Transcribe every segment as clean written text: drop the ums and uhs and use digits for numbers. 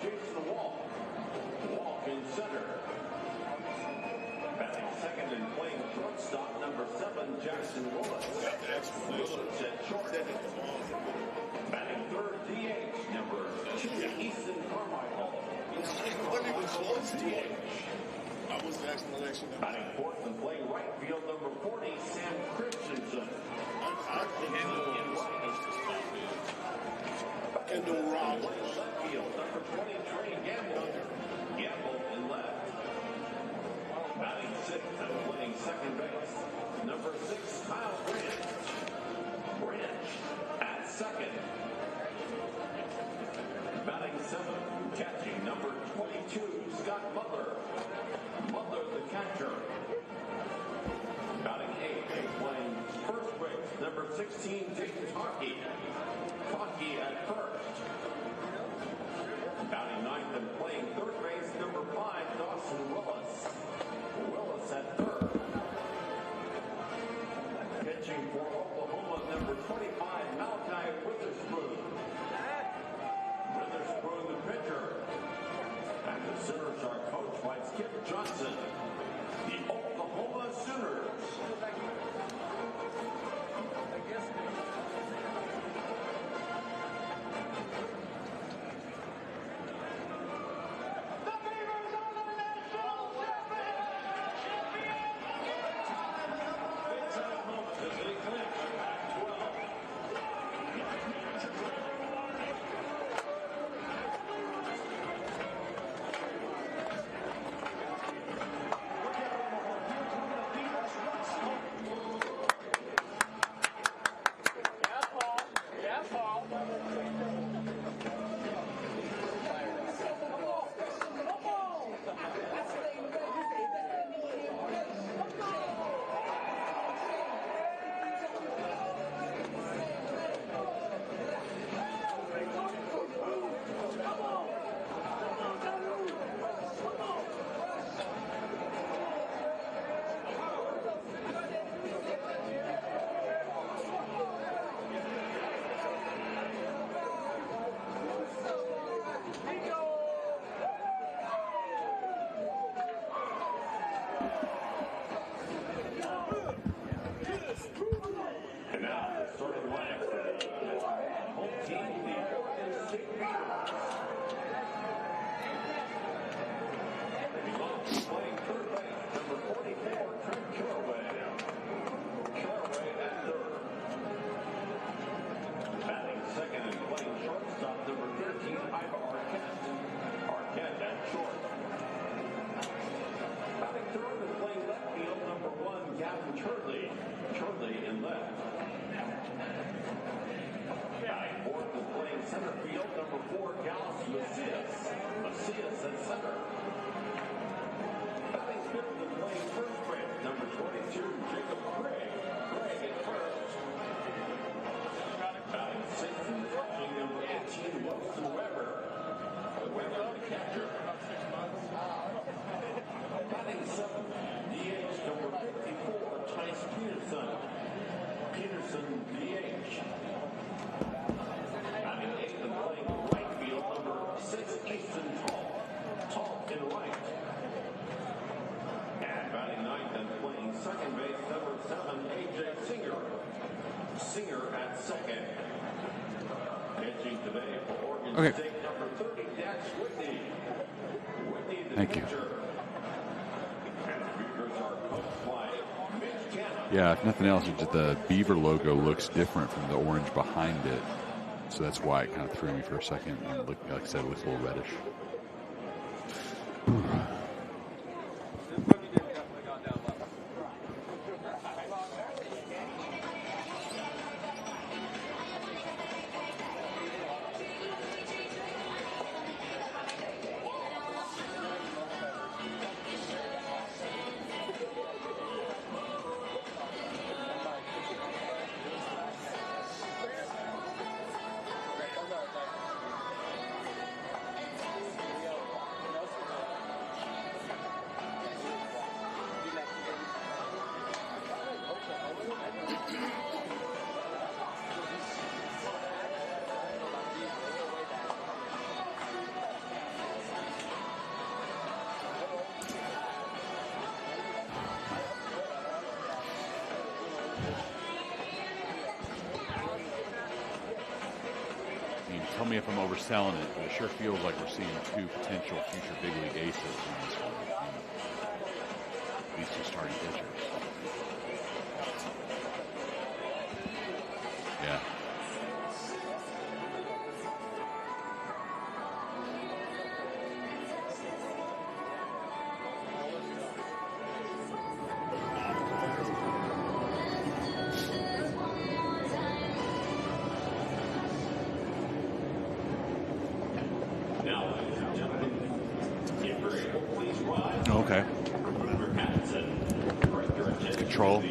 Jason Walk. Walk in center. Batting second and playing shortstop, number 7, Jackson Willis. Willis at short. Batting third, DH, number 2, Easton Carmichael. Wasn't even close to it. I was the actual election. Batting fourth and playing right field, number 40, Sam Christensen. Kendall Rogers. Left field, number 20, Trey Gamble. Gamble in left. Batting sixth and playing second base, number 6, Kyle Branch. Branch at second. Batting seventh, catching number 22, Scott Butler. Butler the catcher. Batting eighth and playing first base, number 16, James Hockey. Hockey at first. Batting ninth and playing third base, number 5, Dawson Willis. Willis at third. Pitching for Oklahoma, number 25, Malachi Witherspoon. Witherspoon the pitcher. And the Sooners are coached by Skip Johnson. The Oklahoma Sooners. And now, the starting lineup for the home team, the Oregon State Beavers. Playing third base, number 44, Trent Carraway. Carraway at third. Batting second and playing shortstop, number 13, Iva Arquette. Arquette at short. Batting third and playing left field, number 1, Gavin Turley. Turley in left. Batting fourth and playing center field, number 4, Gallus Macias. Macias at center. Batting fifth and playing first base, number 22, Jacob Craig. Craig at first. Batting sixth and catching, number 18, Wilson Weber. Weber the catcher. Batting seventh, DH number 54, Tice Peterson. Peterson, DH. Batting eighth and playing right field, number 6, Easton Tall. Tall in right. And batting ninth and playing second base, number 7, AJ Singer. Singer at second. Pitching today for Oregon State, number 30, Dax Whitney. Whitney the pitcher. Yeah, if nothing else, just the Beaver logo looks different from the orange behind it. So that's why it kind of threw me for a second. And looked, like I said, it looks a little reddish. me if I'm overselling it, but it sure feels like we're seeing two potential future big league aces in this one. These two starting pitchers. Yeah. Okay. Control.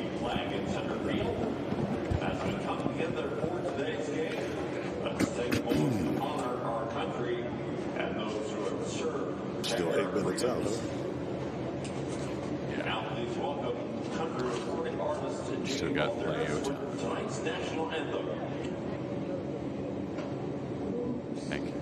Still 8 minutes out, huh? Still got plenty of time. Tonight's national anthem. Thank you.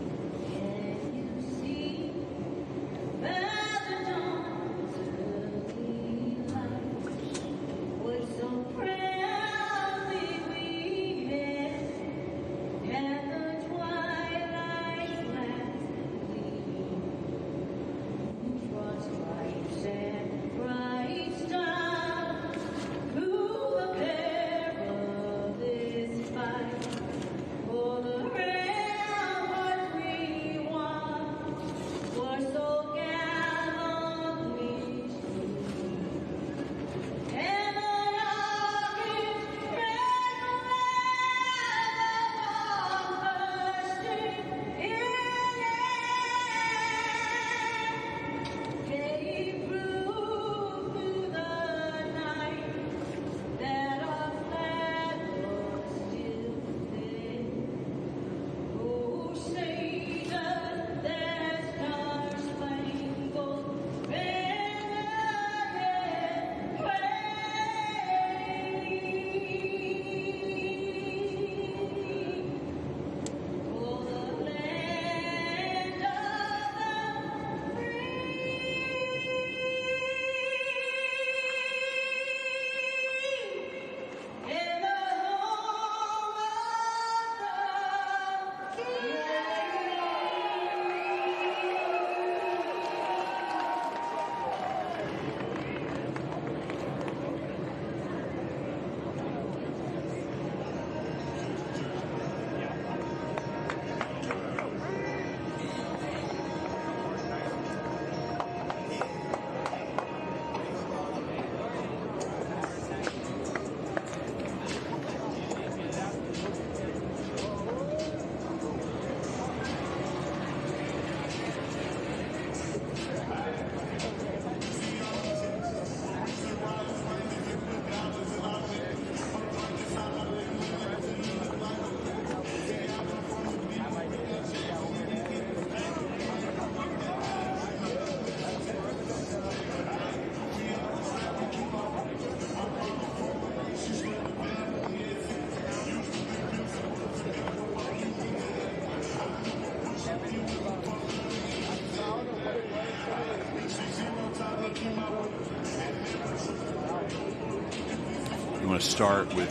You want to start with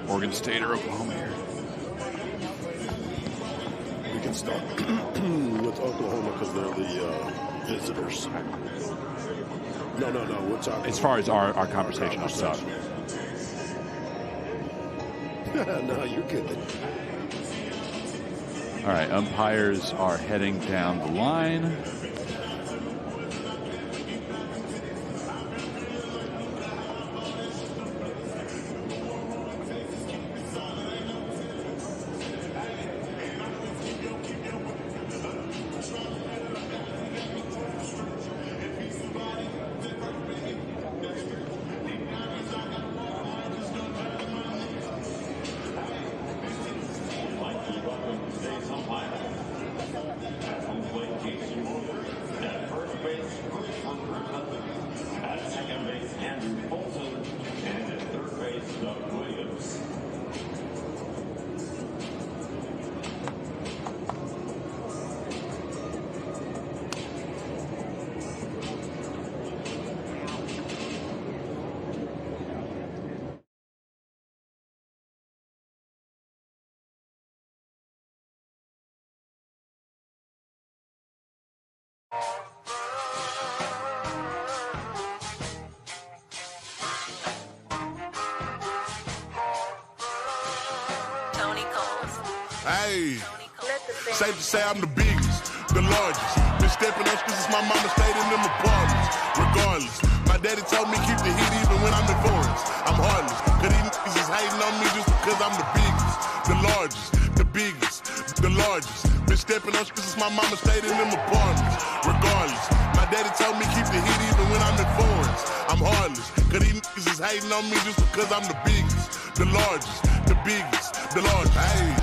Oregon State or Oklahoma here? We can start with Oklahoma because they're the visitors. No. We're talking As far as our conversation, I'll stop. No, you're good. All right, umpires are heading down the line. Today's umpire. At home plate, Jason Moore. Hey, safe to say I'm the biggest, the largest. Been stepping up since my mama stayed in them apartments. Regardless, my daddy told me keep the heat even when I'm in foreigns. I'm heartless, cause these niggas is hating on me just because I'm the biggest, the largest, the biggest, the largest. Been stepping up since my mama stayed in them apartments. Regardless, my daddy told me keep the heat even when I'm in foreigns. I'm heartless, cause these niggas is hating on me just because I'm the biggest, the largest, the biggest, the largest. Hey.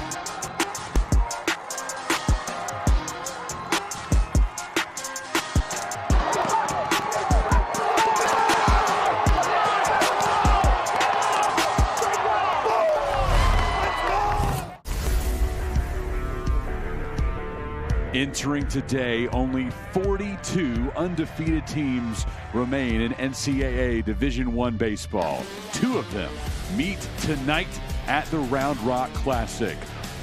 Entering today, only 42 undefeated teams remain in NCAA Division I baseball. 2 of them meet tonight at the Round Rock Classic.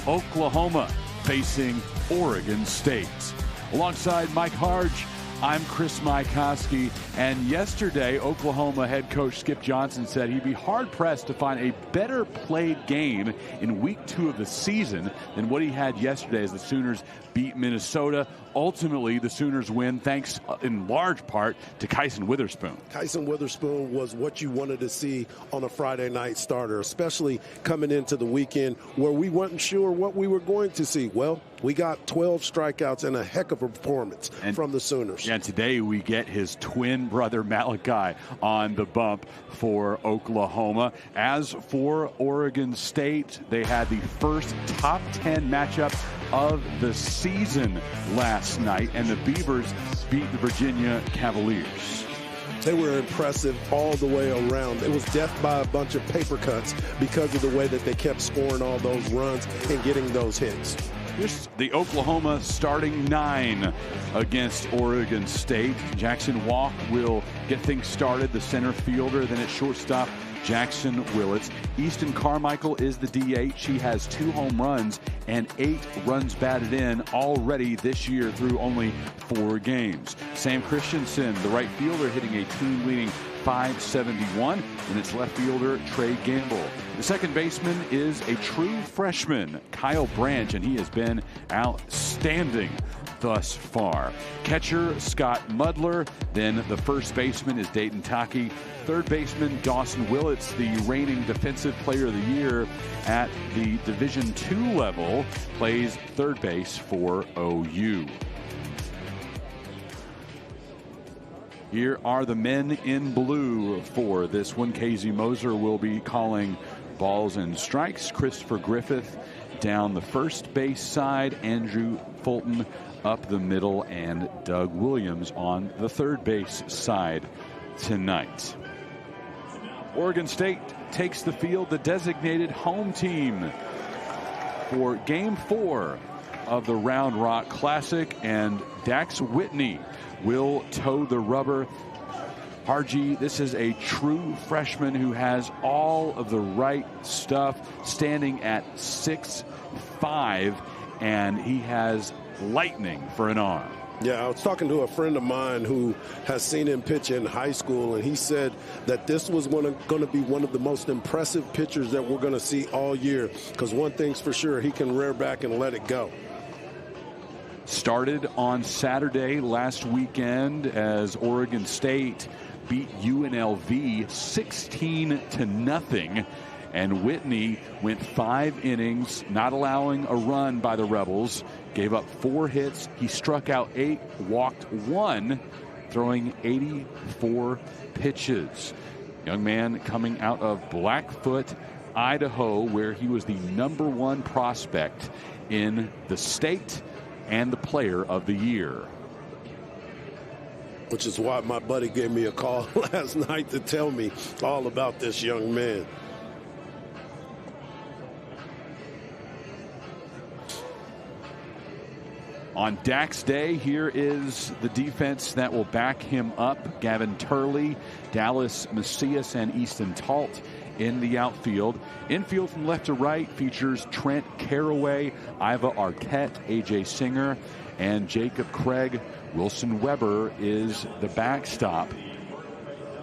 Oklahoma facing Oregon State. Alongside Mike Harge, I'm Chris Maikowski, and yesterday Oklahoma head coach Skip Johnson said he'd be hard-pressed to find a better played game in week 2 of the season than what he had yesterday as the Sooners beat Minnesota. Ultimately, the Sooners win thanks in large part to Kyson Witherspoon. Kyson Witherspoon was what you wanted to see on a Friday night starter, especially coming into the weekend where we weren't sure what we were going to see. Well, we got 12 strikeouts and a heck of a performance from the Sooners. And today we get his twin brother Malachi on the bump for Oklahoma. As for Oregon State, they had the first top 10 matchup of the season last night, and the Beavers beat the Virginia Cavaliers. They were impressive all the way around. It was death by a bunch of paper cuts because of the way that they kept scoring all those runs and getting those hits. Here's the Oklahoma starting 9 against Oregon State. Jackson Walk will get things started, the center fielder. Then at shortstop, Jackson Willits. Easton Carmichael is the DH. He has 2 home runs and 8 runs batted in already this year through only 4 games. Sam Christensen, the right fielder, hitting a team-leading .571, and its left fielder, Trey Gamble. The second baseman is a true freshman, Kyle Branch, and he has been outstanding thus far. Catcher, Scott Mudler. Then the first baseman is Dayton Taki. Third baseman, Dawson Willits, the reigning Defensive Player of the Year at the Division II level, plays third base for OU. Here are the men in blue for this one. Casey Moser will be calling balls and strikes. Christopher Griffith down the first base side. Andrew Fulton up the middle, and Doug Williams on the third base side tonight. Oregon State takes the field, the designated home team for Game 4 of the Round Rock Classic, and Dax Whitney will toe the rubber. Harji, this is a true freshman who has all of the right stuff, standing at 6'5", and he has lightning for an arm. Yeah, I was talking to a friend of mine who has seen him pitch in high school, and he said that this was going to be one of the most impressive pitchers that we're going to see all year, because one thing's for sure, he can rear back and let it go. Started on Saturday last weekend as Oregon State beat UNLV 16-0. And Whitney went 5 innings, not allowing a run by the Rebels, gave up 4 hits. He struck out 8, walked 1, throwing 84 pitches. Young man coming out of Blackfoot, Idaho, where he was the #1 prospect in the state and the Player of the Year. Which is why my buddy gave me a call last night to tell me all about this young man. On Dax Day, here is the defense that will back him up. Gavin Turley, Dallas Macias, and Easton Talt in the outfield. Infield from left to right features Trent Caraway, Iva Arquette, A.J. Singer, and Jacob Craig. Wilson Weber is the backstop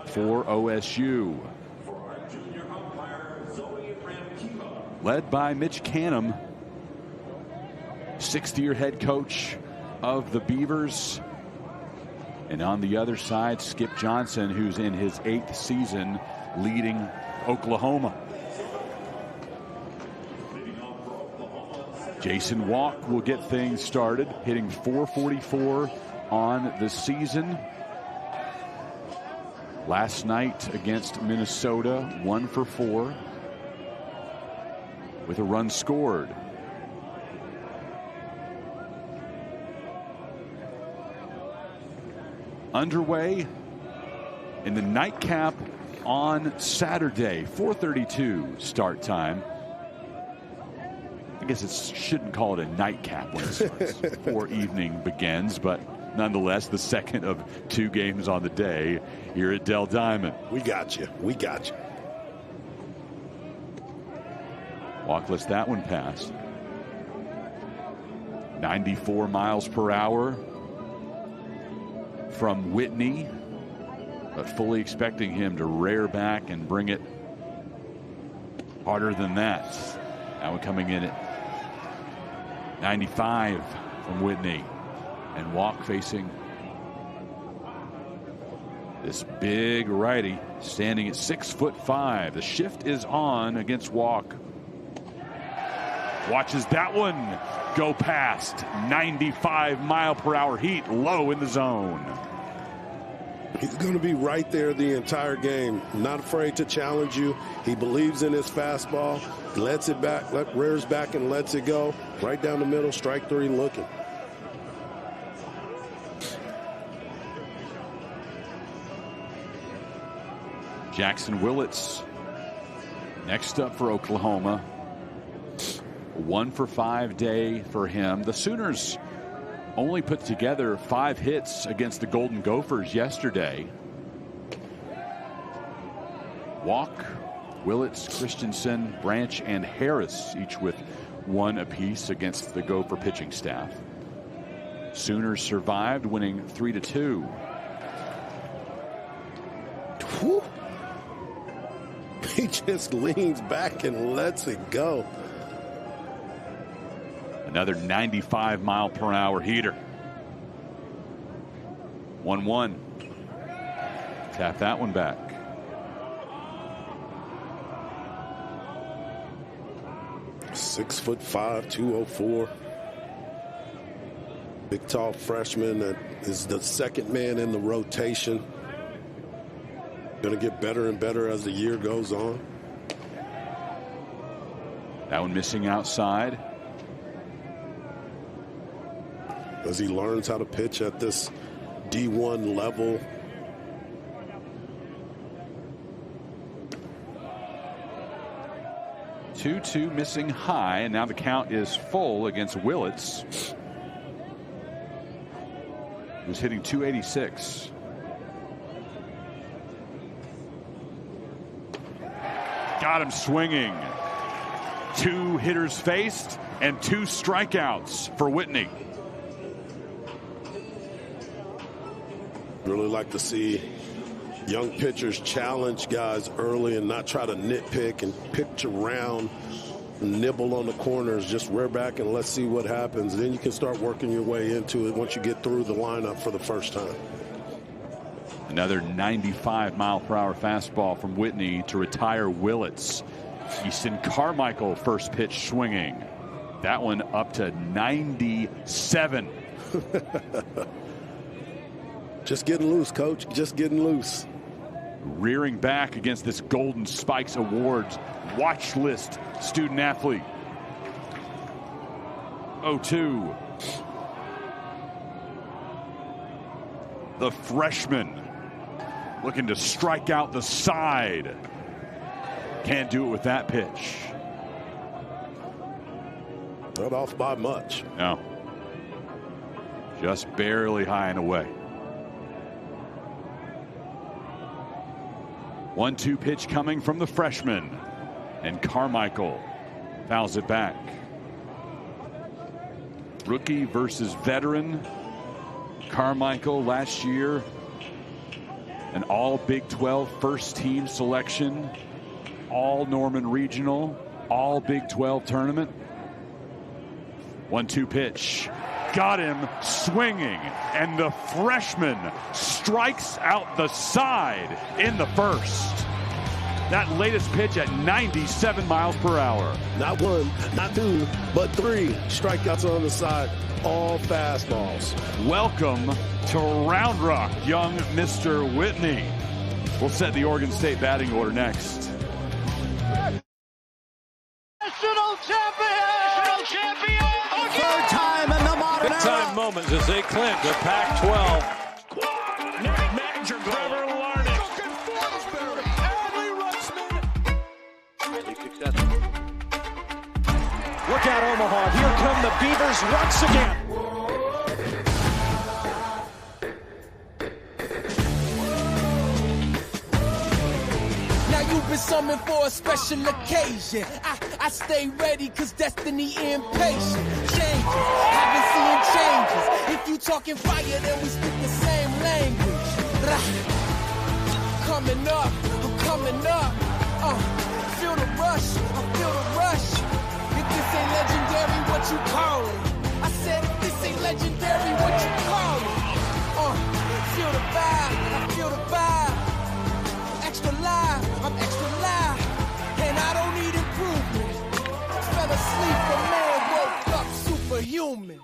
for OSU. Led by Mitch Canham. 6th-year head coach of the Beavers. And on the other side, Skip Johnson, who's in his 8th season leading Oklahoma. Jason Walk will get things started, hitting .444 on the season. Last night against Minnesota, 1 for 4 with a run scored. Underway in the nightcap on Saturday, 4:32 start time. I guess it shouldn't call it a nightcap when it starts before evening begins, but nonetheless, the second of 2 games on the day here at Dell Diamond. We got you. We got you. Walk lets that one pass. 94 miles per hour from Whitney, but fully expecting him to rear back and bring it harder than that. That one coming in at 95 from Whitney, and Walk facing this big righty standing at 6'5". The shift is on against Walk. Watches that one go past. 95 mile per hour heat, low in the zone. He's going to be right there the entire game. Not afraid to challenge you. He believes in his fastball. Lets it back, rears back and lets it go. Right down the middle, strike 3 looking. Jackson Willits next up for Oklahoma. 1 for 5 day for him. The Sooners only put together 5 hits against the Golden Gophers yesterday. Walk, Willits, Christensen, Branch, and Harris each with 1 apiece against the Gopher pitching staff. Sooners survived, winning 3-2. Whew. He just leans back and lets it go. Another 95 mile per hour heater. 1-1. Tap that one back. .5", 204. Big tall freshman that is the second man in the rotation. Going to get better and better as the year goes on. That one missing outside. As he learns how to pitch at this D1 level. Two missing high, and now the count is full against Willits, who's hitting .286. Got him swinging. 2 hitters faced and 2 strikeouts for Whitney. Really like to see young pitchers challenge guys early and not try to nitpick and pitch around, nibble on the corners. Just rear back and let's see what happens. Then you can start working your way into it once you get through the lineup for the first time. Another 95 mile per hour fastball from Whitney to retire Willits. Easton Carmichael first pitch swinging. That one up to 97. Just getting loose, coach. Just getting loose. Rearing back against this Golden Spikes Awards watch list student athlete. 0-2. The freshman looking to strike out the side. Can't do it with that pitch. Not off by much. No. Just barely high and away. 1-2 pitch coming from the freshman. And Carmichael fouls it back. Rookie versus veteran. Carmichael last year, an all Big 12 first team selection, all Norman Regional, all Big 12 tournament. 1-2 pitch. Got him swinging, and the freshman strikes out the side in the first. That latest pitch at 97 miles per hour. Not one, not two, but 3 strikeouts on the side, all fastballs. Welcome to Round Rock, young Mr. Whitney. We'll set the Oregon State batting order next. National champion! Third time in the modern era. Time moments as they clinch the Pac-12. Trevor Larnach. Look out, Omaha. Here come the Beavers once again. Now you've been summoned for a special occasion. I stay ready cause destiny impatient. Changes, haven't seen changes. If you talking fire, then we speak the same language. Coming up, I'm coming up. Feel the rush, I feel the rush. If this ain't legendary, what you call it? I said if this ain't legendary, what you call it? Feel the vibe, I feel the vibe. Extra live, I'm extra live. And I don't need improvement. Fell asleep, but man woke up superhuman.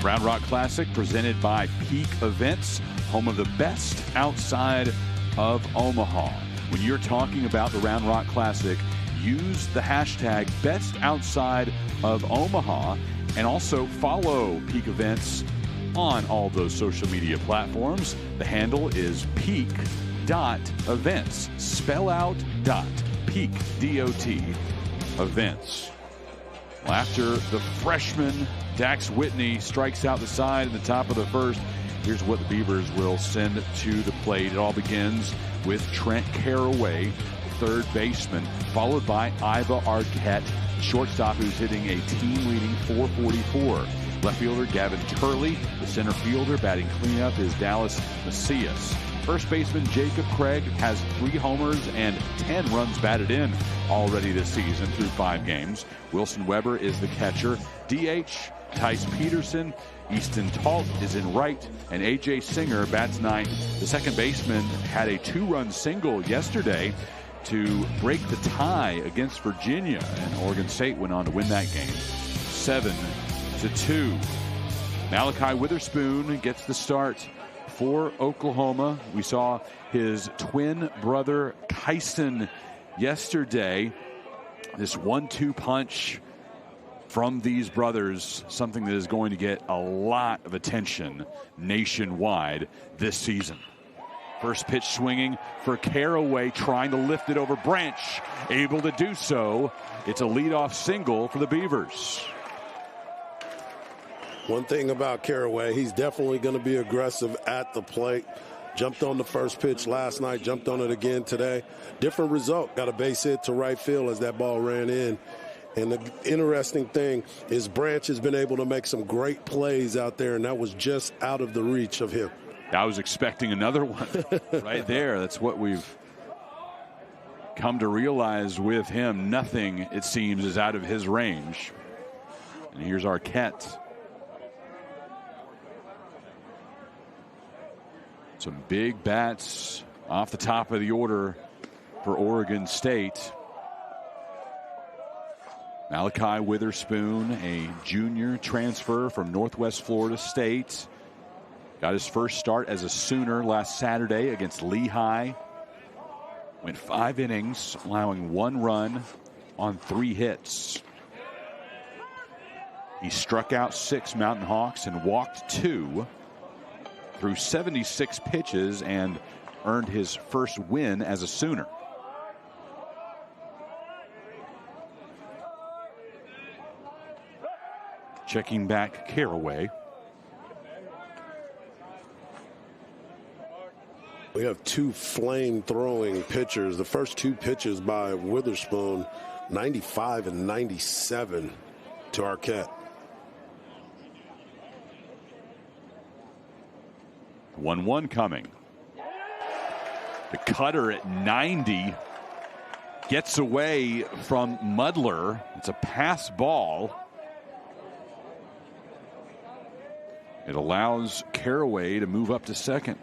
Round Rock Classic presented by Peak Events, home of the best outside of Omaha. When you're talking about the Round Rock Classic, use the hashtag best outside of Omaha and also follow Peak Events on all those social media platforms. The handle is peak.events. Spell out peak, D-O-T, events. Well, after the freshman Dax Whitney strikes out the side in the top of the first, here's what the Beavers will send to the plate. It all begins with Trent Caraway, third baseman, followed by Iva Arquette, shortstop, who's hitting a team-leading .444. Left fielder Gavin Turley. The center fielder batting cleanup is Dallas Macias. First baseman Jacob Craig has 3 homers and 10 runs batted in already this season through 5 games. Wilson Weber is the catcher. DH Tice Peterson. Easton Talt is in right, and A.J. Singer bats 9th. The second baseman had a 2-run single yesterday to break the tie against Virginia, and Oregon State went on to win that game 7-2. Malachi Witherspoon gets the start for Oklahoma. We saw his twin brother Kyson yesterday. This 1-2 punch from these brothers, something that is going to get a lot of attention nationwide this season. First pitch swinging for Caraway, trying to lift it over Branch, able to do so. It's a leadoff single for the Beavers. One thing about Caraway, he's definitely going to be aggressive at the plate. Jumped on the first pitch last night, jumped on it again today. Different result, got a base hit to right field as that ball ran in. And the interesting thing is Branch has been able to make some great plays out there, and that was just out of the reach of him. I was expecting another one right there. That's what we've come to realize with him. Nothing, it seems, is out of his range. And here's Arquette. Some big bats off the top of the order for Oregon State. Malachi Witherspoon, a junior transfer from Northwest Florida State. Got his first start as a Sooner last Saturday against Lehigh. Went 5 innings, allowing 1 run on 3 hits. He struck out 6 Mountain Hawks and walked 2 through 76 pitches and earned his first win as a Sooner. Checking back Caraway. We have 2 flame-throwing pitchers. The first 2 pitches by Witherspoon, 95 and 97 to Arquette. 1-1 coming. The cutter at 90 gets away from Mudler. It's a pass ball. It allows Caraway to move up to second.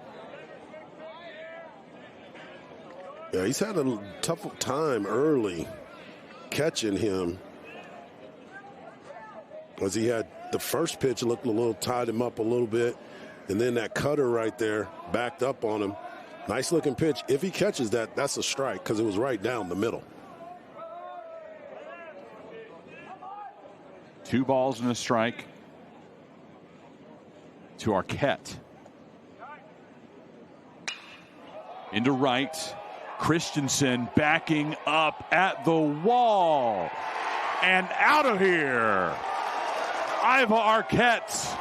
Yeah, he's had a tough time early catching him, as he had the first pitch looked a little, tied him up a little bit, and then that cutter right there backed up on him. Nice looking pitch. If he catches that, that's a strike because it was right down the middle. 2 balls and a strike to Arquette. Into right. Christensen backing up at the wall. And out of here. Iva Arquette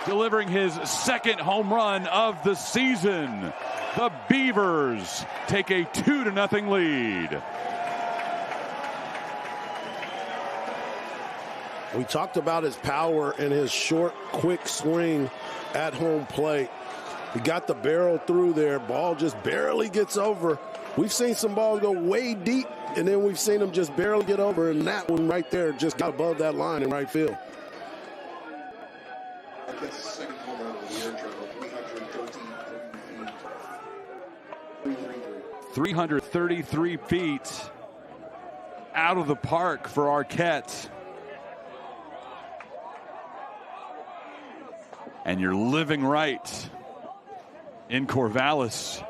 delivering his second home run of the season. The Beavers take a 2-0 lead. We talked about his power and his short, quick swing at home plate. He got the barrel through there. Ball just barely gets over. We've seen some balls go way deep, and then we've seen them just barely get over, and that one right there just got above that line in right field. 333 feet out of the park for Arquette. And you're living right in Corvallis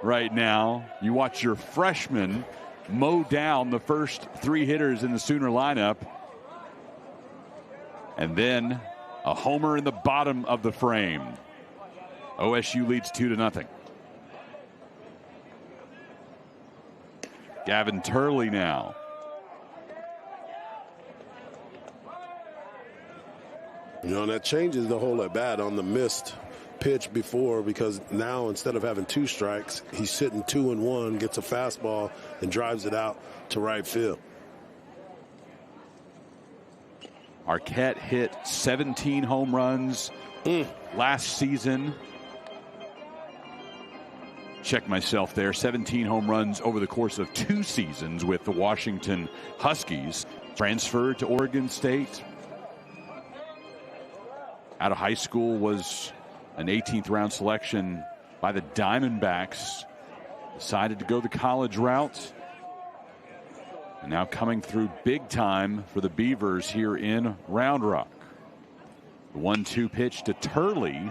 right now. You watch your freshman mow down the first 3 hitters in the Sooner lineup. And then a homer in the bottom of the frame. OSU leads 2-0. Gavin Turley now. You know, and that changes the whole at bat on the missed pitch before, because now instead of having 2 strikes, he's sitting 2-1, gets a fastball and drives it out to right field. Arquette hit 17 home runs last season. Check myself there. 17 home runs over the course of 2 seasons with the Washington Huskies. Transferred to Oregon State. Out of high school was an 18th round selection by the Diamondbacks. Decided to go the college route. And now coming through big time for the Beavers here in Round Rock. The 1-2 pitch to Turley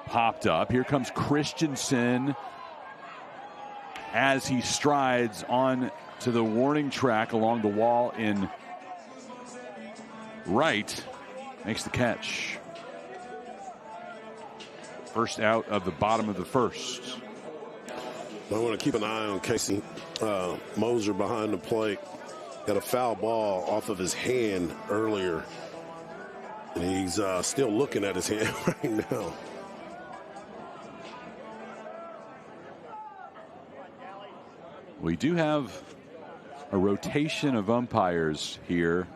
popped up. Here comes Christensen as he strides on to the warning track along the wall in right. Makes the catch. First out of the bottom of the first. I want to keep an eye on Casey Moser behind the plate. Got a foul ball off of his hand earlier. And he's still looking at his hand right now. We do have a rotation of umpires here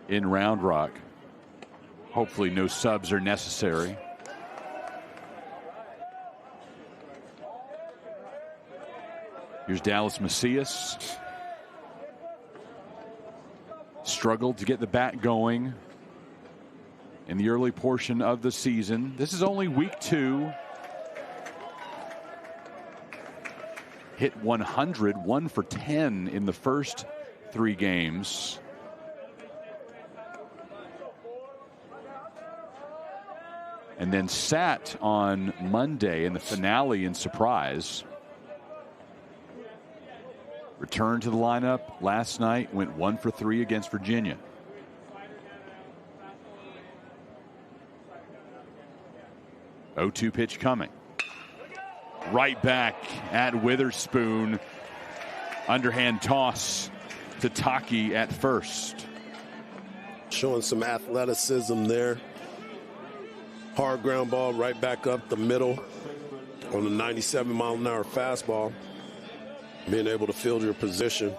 in Round Rock. Hopefully no subs are necessary. Here's Dallas Macias. Struggled to get the bat going in the early portion of the season. This is only week 2. Hit 100, 1 for 10 in the first 3 games. And then sat on Monday in the finale in surprise. Returned to the lineup last night, went 1 for 3 against Virginia. Oh, 2 pitch coming. Right back at Witherspoon. Underhand toss to Taki at first. Showing some athleticism there. Hard ground ball right back up the middle on a 97-mile-an-hour fastball. Being able to field your position.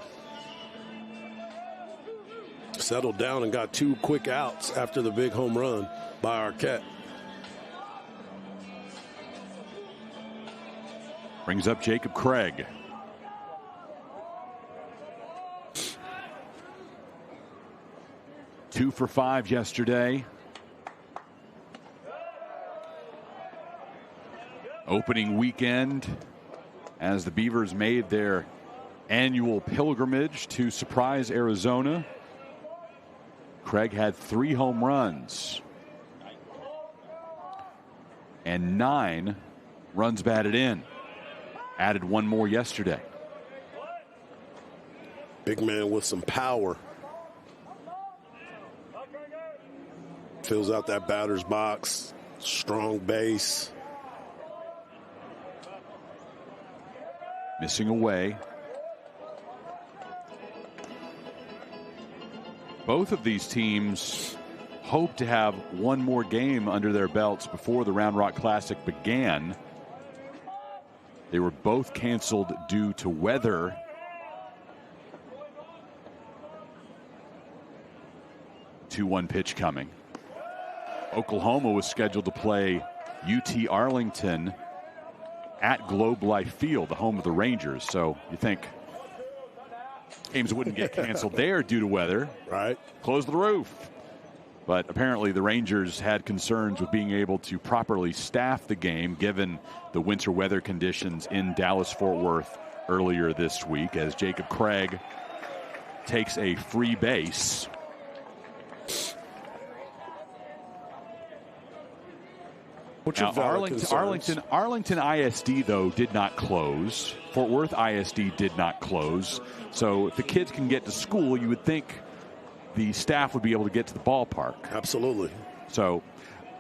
Settled down and got 2 quick outs after the big home run by Arquette. Brings up Jacob Craig. 2 for 5 yesterday. Opening weekend as the Beavers made their annual pilgrimage to surprise Arizona. Craig had 3 home runs and 9 runs batted in. Added 1 more yesterday. Big man with some power. Fills out that batter's box. Strong base. Missing away. Both of these teams hope to have one more game under their belts before the Round Rock Classic began. They were both canceled due to weather. Two-one pitch coming. Oklahoma was scheduled to play UT Arlington at Globe Life Field, the home of the Rangers. So you think games wouldn't get canceled there due to weather. Right. Close the roof. But apparently the Rangers had concerns with being able to properly staff the game given the winter weather conditions in Dallas-Fort Worth earlier this week, as Jacob Craig takes a free base. Now, Arlington ISD, though, did not close. Fort Worth ISD did not close. So if the kids can get to school, you would think the staff would be able to get to the ballpark. Absolutely. So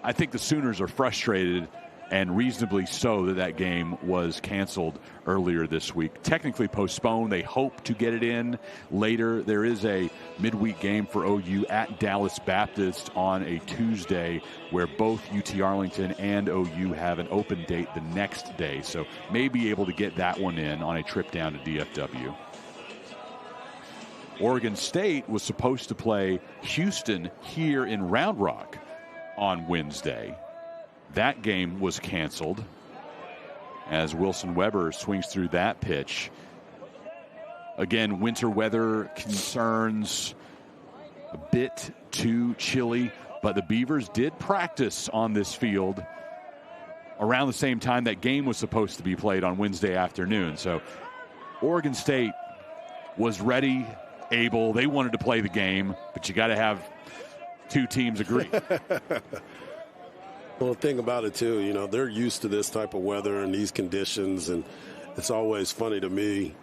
I think the Sooners are frustrated, and reasonably so, that that game was canceled earlier this week. Technically postponed. They hope to get it in later. There is a midweek game for OU at Dallas Baptist on a Tuesday where both UT Arlington and OU have an open date the next day. So may be able to get that one in on a trip down to DFW. Oregon State was supposed to play Houston here in Round Rock on Wednesday. That game was canceled as Wilson Weber swings through that pitch. Again, winter weather concerns, a bit too chilly, but the Beavers did practice on this field around the same time that game was supposed to be played on Wednesday afternoon. So Oregon State was ready, able. They wanted to play the game, but you got to have two teams agree. Well, the thing about it, too, you know, they're used to this type of weather and these conditions, and it's always funny to me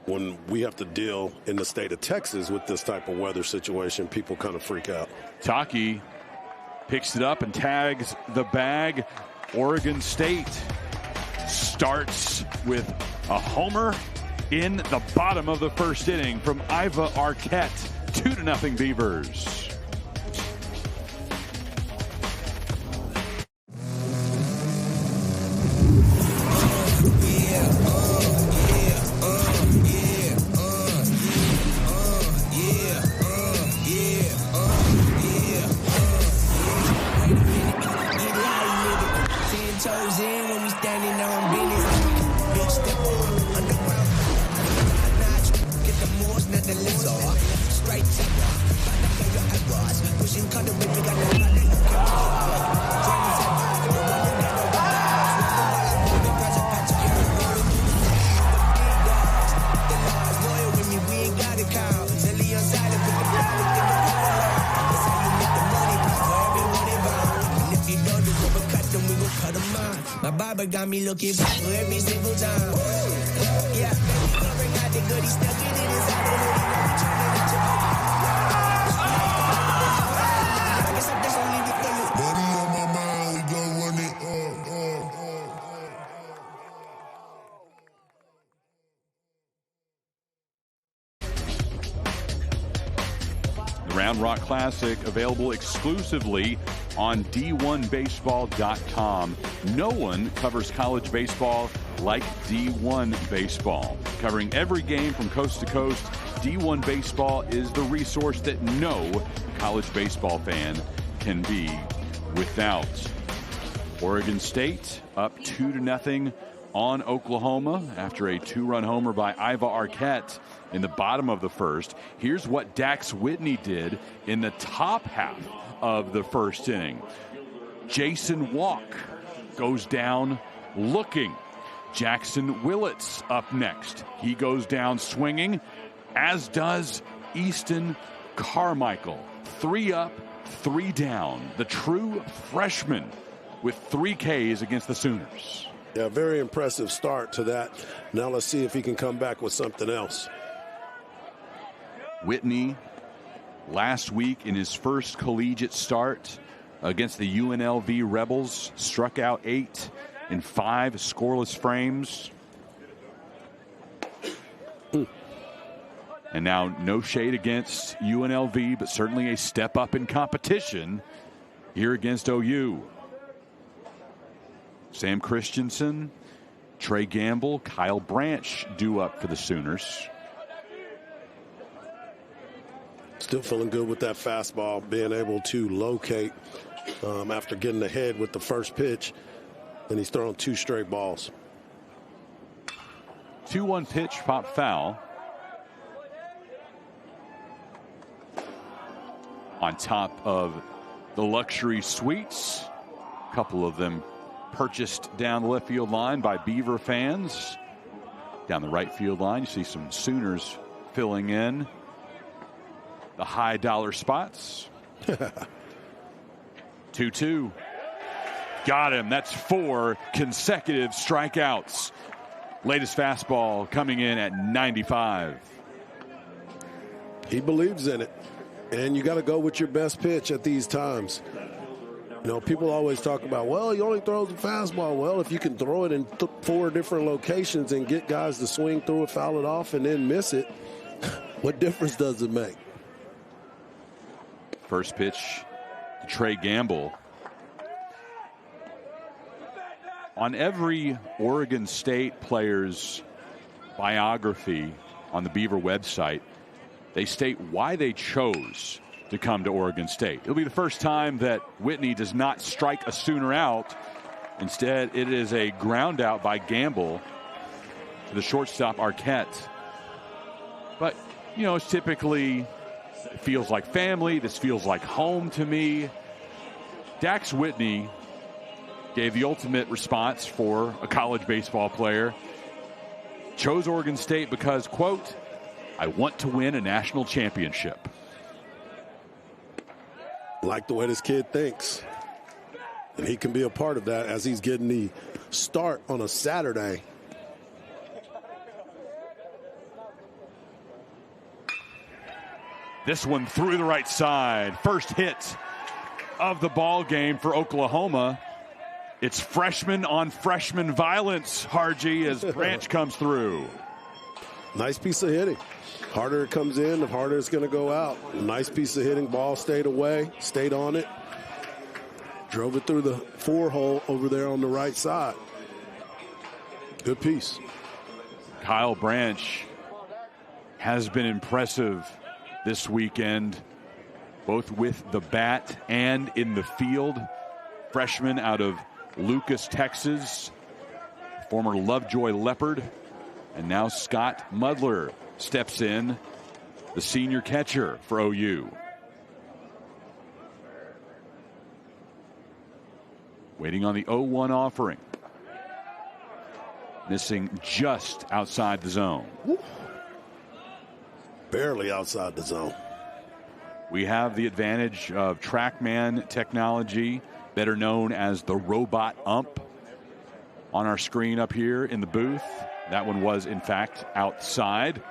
when we have to deal in the state of Texas with this type of weather situation, people kind of freak out. Taki picks it up and tags the bag. Oregon State starts with a homer in the bottom of the first inning from Iva Arquette. 2-0 Beavers. Got me looking back for every single time. Yeah, never got the goodie stuck in it inside the hoodie. I guess I just don't leave it for you. Body on my mind, we gon' run it The Round Rock Classic available exclusively on D1Baseball.com. No one covers college baseball like D1 Baseball. Covering every game from coast to coast, D1 Baseball is the resource that no college baseball fan can be without. Oregon State up 2-0 on Oklahoma after a 2-run homer by Iva Arquette in the bottom of the first. Here's what Dax Whitney did in the top half of the first inning. Jason Walk goes down looking. Jackson Willits up next. He goes down swinging, as does Easton Carmichael. 3 up, 3 down. The true freshman with 3 Ks against the Sooners. Yeah, very impressive start to that. Now let's see if he can come back with something else. Whitney, last week in his first collegiate start against the UNLV Rebels, struck out 8 in 5 scoreless frames. And now no shade against UNLV, but certainly a step up in competition here against OU. Sam Christensen, Trey Gamble, Kyle Branch due up for the Sooners. Still feeling good with that fastball, being able to locate after getting ahead with the first pitch. And he's thrown 2 straight balls. 2-1 pitch, pop foul. On top of the luxury suites, a couple of them purchased down the left field line by Beaver fans. Down the right field line, you see some Sooners filling in the high dollar spots. 2-2. Got him. That's 4 consecutive strikeouts. Latest fastball coming in at 95. He believes in it. And you got to go with your best pitch at these times. You know, people always talk about, well, he only throws the fastball. Well, if you can throw it in 4 different locations and get guys to swing through it, foul it off, and then miss it, what difference does it make? First pitch to Trey Gamble. On every Oregon State player's biography on the Beaver website, they state why they chose to come to Oregon State. It'll be the first time that Whitney does not strike a Sooner out. Instead, it is a ground out by Gamble to the shortstop Arquette. But, you know, it's typically, it feels like family. This feels like home to me. Dax Whitney gave the ultimate response for a college baseball player. Chose Oregon State because, quote, I want to win a national championship. Like the way this kid thinks. And he can be a part of that as he's getting the start on a Saturday. This one through the right side. First hit of the ball game for Oklahoma. It's freshman on freshman violence, Harji, as Branch comes through. Nice piece of hitting. Harder it comes in, the harder it's going to go out. Nice piece of hitting. Ball stayed away, stayed on it. Drove it through the 4-hole over there on the right side. Good piece. Kyle Branch has been impressive this weekend, both with the bat and in the field. Freshman out of Lucas, Texas, former Lovejoy Leopard, and now Scott Mudler steps in, the senior catcher for OU. Waiting on the 0-1 offering. Missing just outside the zone. Barely outside the zone. We have the advantage of TrackMan technology, better known as the robot ump, on our screen up here in the booth. That one was, in fact, outside.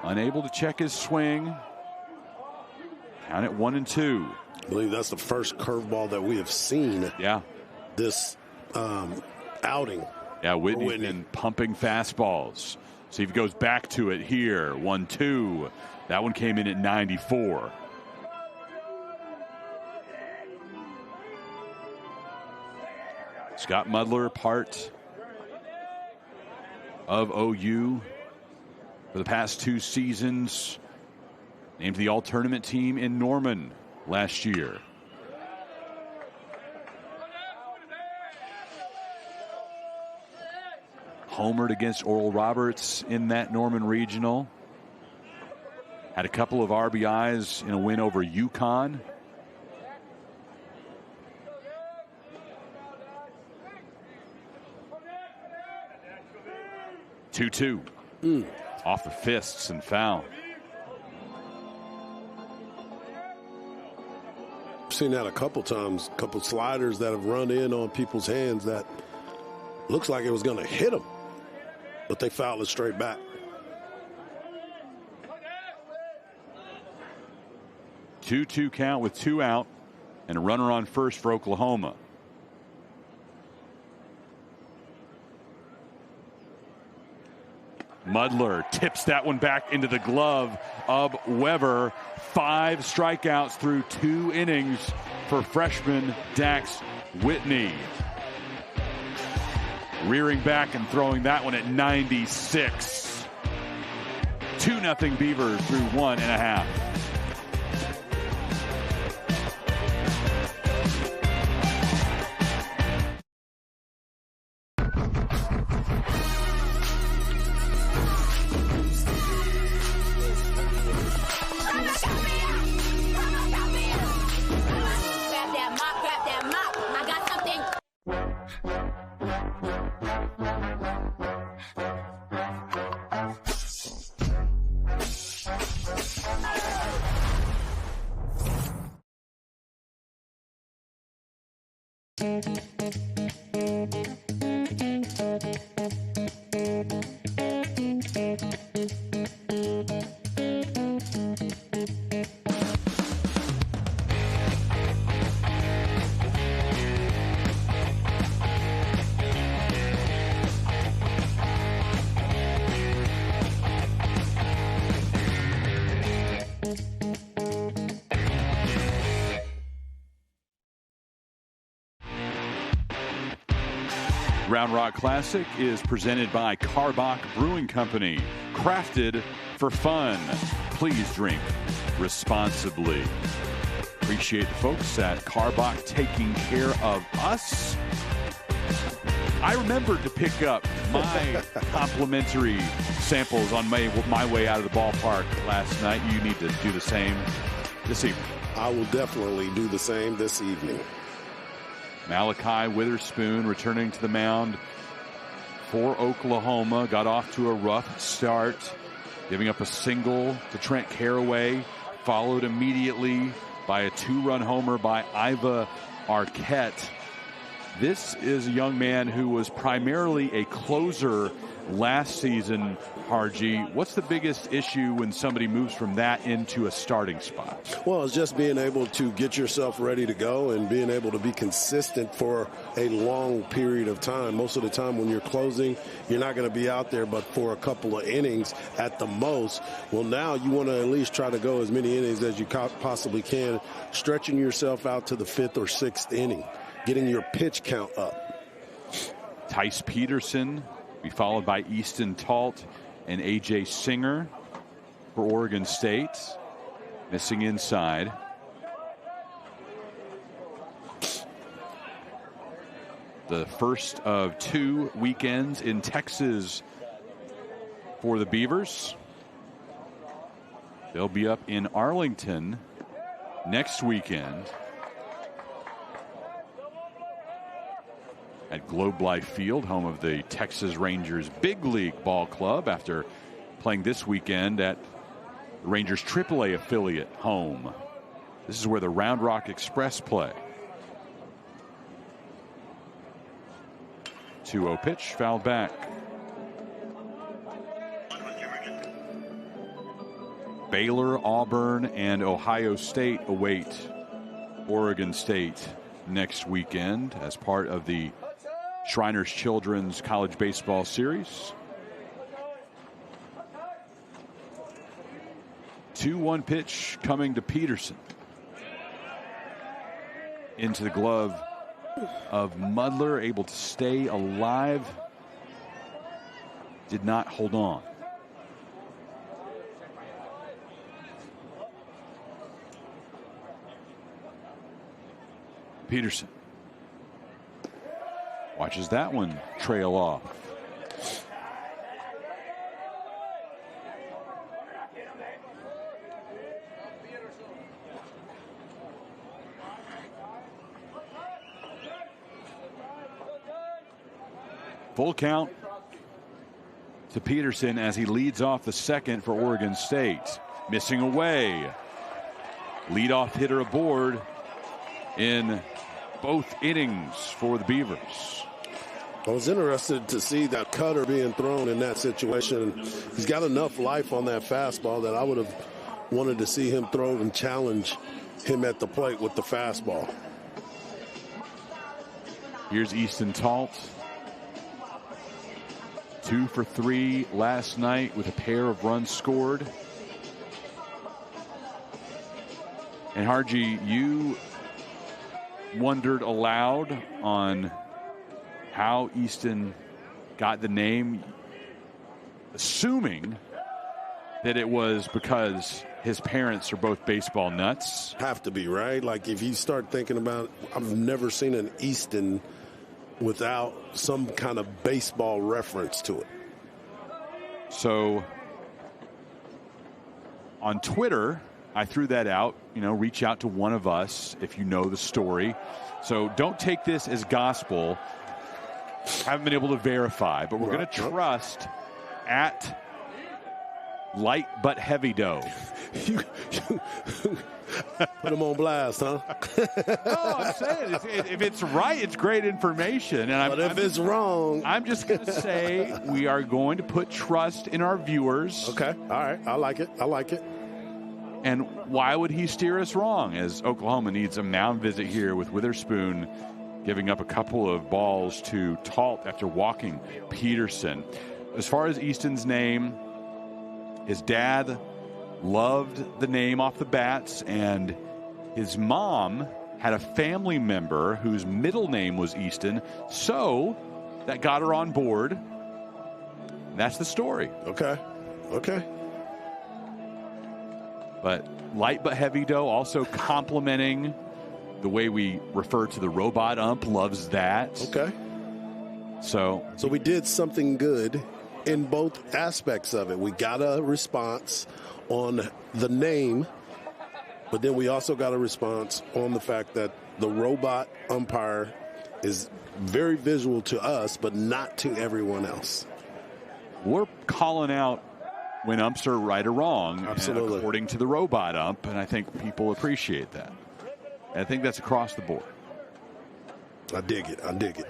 Unable to check his swing. Count it 1-2. I believe that's the first curveball that we have seen. Yeah. This outing. Yeah, Whitney's been pumping fastballs. See if he goes back to it here. 1-2. That one came in at 94. Scott Mudler, part of OU for the past 2 seasons. Named the all-tournament team in Norman last year. homered against Oral Roberts in that Norman Regional. Had a couple of RBIs in a win over UConn. Two off the fists and foul. Seen that a couple times, couple sliders that have run in on people's hands that looks like it was going to hit them, but they foul it straight back. Two count with 2 out and a runner on first for Oklahoma. Mudler tips that one back into the glove of Weber. 5 strikeouts through 2 innings for freshman Dax Whitney. Rearing back and throwing that one at 96. 2-0 Beavers through 1.5. Round Rock Classic is presented by Karbach Brewing Company. Crafted for fun. Please drink responsibly. Appreciate the folks at Karbach taking care of us. I remembered to pick up my complimentary samples on my way out of the ballpark last night. You need to do the same this evening. I will definitely do the same this evening. Malachi Witherspoon returning to the mound for Oklahoma. Got off to a rough start, giving up a single to Trent Caraway, followed immediately by a 2-run homer by Iva Arquette. This is a young man who was primarily a closer last season. Harji, what's the biggest issue when somebody moves from that into a starting spot? Well, it's just being able to get yourself ready to go and being able to be consistent for a long period of time. Most of the time when you're closing, you're not going to be out there but for a couple of innings at the most. Well, now you want to at least try to go as many innings as you possibly can, stretching yourself out to the 5th or 6th inning, getting your pitch count up. Tice Peterson be followed by Easton Talt and A.J. Singer for Oregon State. Missing inside. The first of 2 weekends in Texas for the Beavers. They'll be up in Arlington next weekend at Globe Life Field, home of the Texas Rangers Big League Ball Club, after playing this weekend at the Rangers AAA affiliate home. This is where the Round Rock Express play. 2-0 pitch, fouled back. Baylor, Auburn, and Ohio State await Oregon State next weekend as part of the Shriners Children's College Baseball Series. 2-1 pitch coming to Peterson. Into the glove of Mudler, able to stay alive. Did not hold on. Peterson watches that one trail off. Full count to Peterson as he leads off the second for Oregon State. Missing away. Leadoff hitter aboard in both innings for the Beavers. I was interested to see that cutter being thrown in that situation. He's got enough life on that fastball that I would have wanted to see him throw and challenge him at the plate with the fastball. Here's Easton Talt. 2 for 3 last night with a pair of runs scored. And Harji, you wondered aloud on how Easton got the name, assuming that it was because his parents are both baseball nuts. Have to be, right? Like if you start thinking about, I've never seen an Easton without some kind of baseball reference to it. So on Twitter, I threw that out, reach out to one of us if you know the story. So don't take this as gospel. Haven't been able to verify, but we're going to trust at Light But Heavy Dough. Put him on blast, huh? No, I'm saying if it's right, it's great information. But if it's wrong, I'm just going to say we are going to put trust in our viewers. Okay, all right, I like it. And why would he steer us wrong? As Oklahoma needs a mound visit here with Witherspoon giving up a couple of balls to Talt after walking Peterson. As far as Easton's name, his dad loved the name off the bats, and his mom had a family member whose middle name was Easton, so that got her on board. That's the story. Okay. But Light But Heavy Dough also complimenting the way we refer to the robot ump, loves that. Okay. So we did something good in both aspects of it. We got a response on the name, but then we also got a response on the fact that the robot umpire is very visual to us, but not to everyone else. We're calling out when umps are right or wrong, absolutely, according to the robot ump, and I think people appreciate that. And I think that's across the board. I dig it.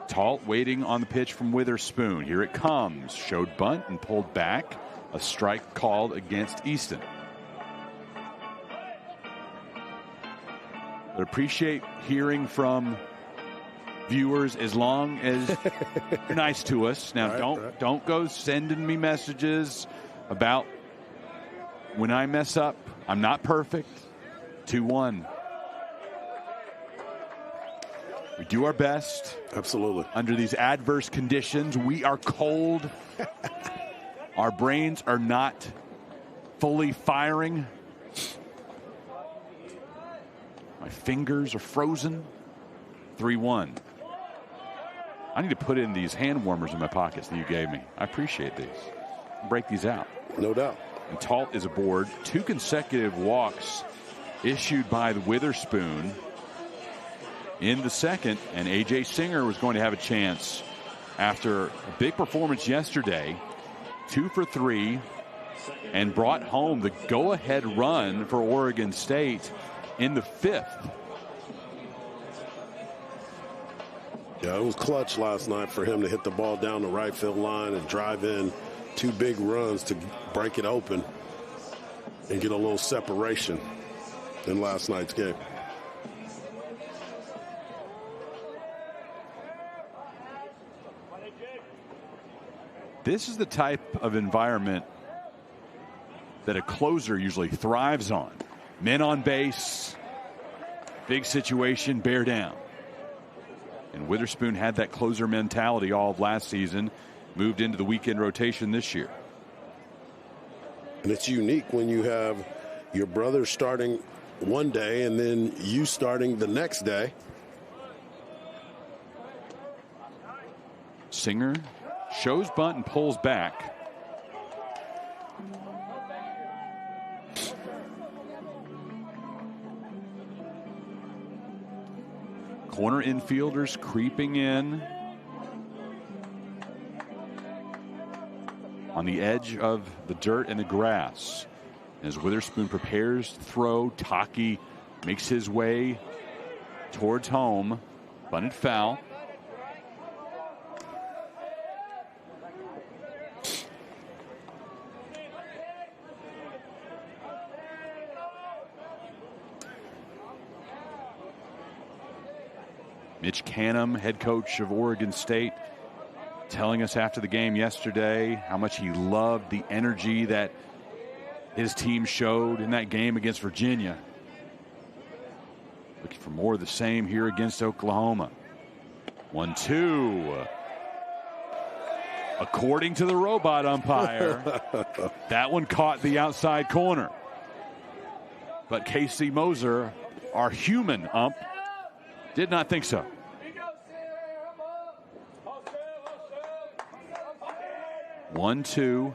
Talt waiting on the pitch from Witherspoon. Here it comes. Showed bunt and pulled back. A strike called against Easton. But appreciate hearing from viewers as long as you're nice to us. Now, don't go sending me messages about when I mess up. I'm not perfect. 2-1. We do our best. Absolutely. Under these adverse conditions, we are cold. Our brains are not fully firing. My fingers are frozen. 3-1. I need to put in these hand warmers in my pockets that you gave me. I appreciate these. Break these out. No doubt. And Talt is aboard. 2 consecutive walks issued by the Witherspoon in the second, and A.J. Singer was going to have a chance after a big performance yesterday. 2 for 3, and brought home the go-ahead run for Oregon State in the 5th. Yeah, it was clutch last night for him to hit the ball down the right field line and drive in 2 big runs to break it open and get a little separation in last night's game. This is the type of environment that a closer usually thrives on. Men on base, big situation, bear down. And Witherspoon had that closer mentality all of last season, moved into the weekend rotation this year. And it's unique when you have your brother starting one day and then you starting the next day. Singer shows bunt and pulls back. Corner infielders creeping in on the edge of the dirt and the grass. As Witherspoon prepares to throw, Taki makes his way towards home. Bunted foul. Mitch Canham, head coach of Oregon State, telling us after the game yesterday how much he loved the energy that his team showed in that game against Virginia. Looking for more of the same here against Oklahoma. 1-2. According to the robot umpire, that one caught the outside corner. But Casey Moser, our human ump, did not think so. 1-2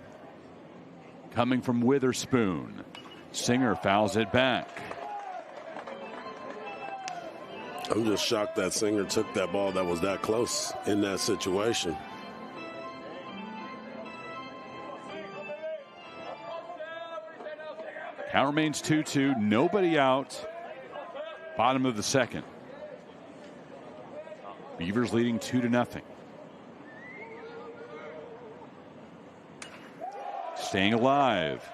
coming from Witherspoon. Singer fouls it back. I'm just shocked that Singer took that ball that was that close in that situation. Count remains 2-2. Nobody out. Bottom of the second. Beavers leading 2-0. Staying alive.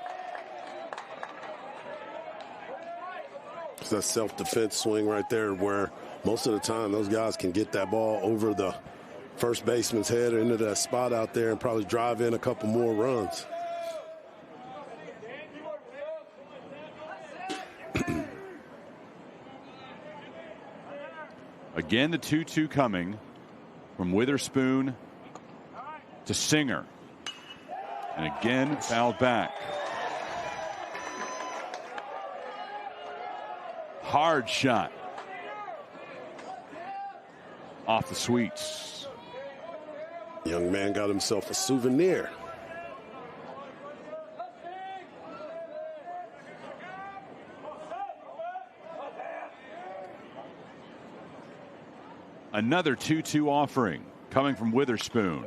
It's that self-defense swing right there where most of the time those guys can get that ball over the first baseman's head or into that spot out there and probably drive in a couple more runs. Again, the 2-2 coming from Witherspoon to Singer. And again, fouled back. Hard shot. Off the sweets. Young man got himself a souvenir. Another 2-2 offering coming from Witherspoon.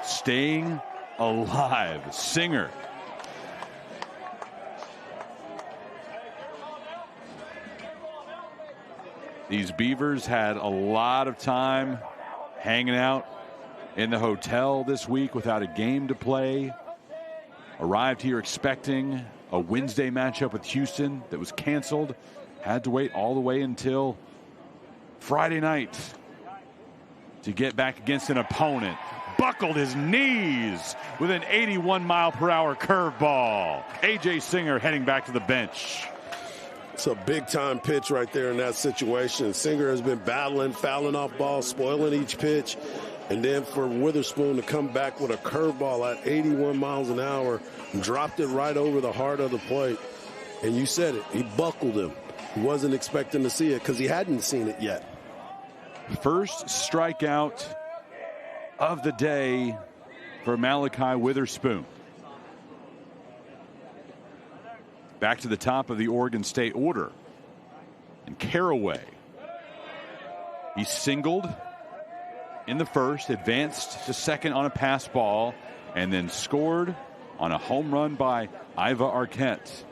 Staying alive. Singer. These Beavers had a lot of time hanging out in the hotel this week without a game to play. Arrived here expecting a Wednesday matchup with Houston that was canceled. Had to wait all the way until Friday night to get back against an opponent. Buckled his knees with an 81-mile-per-hour curveball. A.J. Singer heading back to the bench. It's a big-time pitch right there in that situation. Singer has been battling, fouling off balls, spoiling each pitch. And then for Witherspoon to come back with a curveball at 81 miles an hour, dropped it right over the heart of the plate. And you said it, he buckled him. He wasn't expecting to see it because he hadn't seen it yet. First strikeout of the day for Malachi Witherspoon. Back to the top of the Oregon State order. And Caraway. He singled in the first, advanced to second on a pass ball, and then scored on a home run by Iva Arquette.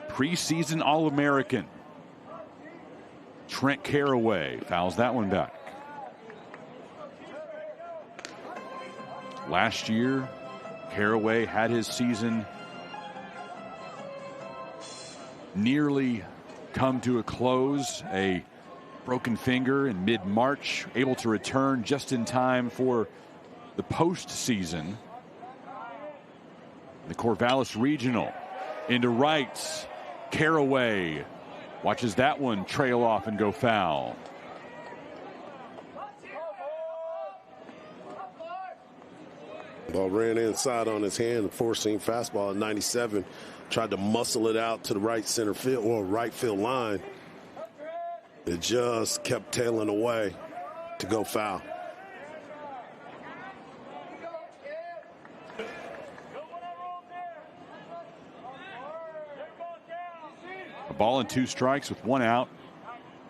Preseason All-American Trent Caraway fouls that one back. Last year, Caraway had his season nearly come to a close. A broken finger in mid-March, able to return just in time for the postseason. The Corvallis Regional into right. Caraway watches that one trail off and go foul. Ball ran inside on his hand, four-seam fastball at 97. Tried to muscle it out to the right center field or right field line. It just kept tailing away to go foul. A ball and 2 strikes with 1 out.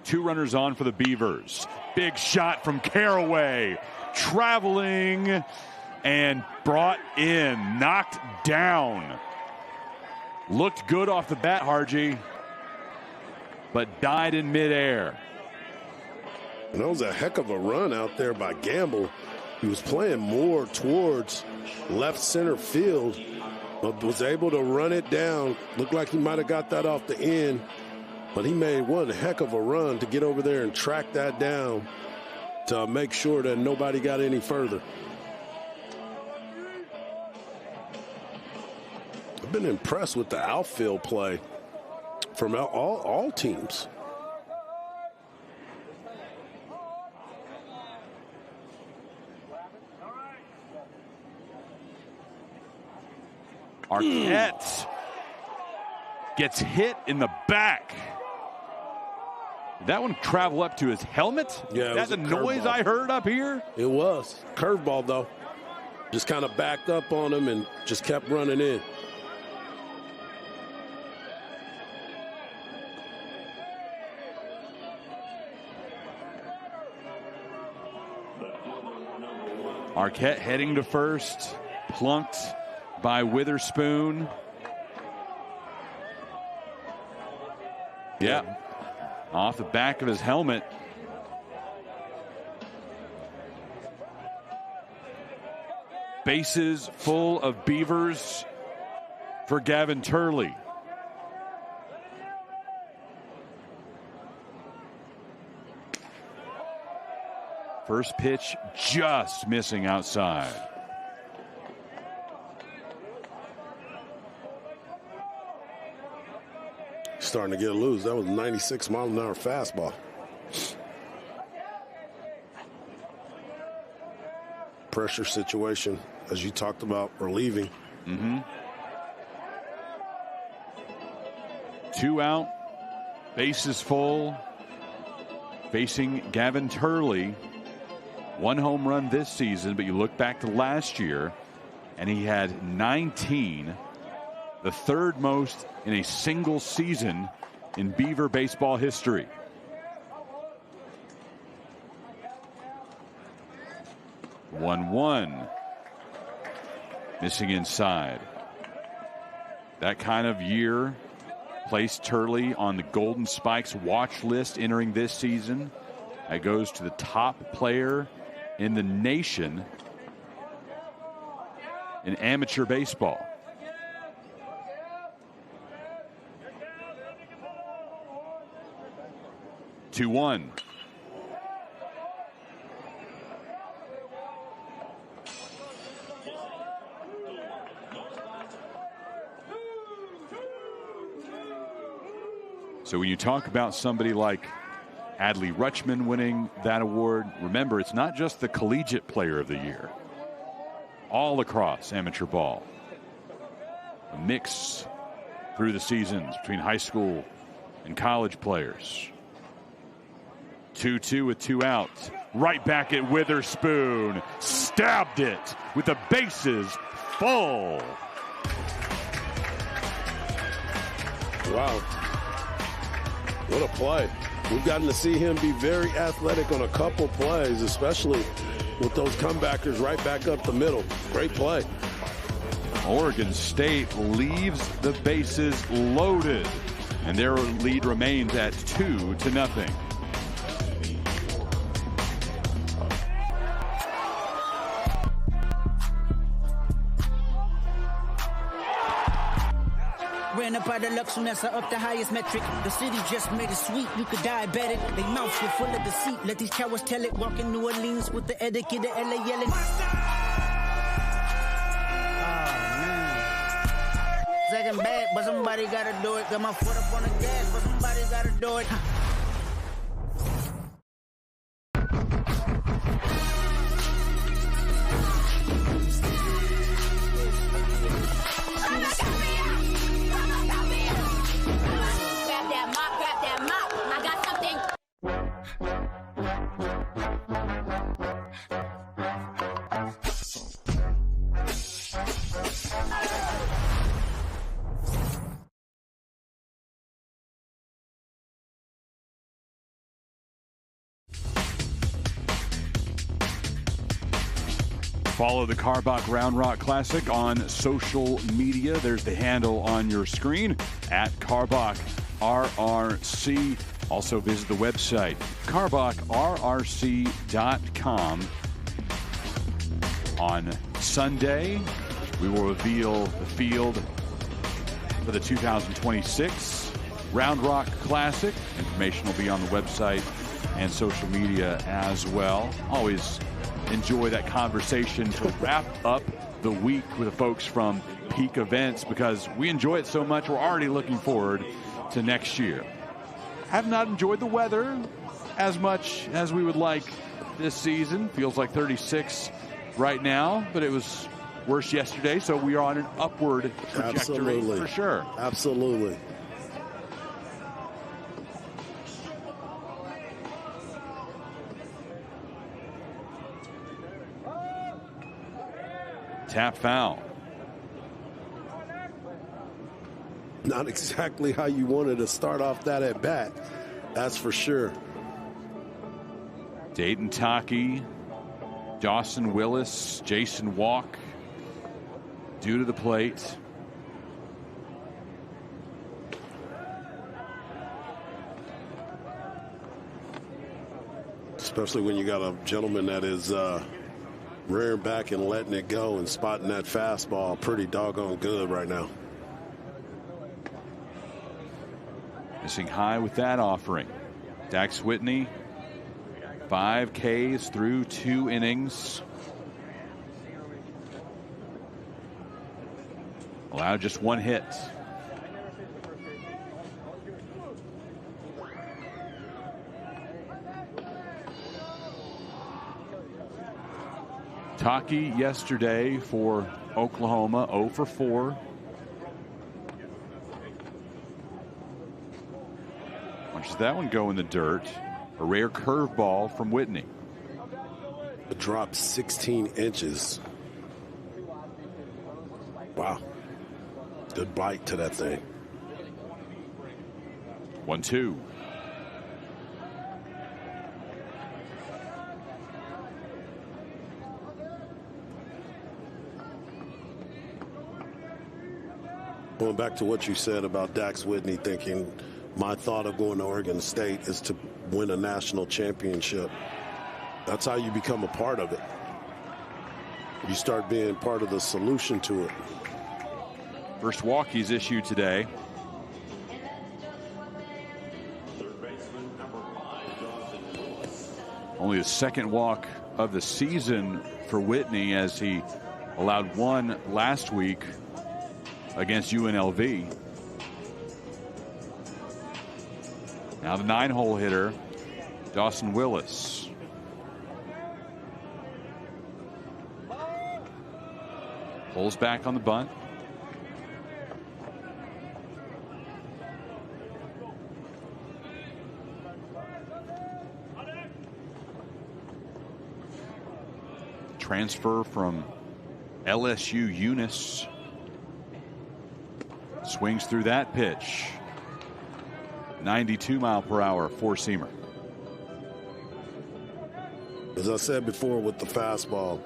2 runners on for the Beavers. Big shot from Caraway. Traveling and brought in. Knocked down. Looked good off the bat, Harji, but died in midair. And that was a heck of a run out there by Gamble. He was playing more towards left center field, but was able to run it down. Looked like he might have got that off the end, but he made one heck of a run to get over there and track that down to make sure that nobody got any further. I've been impressed with the outfield play from all teams. Arquette gets hit in the back. Did that one travel up to his helmet? Yeah, that's the noise I heard up here. It was curveball though. Just kind of backed up on him and just kept running in. Arquette heading to first, plunked by Witherspoon. Yeah, off the back of his helmet. Bases full of Beavers for Gavin Turley. First pitch just missing outside. Starting to get loose. That was 96 mile an hour fastball. Pressure situation, as you talked about, relieving. 2 out, bases full. Facing Gavin Turley. 1 home run this season, but you look back to last year, and he had 19, the 3rd most in a single season in Beaver baseball history. One, missing inside. That kind of year placed Turley on the Golden Spikes watch list entering this season. That goes to the top player in the nation in amateur baseball. Two one. So when you talk about somebody like Adley Rutschman winning that award, remember, it's not just the collegiate player of the year. All across amateur ball. A mix through the seasons between high school and college players. 2-2 with 2 outs. Right back at Witherspoon. Stabbed it with the bases full. Wow. What a play. We've gotten to see him be very athletic on a couple plays, especially with those comebackers right back up the middle. Great play. Oregon State leaves the bases loaded, and their lead remains at 2-0. Ran up by the Lux when that's up the highest metric. The city just made it sweet, you could diabetic. They mouths were full of deceit, let these cowards tell it. Walking New Orleans with the etiquette, the LA yelling. Second bad, but somebody gotta do it. Got my foot up on the gas, but somebody gotta do it. Follow the Karbach Round Rock Classic on social media. There's the handle on your screen, at Karbach RRC. Also visit the website, KarbachRRC.com. On Sunday, we will reveal the field for the 2026 Round Rock Classic. Information will be on the website and social media as well. Always enjoy that conversation to wrap up the week with the folks from Peak Events, because we enjoy it so much, we're already looking forward to next year. Have not enjoyed the weather as much as we would like this season. Feels like 36 right now, but it was worse yesterday, so we are on an upward trajectory. Absolutely. For sure. Absolutely. Tap foul. Not exactly how you wanted to start off that at bat. That's for sure. Dayton Taki, Dawson Willis, Jason Walk due to the plate. Especially when you got a gentleman that is rearing back and letting it go and spotting that fastball pretty doggone good right now. Missing high with that offering. Dax Whitney, 5 Ks through 2 innings. Allowed just 1 hit. Taki yesterday for Oklahoma, 0 for 4. Watch that one go in the dirt. A rare curveball from Whitney. It dropped 16 inches. Wow. Good bite to that thing. 1-2. Going back to what you said about Dax Whitney, thinking my thought of going to Oregon State is to win a national championship. That's how you become a part of it. You start being part of the solution to it. First walk he's issued today. Only the second walk of the season for Whitney, as he allowed 1 last week against UNLV. Now the 9-hole hitter, Dawson Willis. Pulls back on the bunt. Transfer from LSU Eunice. Swings through that pitch. 92-mile-per-hour four-seamer. As I said before with the fastball,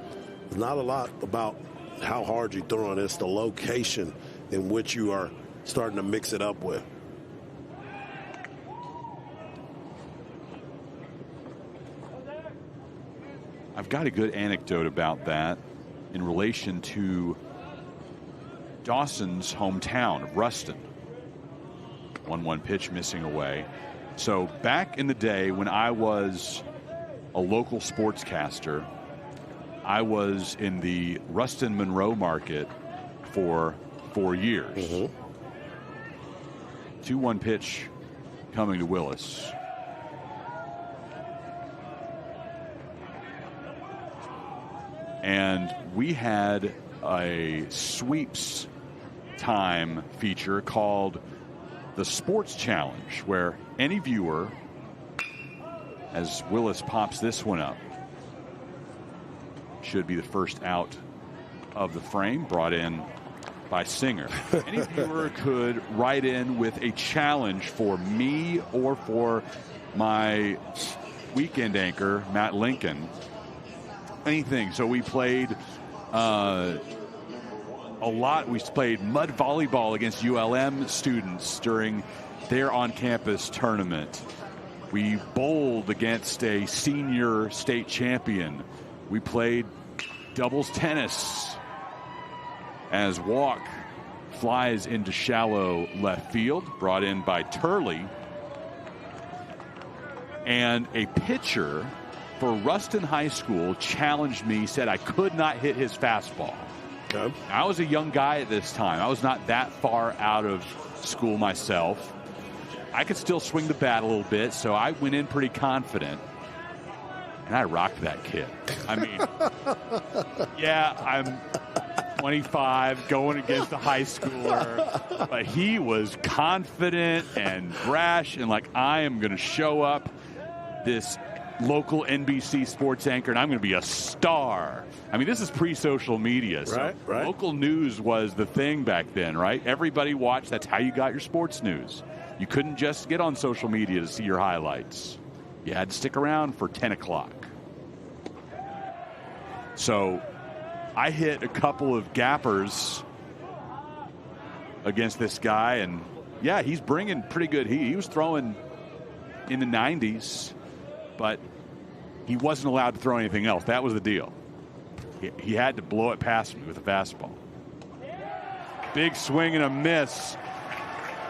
it's not a lot about how hard you throw it. It's the location in which you are starting to mix it up with. I've got a good anecdote about that in relation to Dawson's hometown of Ruston. 1-1 pitch missing away. So back in the day when I was a local sportscaster, I was in the Ruston Monroe market for 4 years. 2-1 pitch coming to Willis. And we had a sweeps time feature called the Sports Challenge, where any viewer, as Willis pops this one up, should be the first out of the frame, brought in by Singer. Any viewer could write in with a challenge for me or for my weekend anchor, Matt Lincoln. Anything. So we played a lot. We played mud volleyball against ULM students during their on-campus tournament. We bowled against a senior state champion. We played doubles tennis as Walk flies into shallow left field, brought in by Turley. And a pitcher for Ruston High School challenged me, said I could not hit his fastball. Okay. I was a young guy at this time. I was not that far out of school myself. I could still swing the bat a little bit, so I went in pretty confident. And I rocked that kid. I mean, yeah, I'm 25 going against a high schooler, but he was confident and brash and like, I am going to show up this local NBC sports anchor and I'm going to be a star. I mean, this is pre-social media, so right. Local news was the thing back then, right? Everybody watched. That's how you got your sports news. You couldn't just get on social media to see your highlights. You had to stick around for 10 o'clock. So I hit a couple of gappers against this guy, and yeah, he's bringing pretty good heat. He was throwing in the 90s, but he wasn't allowed to throw anything else. That was the deal. He had to blow it past me with a fastball. Big swing and a miss.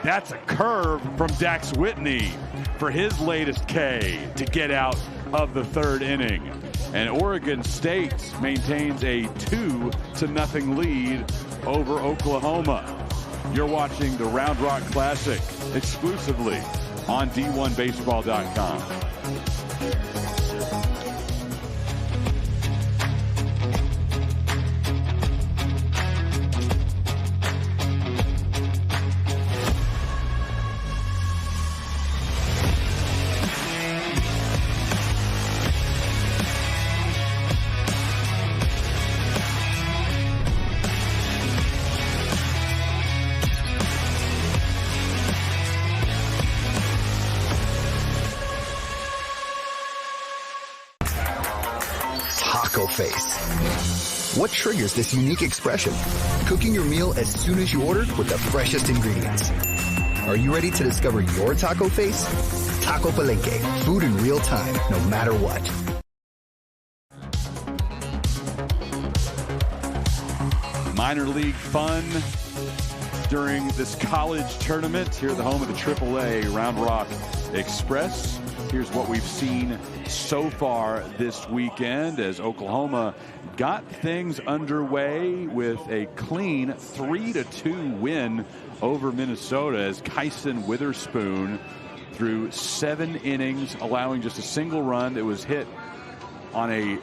That's a curve from Dax Whitney for his latest K to get out of the third inning. And Oregon State maintains a 2-0 lead over Oklahoma. You're watching the Round Rock Classic exclusively on D1Baseball.com. Face. What triggers this unique expression? Cooking your meal as soon as you ordered with the freshest ingredients. Are you ready to discover your taco face? Taco Palenque, food in real time, no matter what. Minor league fun during this college tournament here at the home of the AAA Round Rock Express. Here's what we've seen so far this weekend as Oklahoma got things underway with a clean 3-2 win over Minnesota as Kyson Witherspoon threw 7 innings, allowing just a single run that was hit on a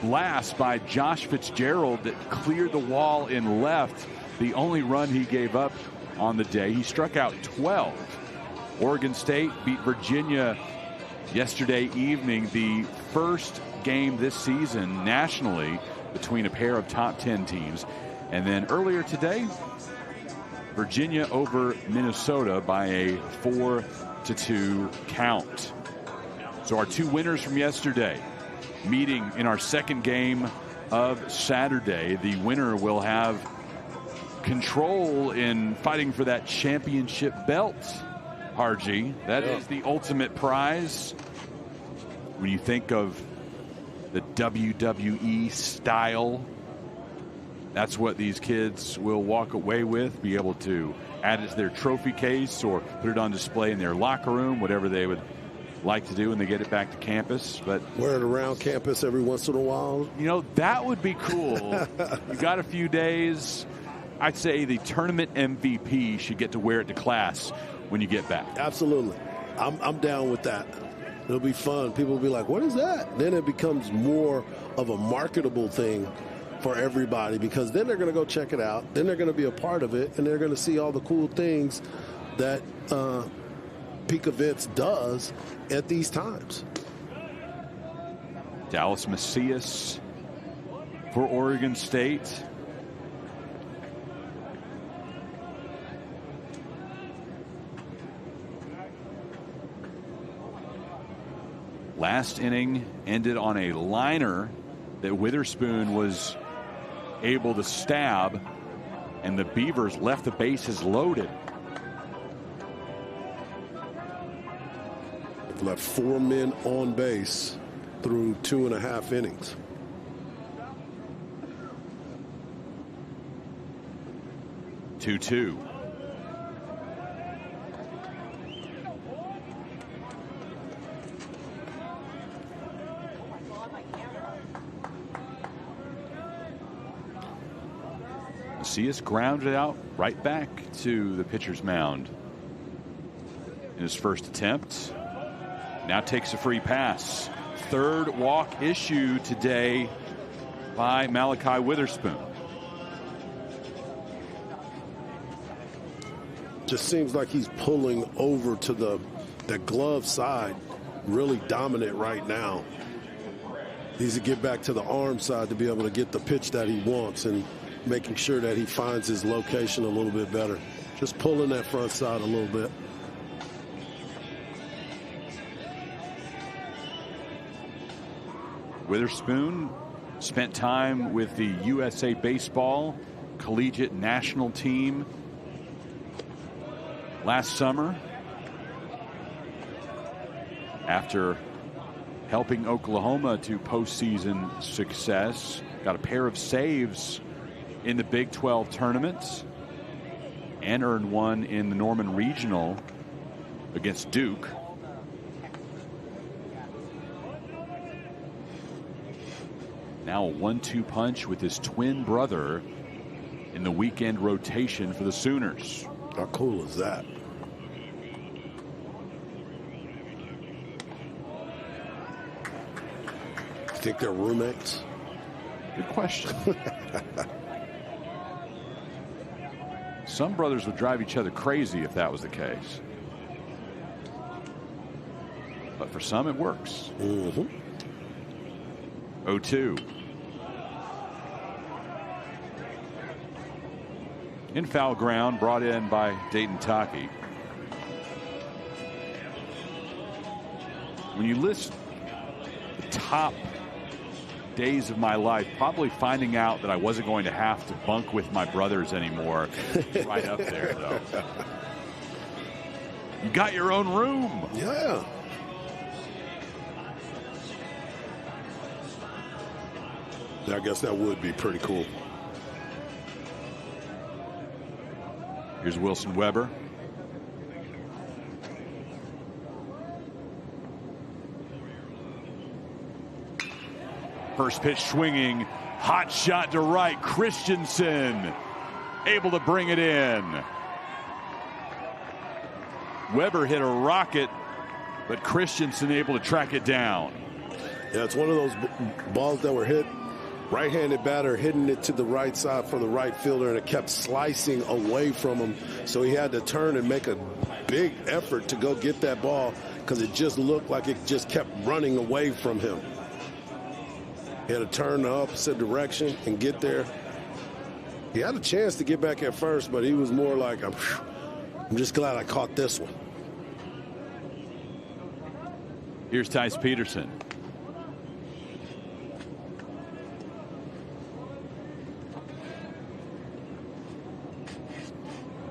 blast by Josh Fitzgerald that cleared the wall in left, the only run he gave up on the day. He struck out 12. Oregon State beat Virginia yesterday evening, the first game this season nationally between a pair of top 10 teams. And then earlier today, Virginia over Minnesota by a 4-2 count. So our two winners from yesterday meeting in our second game of Saturday. The winner will have control in fighting for that championship belt. Harji, that is the ultimate prize. When you think of the WWE style, that's what these kids will walk away with, be able to add it to their trophy case or put it on display in their locker room, whatever they would like to do when they get it back to campus. But wear it around campus every once in a while. You know, that would be cool. You got a few days. I'd say the tournament MVP should get to wear it to class when you get back. Absolutely. I'm down with that. It'll be fun. People will be like, what is that? Then it becomes more of a marketable thing for everybody, because then they're going to go check it out. Then they're going to be a part of it, and they're going to see all the cool things that Peak Events does at these times. Dallas Macias for Oregon State. Last inning ended on a liner that Witherspoon was able to stab, and the Beavers left the bases loaded. They've left 4 men on base through 2.5 innings. Two. Macias grounded out right back to the pitcher's mound in his first attempt. Now takes a free pass. Third walk issued today by Malachi Witherspoon. Just seems like he's pulling over to the glove side, really dominant right now. Needs to get back to the arm side to be able to get the pitch that he wants and making sure that he finds his location a little bit better. Just pulling that front side a little bit. Witherspoon spent time with the USA Baseball Collegiate National Team last summer after helping Oklahoma to postseason success. Got a pair of saves in the Big 12 tournament and earned one in the Norman Regional against Duke. Now a 1-2 punch with his twin brother in the weekend rotation for the Sooners. How cool is that? You think they're roommates? Good question. Some brothers would drive each other crazy if that was the case. But for some, it works. 0-2. In foul ground, brought in by Dayton Taki. When you list the top days of my life, probably finding out that I wasn't going to have to bunk with my brothers anymore, right up there, though. You got your own room. Yeah. I guess that would be pretty cool. Here's Wilson Weber. First pitch swinging, hot shot to right. Christensen able to bring it in. Weber hit a rocket, but Christensen able to track it down. Yeah, it's one of those balls that were hit. Right-handed batter hitting it to the right side for the right fielder, and it kept slicing away from him. So he had to turn and make a big effort to go get that ball because it just looked like it just kept running away from him. He had to turn the opposite direction and get there. He had a chance to get back at first, but he was more like, I'm just glad I caught this one. Here's Tice Peterson.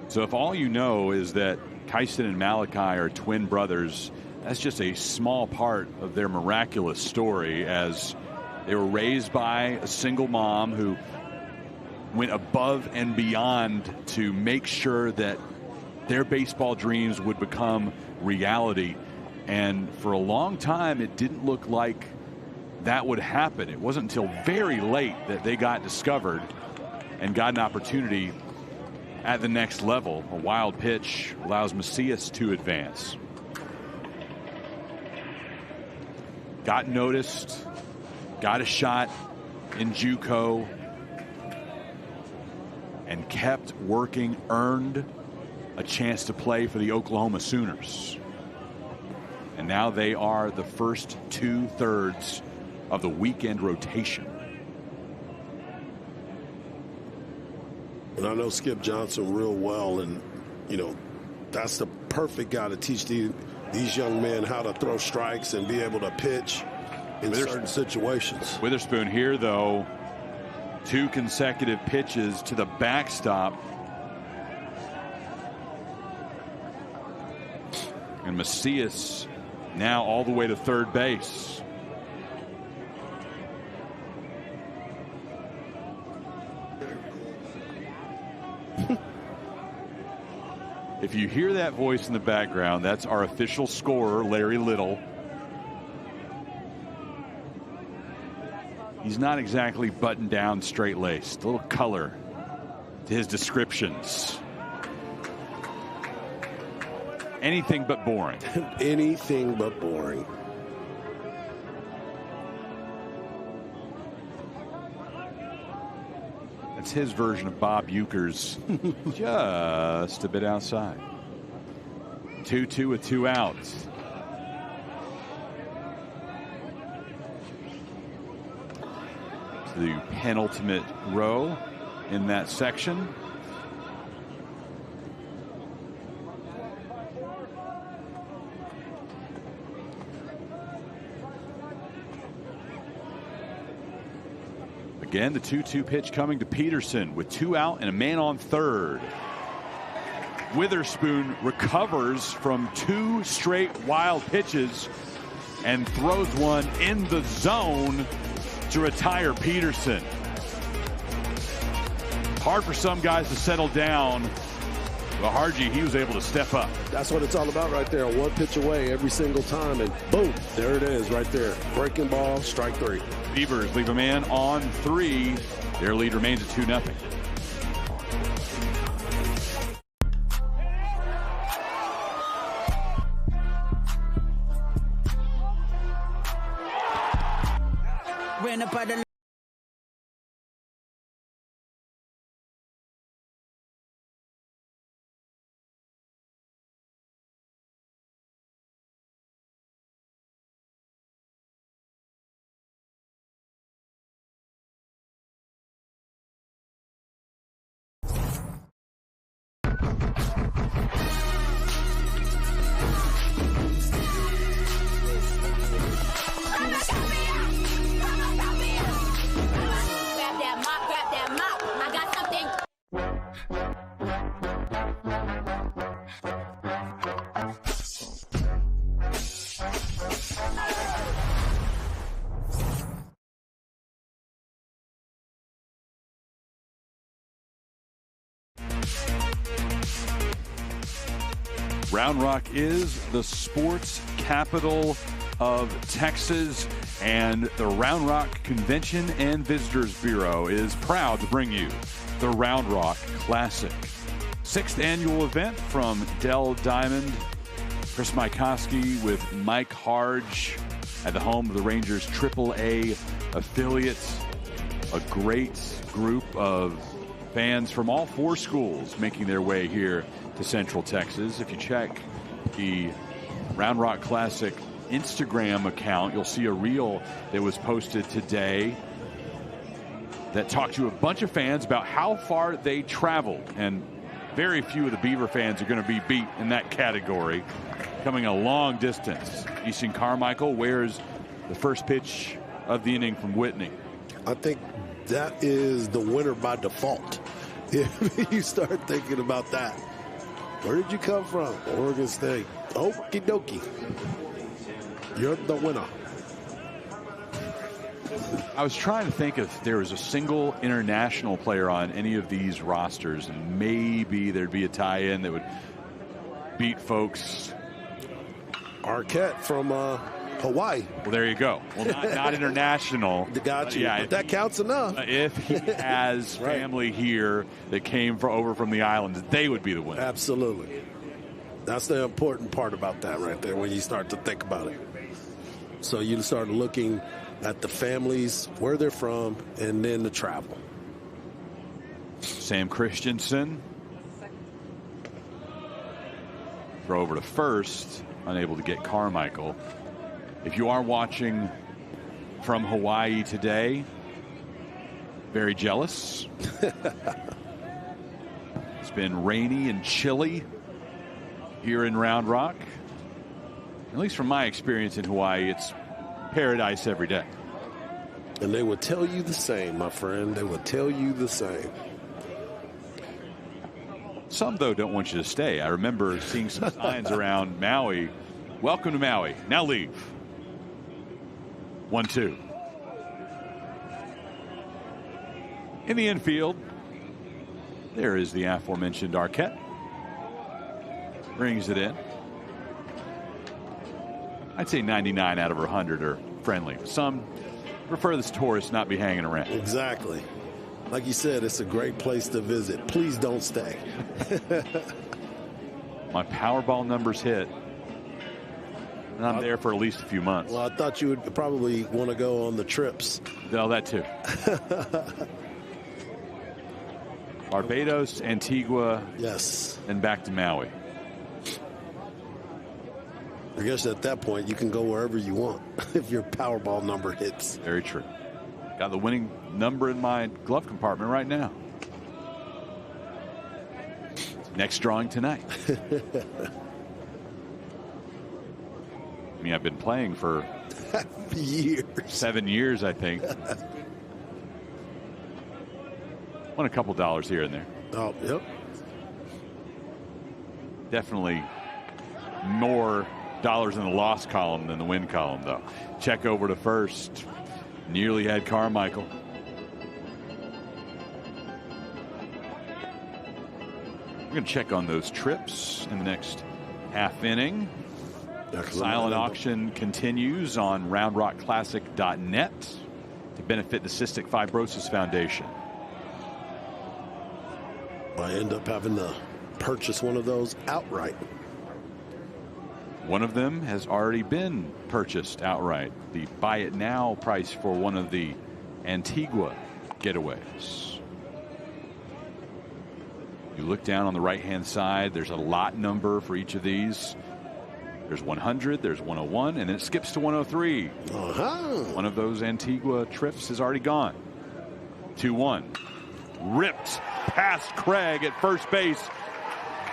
So if all you know is that Kyson and Malachi are twin brothers, that's just a small part of their miraculous story, as they were raised by a single mom who went above and beyond to make sure that their baseball dreams would become reality. And for a long time, it didn't look like that would happen. It wasn't until very late that they got discovered and got an opportunity at the next level. A wild pitch allows Macias to advance. Got noticed, got a shot in JUCO, and kept working, earned a chance to play for the Oklahoma Sooners. And now they are the first 2/3 of the weekend rotation. And I know Skip Johnson real well, and, you know, that's the perfect guy to teach these young men how to throw strikes and be able to pitch in certain situations. Witherspoon here, though, 2 consecutive pitches to the backstop. And Macias now all the way to third base. If you hear that voice in the background, that's our official scorer, Larry Little. He's not exactly buttoned down, straight-laced. A little color to his descriptions. Anything but boring. Anything but boring. That's his version of Bob Uecker's. Just a bit outside. 2-2 with 2 outs. The penultimate row in that section. Again, the 2-2 pitch coming to Peterson with 2 out and a man on third. Witherspoon recovers from 2 straight wild pitches and throws one in the zone to retire Peterson. Hard for some guys to settle down. But Harji, he was able to step up. That's what it's all about right there. 1 pitch away every single time, and boom, there it is right there. Breaking ball, strike 3. Beavers leave a man on 3. Their lead remains at 2-0. Ran up by the Round Rock is the sports capital of Texas, and the Round Rock Convention and Visitors Bureau is proud to bring you the Round Rock Classic. 6th annual event from Dell Diamond. Chris Mykowski with Mike Harge at the home of the Rangers AAA affiliate. A great group of fans from all 4 schools making their way here to Central Texas. If you check the Round Rock Classic Instagram account, you'll see a reel that was posted today that talked to a bunch of fans about how far they traveled, and very few of the Beaver fans are going to be beat in that category, coming a long distance. Easton Carmichael wears the first pitch of the inning from Whitney. I think that is the winner by default. If you start thinking about that. Where did you come from? Oregon State. Okie dokie. You're the winner. I was trying to think if there was a single international player on any of these rosters, and maybe there'd be a tie-in that would beat folks. Arquette from Hawaii. Well, there you go. Well, not international. Got you. Yeah, but that counts enough. If he has right. family here that came over from the islands, they would be the winner. Absolutely. That's the important part about that right there when you start to think about it. So you start looking at the families, where they're from, and then the travel. Sam Christensen. Throw over to first. Unable to get Carmichael. If you are watching from Hawaii today, very jealous. It's been rainy and chilly here in Round Rock. At least from my experience in Hawaii, it's paradise every day. And they would tell you the same, my friend. They would tell you the same. Some, though, don't want you to stay. I remember seeing some signs around Maui. Welcome to Maui. Now leave. 1-2. In the infield, there is the aforementioned Arquette. Brings it in. I'd say 99 out of 100 are friendly. Some prefer this tourist not be hanging around. Exactly. Like you said, it's a great place to visit. Please don't stay. My Powerball numbers hit. And I'm there for at least a few months. Well, I thought you would probably want to go on the trips. No, that too. Barbados, Antigua. Yes. And back to Maui. I guess at that point, you can go wherever you want if your Powerball number hits. Very true. Got the winning number in my glove compartment right now. Next drawing tonight. I mean, I've been playing for years. 7 years, I think. Won a couple dollars here and there. Oh, yep. Definitely more dollars in the loss column than the win column, though. Check over to first. Nearly had Carmichael. We're going to check on those trips in the next half inning. Silent auction continues on RoundRockClassic.net to benefit the Cystic Fibrosis Foundation. I end up having to purchase one of those outright. One of them has already been purchased outright. The buy it now price for one of the Antigua getaways. You look down on the right hand side, there's a lot number for each of these. There's 100, there's 101, and then it skips to 103. One of those Antigua trips is already gone. 2-1. Ripped past Craig at first base.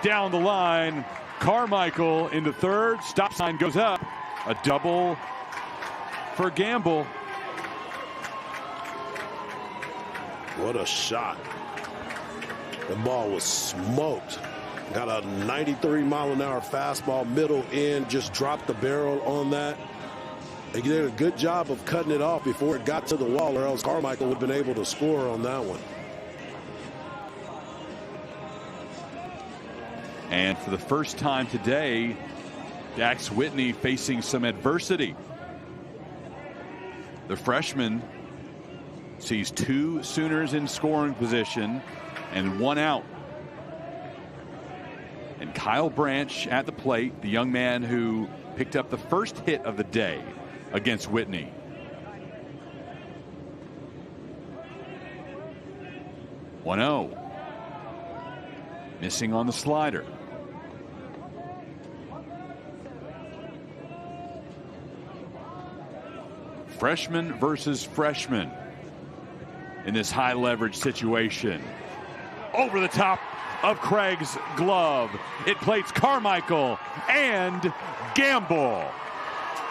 Down the line. Carmichael into third. Stop sign goes up. A double for Gamble. What a shot. The ball was smoked. Got a 93-mile-an-hour fastball, middle in, just dropped the barrel on that. They did a good job of cutting it off before it got to the wall, or else Carmichael would have been able to score on that one. And for the first time today, Dax Whitney facing some adversity. The freshman sees two Sooners in scoring position and one out. And Kyle Branch at the plate, the young man who picked up the first hit of the day against Whitney. (1-0). Missing on the slider. Freshman versus freshman in this high leverage situation. Over the top of Craig's glove. It plates Carmichael and Gamble.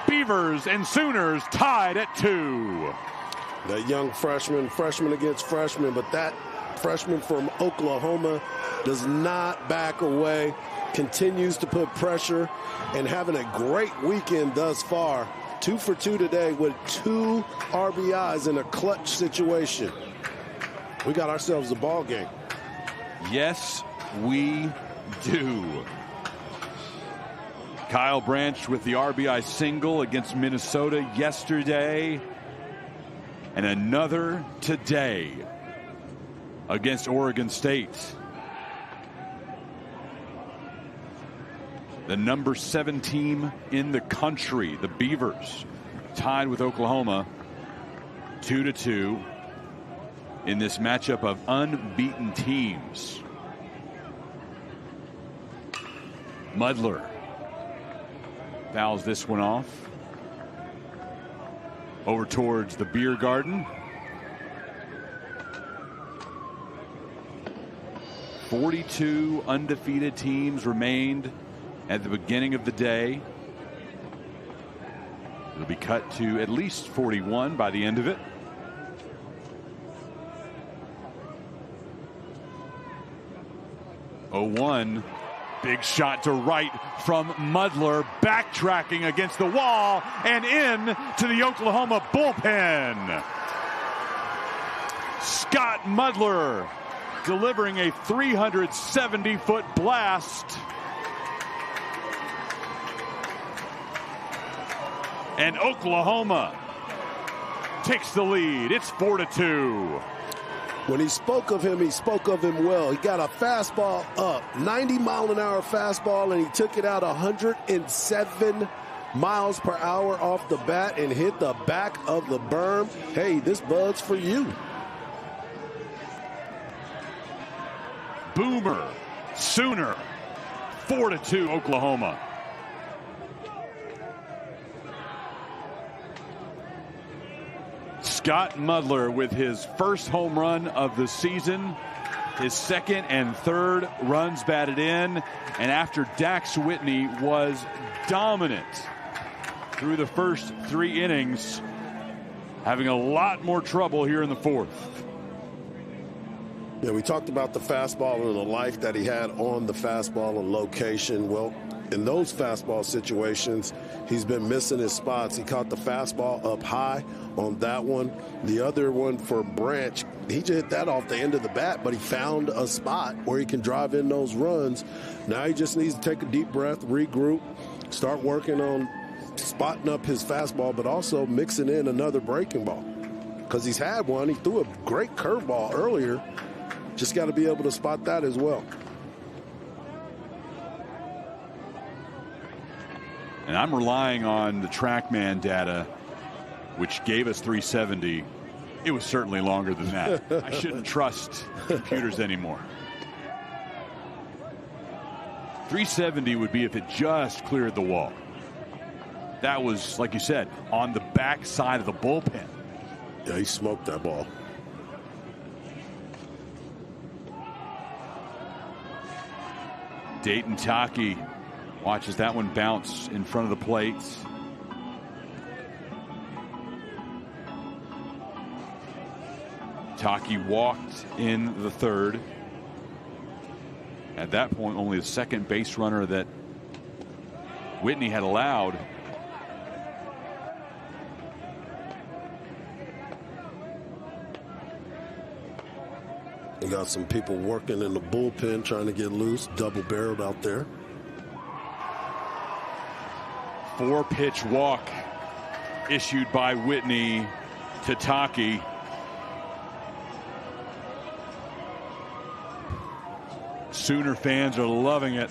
Beavers and Sooners tied at 2. That young freshman against freshman, but that freshman from Oklahoma does not back away, continues to put pressure, and having a great weekend thus far. 2 for 2 today with 2 RBIs in a clutch situation. We got ourselves a ball game. Yes, we do. Kyle Branch with the RBI single against Minnesota yesterday. And another today against Oregon State. The number 7 team in the country, the Beavers, tied with Oklahoma 2-2 in this matchup of unbeaten teams. Mudler fouls this one off. Over towards the beer garden. 42 undefeated teams remained at the beginning of the day. It'll be cut to at least 41 by the end of it. 0-1. Big shot to right from Mudler, backtracking against the wall and in to the Oklahoma bullpen. Scott Mudler delivering a 370-foot blast. And Oklahoma takes the lead. It's 4-2. When he spoke of him well. He got a fastball up, 90-mile-an-hour fastball, and he took it out 107 miles per hour off the bat and hit the back of the berm. Hey, this bud's for you. Boomer, Sooner, 4-2 Oklahoma. Scott Mudler with his first home run of the season, his second and third runs batted in, and after Dax Whitney was dominant through the first 3 innings, having a lot more trouble here in the fourth. Yeah, we talked about the fastball and the life that he had on the fastball and location. Well, in those fastball situations, he's been missing his spots. He caught the fastball up high on that one. The other one for Branch, he just hit that off the end of the bat, but he found a spot where he can drive in those runs. Now he just needs to take a deep breath, regroup, start working on spotting up his fastball, but also mixing in another breaking ball. Because he's had one. He threw a great curveball earlier. Just got to be able to spot that as well. And I'm relying on the TrackMan data, which gave us 370. It was certainly longer than that. I shouldn't trust computers anymore. 370 would be if it just cleared the wall. That was, like you said, on the back side of the bullpen. Yeah, he smoked that ball. Dayton Taki watches that one bounce in front of the plate. Taki walked in the third. At that point, only the second base runner that Whitney had allowed. We got some people working in the bullpen trying to get loose, double-barreled out there. 4-pitch walk issued by Whitney to Taki. Sooner fans are loving it.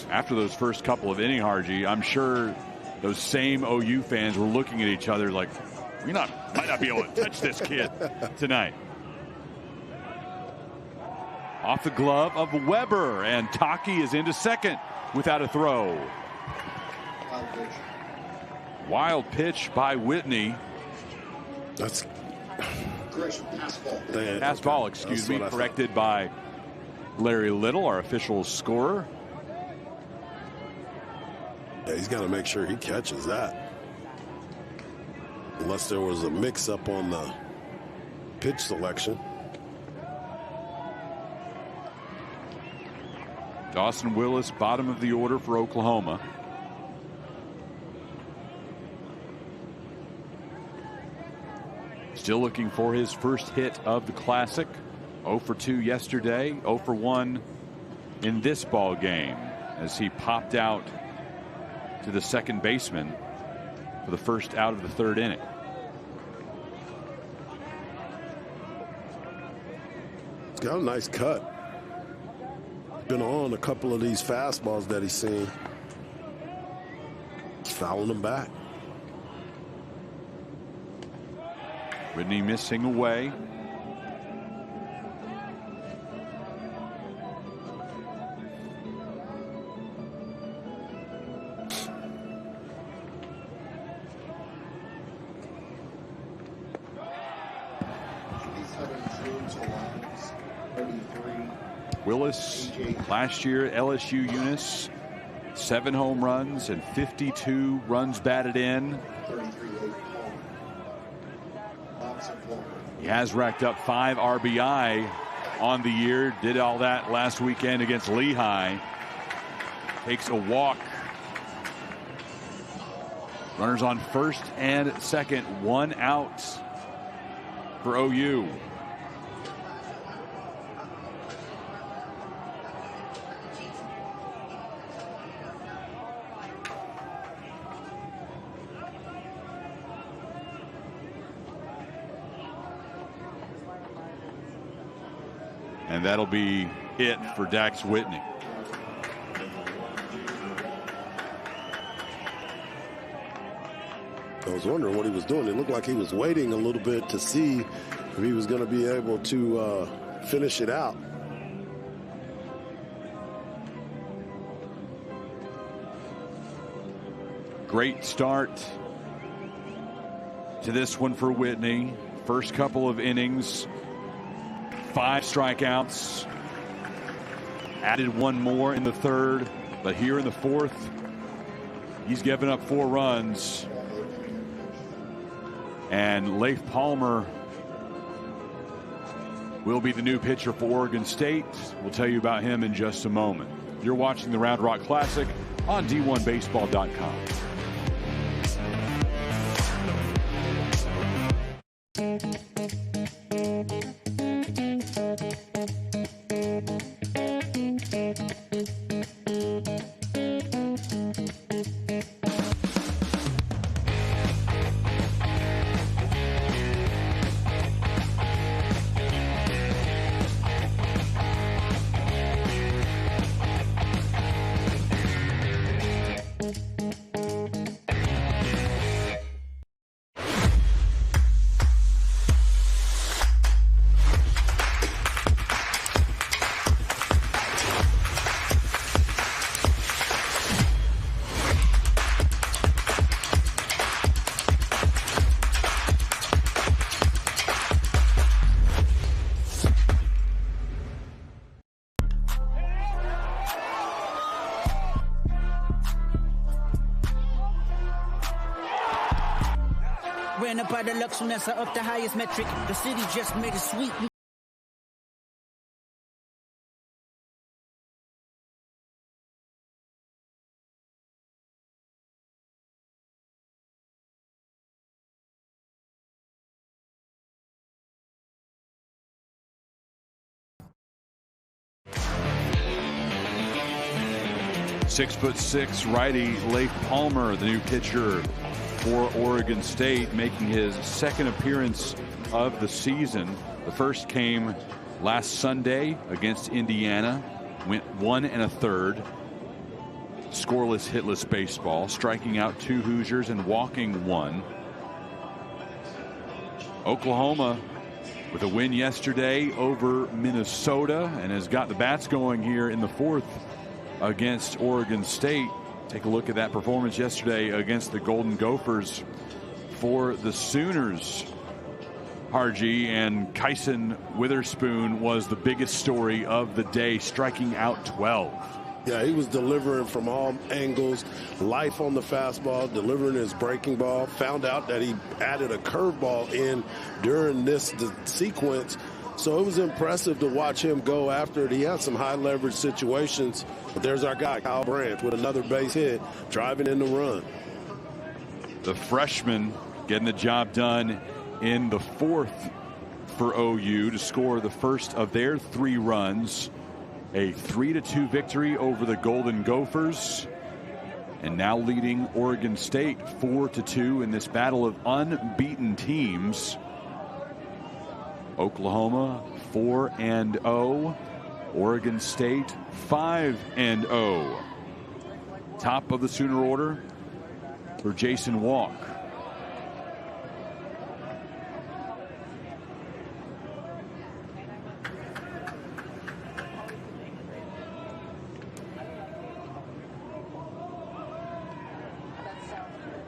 After those first couple of innings, Harji, I'm sure those same OU fans were looking at each other like, we might not be able to touch this kid tonight. Off the glove of Weber, and Taki is into second without a throw. Wild pitch by Whitney. That's pass ball, excuse me, corrected by Larry Little, our official scorer. Yeah, he's got to make sure he catches that. Unless there was a mix-up on the pitch selection. Dawson Willis, bottom of the order for Oklahoma. Still looking for his first hit of the Classic. 0 for 2 yesterday, 0 for 1 in this ball game as he popped out to the second baseman for the first out of the third inning. He's got a nice cut. Been on a couple of these fastballs that he's seen. He's fouling them back. Whitney missing away. Willis last year at LSU Eunice, 7 home runs and 52 runs batted in. He has racked up 5 RBI on the year. Did all that last weekend against Lehigh. Takes a walk. Runners on first and second. 1 out for OU. And that'll be it for Dax Whitney. I was wondering what he was doing. It looked like he was waiting a little bit to see if he was going to be able to finish it out. Great start to this one for Whitney. First couple of innings, 5 strikeouts. Added 1 more in the third, but here in the fourth, he's given up 4 runs. And Leif Palmer will be the new pitcher for Oregon State. We'll tell you about him in just a moment. You're watching the Round Rock Classic on D1Baseball.com. Ran up by the Lux Unessa up the highest metric. The city just made it sweet. 6'6" righty Leif Palmer, the new pitcher for Oregon State, making his second appearance of the season. The first came last Sunday against Indiana. Went 1 1/3. Scoreless, hitless baseball, striking out 2 Hoosiers and walking 1. Oklahoma with a win yesterday over Minnesota and has got the bats going here in the fourth against Oregon State. Take a look at that performance yesterday against the Golden Gophers for the Sooners. Harji, and Kyson Witherspoon was the biggest story of the day, striking out 12. Yeah, he was delivering from all angles, life on the fastball, delivering his breaking ball. Found out that he added a curveball in during this sequence. So it was impressive to watch him go after it. He had some high leverage situations. But there's our guy, Kyle Branch, with another base hit, driving in the run. The freshman getting the job done in the fourth for OU to score the first of their 3 runs. A 3-2 victory over the Golden Gophers. And now leading Oregon State 4-2 in this battle of unbeaten teams. Oklahoma 4-0. Oregon State 5-0. Top of the Sooner order for Jason Walk.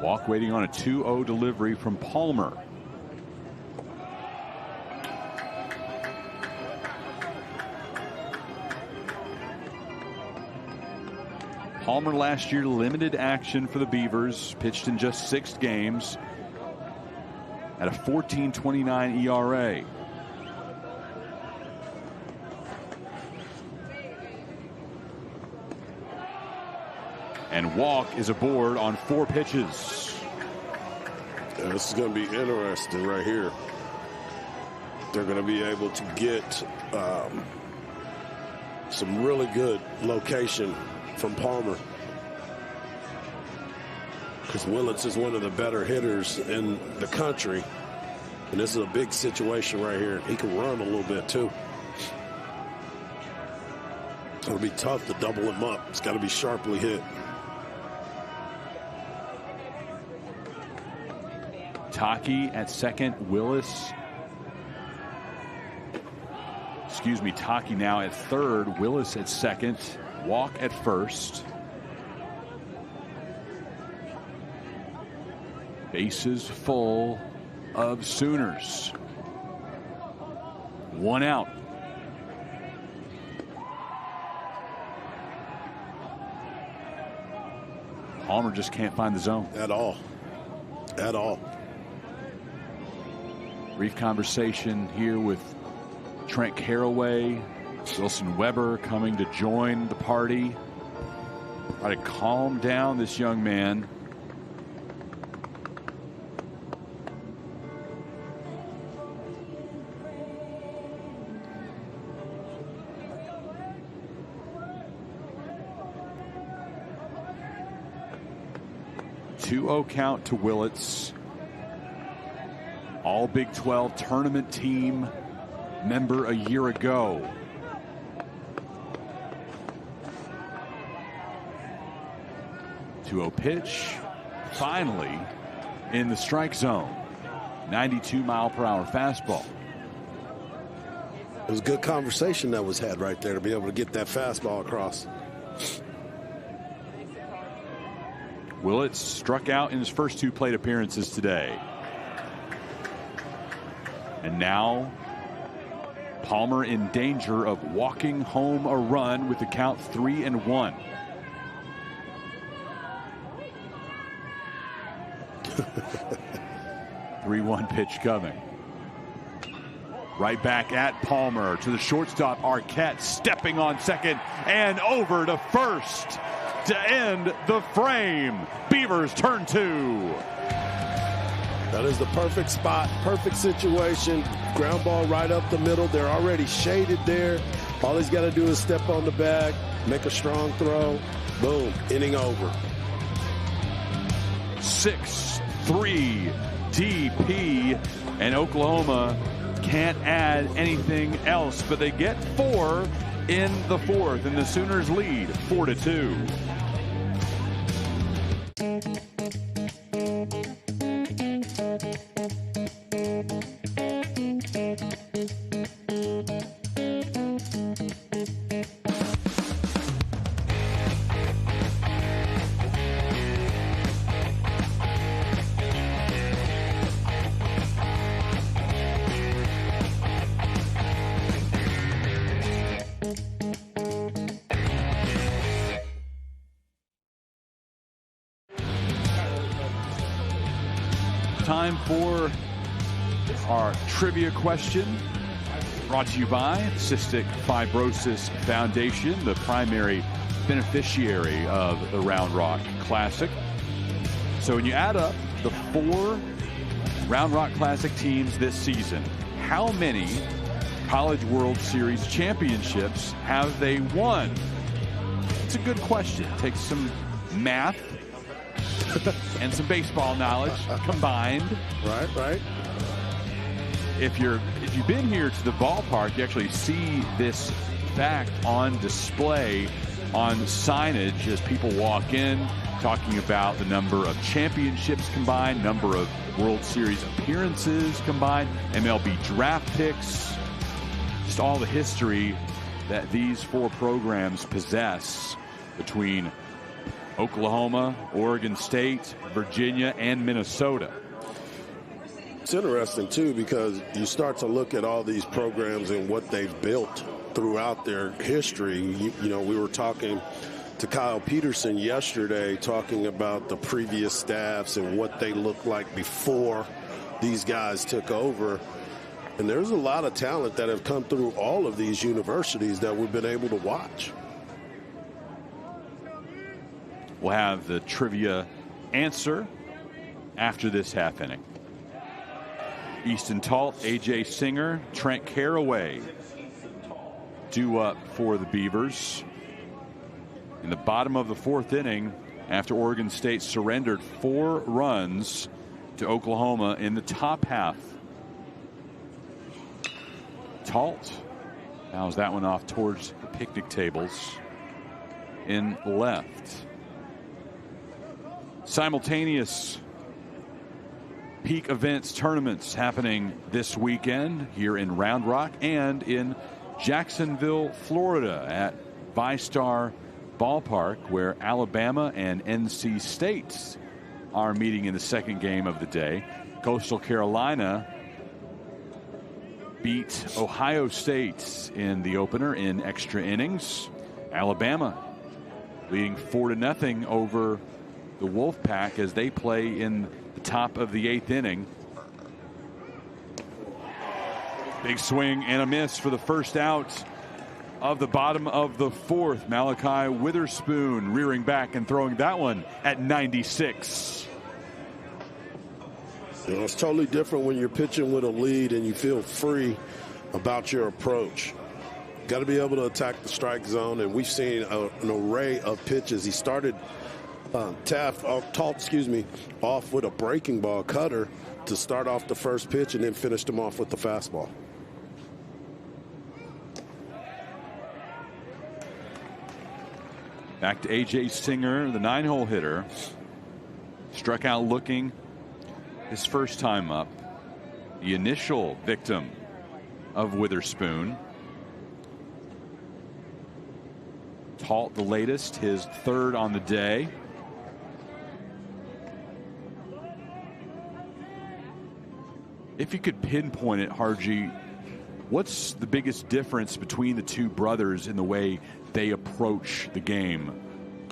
Walk waiting on a 2-0 delivery from Palmer. Palmer last year limited action for the Beavers, pitched in just 6 games. at a 14.29 ERA. And Walk is aboard on 4 pitches. Yeah, this is going to be interesting right here. They're going to be able to get some really good location from Palmer, because Willits is one of the better hitters in the country, and this is a big situation right here. He can run a little bit too. It'll be tough to double him up. It's got to be sharply hit. Taki at second, Willis. Excuse me, Taki now at third, Willis at second, Walk at first. Bases full of Sooners. 1 out. Palmer just can't find the zone. At all. At all. Brief conversation here with Trent Carraway, Wilson Weber coming to join the party. Try to calm down this young man. Two-0 count to Willits. All Big 12 tournament team member a year ago. Two-0 pitch, finally in the strike zone. 92-mile-per-hour fastball. It was a good conversation that was had right there to be able to get that fastball across. Willits struck out in his first 2 plate appearances today. And now Palmer in danger of walking home a run with the count 3-1. Three-1 pitch coming. Right back at Palmer to the shortstop. Arquette stepping on second and over to first to end the frame. Beavers turn 2. That is the perfect spot, perfect situation. Ground ball right up the middle. They're already shaded there. All he's got to do is step on the bag, make a strong throw. Boom, inning over. 6-3 DP, and Oklahoma can't add anything else, but they get 4 in the 4th, and the Sooners lead 4-2. Time for our trivia question, brought to you by Cystic Fibrosis Foundation, the primary beneficiary of the Round Rock Classic. So when you add up the 4 Round Rock Classic teams this season, how many College World Series championships have they won? It's a good question. It takes some math and some baseball knowledge combined. Right. If you've been here to the ballpark, you actually see this fact on display on signage as people walk in, talking about the number of championships combined, number of World Series appearances combined, MLB draft picks, just all the history that these 4 programs possess between Oklahoma, Oregon State, Virginia, and Minnesota. It's interesting, too, because you start to look at all these programs and what they've built throughout their history. You know, we were talking to Kyle Peterson yesterday, talking about the previous staffs and what they looked like before these guys took over. And there's a lot of talent that have come through all of these universities that we've been able to watch. We'll have the trivia answer after this half inning. Easton Talt, A.J. Singer, Trent Caraway due up for the Beavers. In the bottom of the fourth inning, after Oregon State surrendered 4 runs to Oklahoma in the top half. Talt fouls that one off towards the picnic tables in left. Simultaneous peak events tournaments happening this weekend here in Round Rock and in Jacksonville, Florida at VyStar Ballpark, where Alabama and NC State are meeting in the second game of the day. Coastal Carolina beat Ohio State in the opener in extra innings. Alabama leading 4-0 over the Wolfpack as they play in the top of the 8th inning. Big swing and a miss for the first out of the bottom of the 4th. Malachi Witherspoon rearing back and throwing that one at 96. You know, it's totally different when you're pitching with a lead and you feel free about your approach. Got to be able to attack the strike zone, and we've seen an array of pitches. He started Talt off with a breaking ball cutter to start off the first pitch and then finished him off with the fastball. Back to A.J. Singer, the 9-hole hitter. Struck out looking his first time up. The initial victim of Witherspoon. Talt, the latest, his 3rd on the day. If you could pinpoint it, Harji, what's the biggest difference between the two brothers in the way they approach the game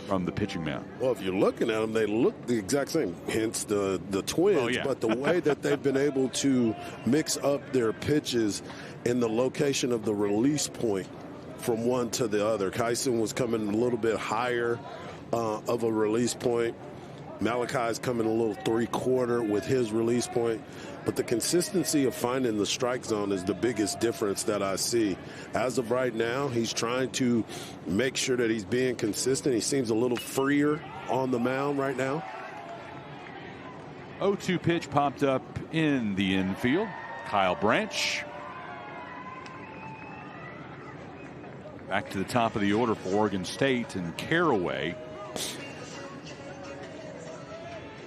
from the pitching mound? Well, if you're looking at them, they look the exact same, hence the twins. Oh, yeah. But the way that they've been able to mix up their pitches in the location of the release point from one to the other. Kyson was coming a little bit higher of a release point. Malachi's coming a little 3/4 with his release point. But the consistency of finding the strike zone is the biggest difference that I see. As of right now, he's trying to make sure that he's being consistent. He seems a little freer on the mound right now. 0-2 pitch popped up in the infield. Kyle Branch. Back to the top of the order for Oregon State and Caraway.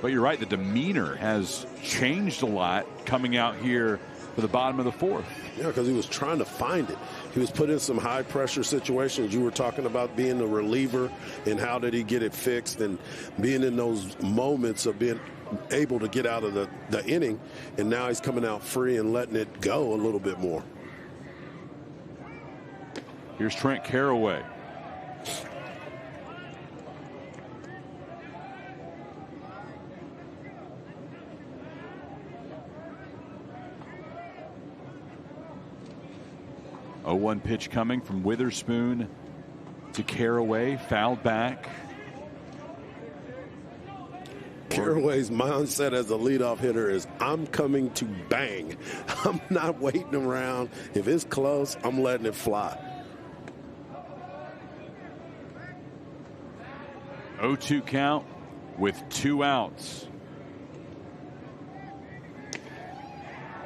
But you're right, the demeanor has changed a lot coming out here for the bottom of the 4th. Yeah, because he was trying to find it. He was put in some high-pressure situations. You were talking about being a reliever and how did he get it fixed, and being in those moments of being able to get out of the inning, and now he's coming out free and letting it go a little bit more. Here's Trent Caraway. Oh, 1 pitch coming from Witherspoon to Caraway, fouled back. Caraway's mindset as a leadoff hitter is, I'm coming to bang. I'm not waiting around. If it's close, I'm letting it fly. 0-2 count with 2 outs.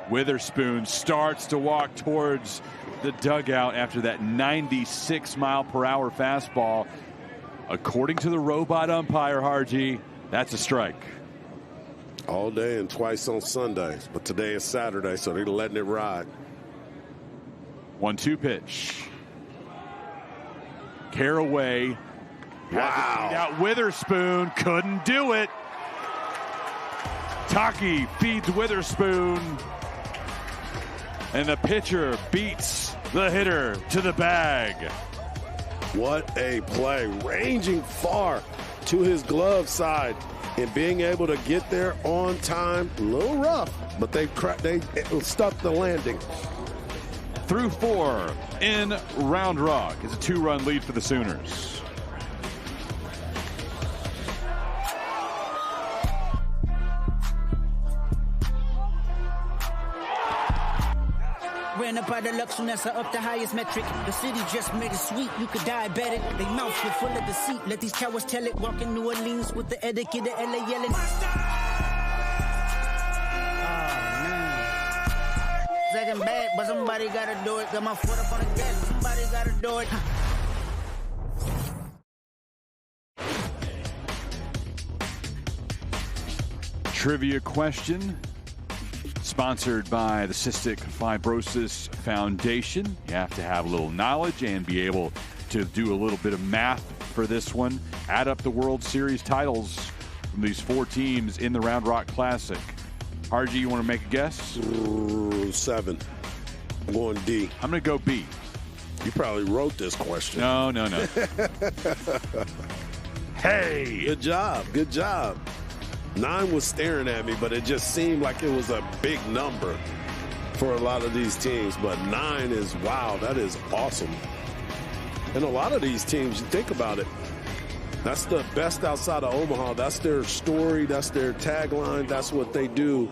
Witherspoon starts to walk towards the dugout after that 96-mile-per-hour fastball. According to the robot umpire, Harji, that's a strike. All day and twice on Sundays, but today is Saturday, so they're letting it ride. 1-2 pitch. Caraway. Wow. Out Witherspoon, couldn't do it. Taki feeds Witherspoon, and the pitcher beats the hitter to the bag. What a play, ranging far to his glove side. and being able to get there on time, a little rough, but they stuck the landing. Through 4 in Round Rock is a 2-run lead for the Sooners. Ran up out of luck soon as I up the highest metric. The city just made it sweet, you could diabetic. They mouths were full of deceit, let these cowards tell it. Walking New Orleans with the etiquette of LA yelling. Second bad, but somebody gotta do it. Got my foot up on the gas, somebody gotta do it. Trivia question sponsored by the Cystic Fibrosis Foundation. You have to have a little knowledge and be able to do a little bit of math for this one. Add up the World Series titles from these 4 teams in the Round Rock Classic. RG, you want to make a guess? 7. I'm going D. I'm going to go B. You probably wrote this question. No. Hey! Good job. Good job. 9 was staring at me, but it just seemed like it was a big number for a lot of these teams. But 9 is, wow, that is awesome. And a lot of these teams, you think about it, that's the best outside of Omaha. That's their story. That's their tagline. That's what they do.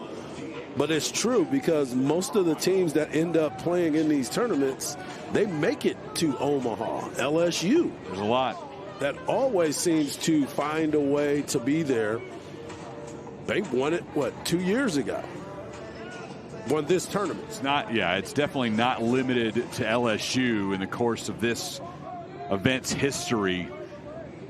But it's true because most of the teams that end up playing in these tournaments, they make it to Omaha. LSU. There's a lot. That always seems to find a way to be there. They won it, 2 years ago? Won this tournament. It's definitely not limited to LSU in the course of this event's history.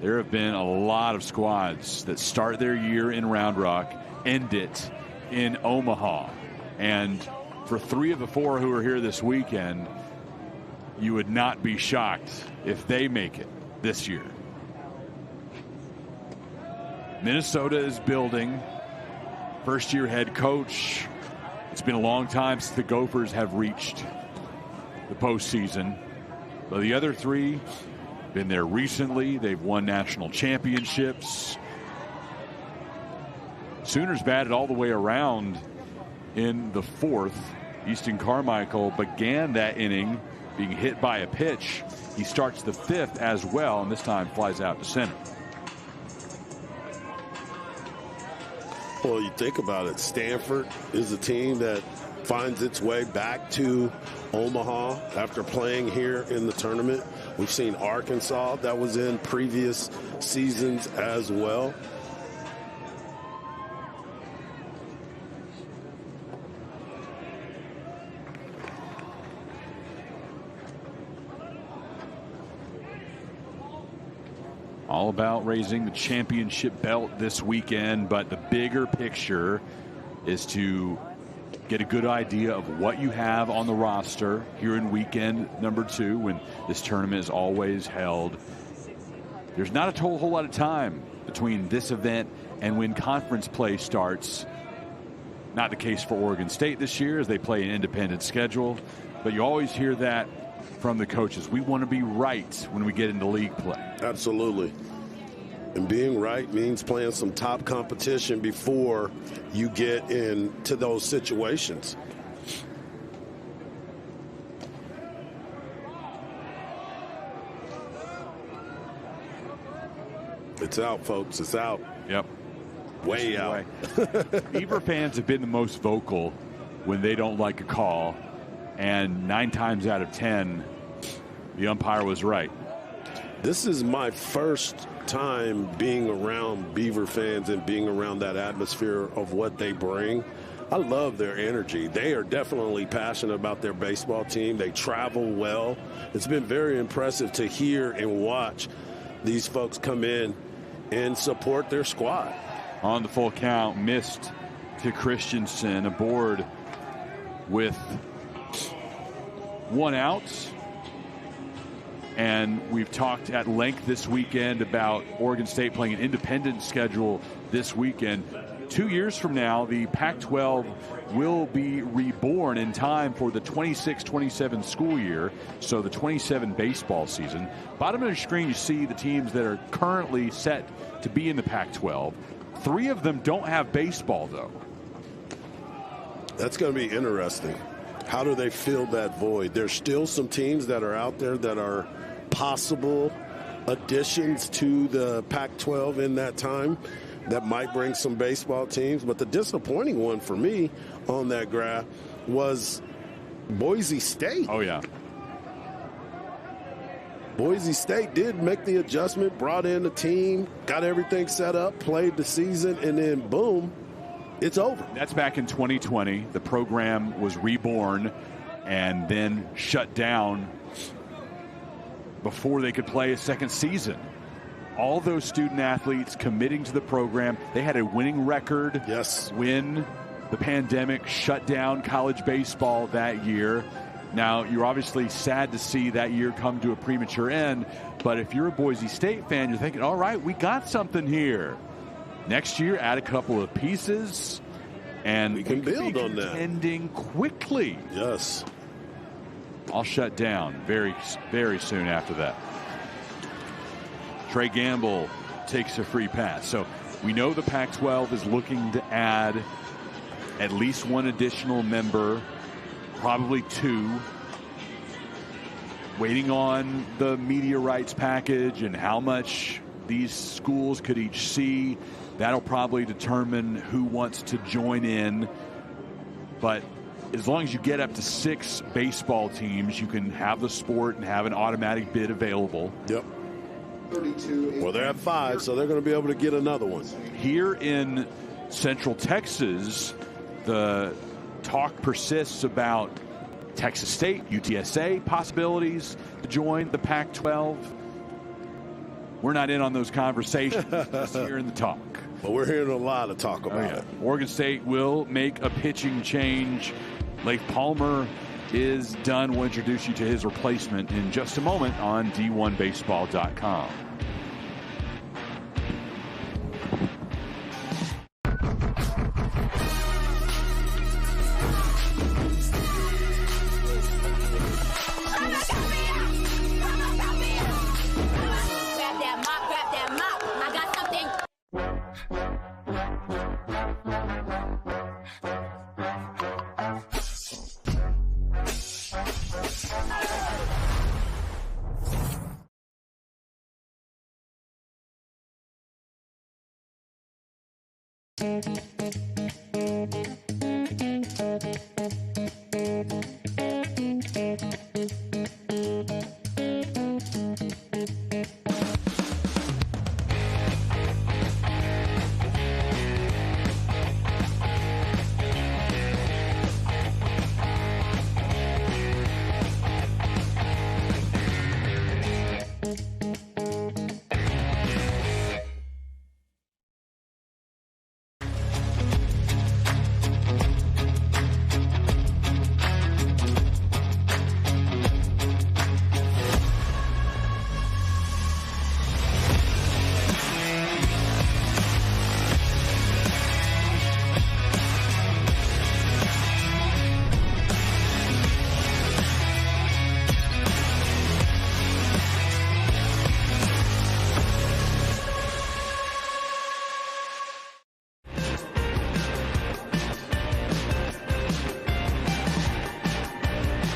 There have been a lot of squads that start their year in Round Rock, end it in Omaha. And for 3 of the 4 who are here this weekend, you would not be shocked if they make it this year. Minnesota is building. First-year head coach. It's been a long time since the Gophers have reached the postseason. But the other 3 been there recently. They've won national championships. Sooners batted all the way around in the 4th. Easton Carmichael began that inning being hit by a pitch. He starts the 5th as well, and this time flies out to center. Well, you think about it, Stanford is a team that finds its way back to Omaha after playing here in the tournament. We've seen Arkansas that was in previous seasons as well. All about raising the championship belt this weekend, but the bigger picture is to get a good idea of what you have on the roster here in weekend number 2 when this tournament is always held. There's not a whole lot of time between this event and when conference play starts. Not the case for Oregon State this year as they play an independent schedule, but you always hear that from the coaches. We want to be right when we get into league play. Absolutely. And being right means playing some top competition before you get into those situations. It's out, folks. It's out. Yep. Way out. Beaver fans have been the most vocal when they don't like a call, and 9 times out of 10, the umpire was right. This is my first time being around Beaver fans and being around that atmosphere of what they bring. I love their energy. They are definitely passionate about their baseball team. They travel well. It's been very impressive to hear and watch these folks come in and support their squad. On the full count, missed to Christensen, aboard with 1 out. And we've talked at length this weekend about Oregon State playing an independent schedule this weekend. 2 years from now, the Pac-12 will be reborn in time for the 26-27 school year, so the 27 baseball season. Bottom of the screen, you see the teams that are currently set to be in the Pac-12. 3 of them don't have baseball, though. That's going to be interesting. How do they fill that void? There's still some teams that are out there that are possible additions to the Pac-12 in that time that might bring some baseball teams. But the disappointing one for me on that graph was Boise State. Oh, yeah. Boise State did make the adjustment, brought in the team, got everything set up, played the season, and then boom, it's over. That's back in 2020. The program was reborn and then shut down before they could play a second season. All those student athletes committing to the program, they had a winning record. Yes. When the pandemic shut down college baseball that year. Now, you're obviously sad to see that year come to a premature end, but if you're a Boise State fan, you're thinking, all right, we got something here. Next year, add a couple of pieces, and we can build on that. Ending quickly. Yes. I'll shut down very, very soon after that. Trey Gamble takes a free pass. So we know the Pac-12 is looking to add at least one additional member, probably 2. Waiting on the media rights package and how much these schools could each see. That'll probably determine who wants to join in. But as long as you get up to 6 baseball teams, you can have the sport and have an automatic bid available. Yep. Well, they're at 5, so they're going to be able to get another one. Here in Central Texas, the talk persists about Texas State, UTSA possibilities to join the Pac-12. We're not in on those conversations. Just hearing the talk. But we're hearing a lot of talk about it. Oregon State will make a pitching change. Leif Palmer is done. We'll introduce you to his replacement in just a moment on D1Baseball.com.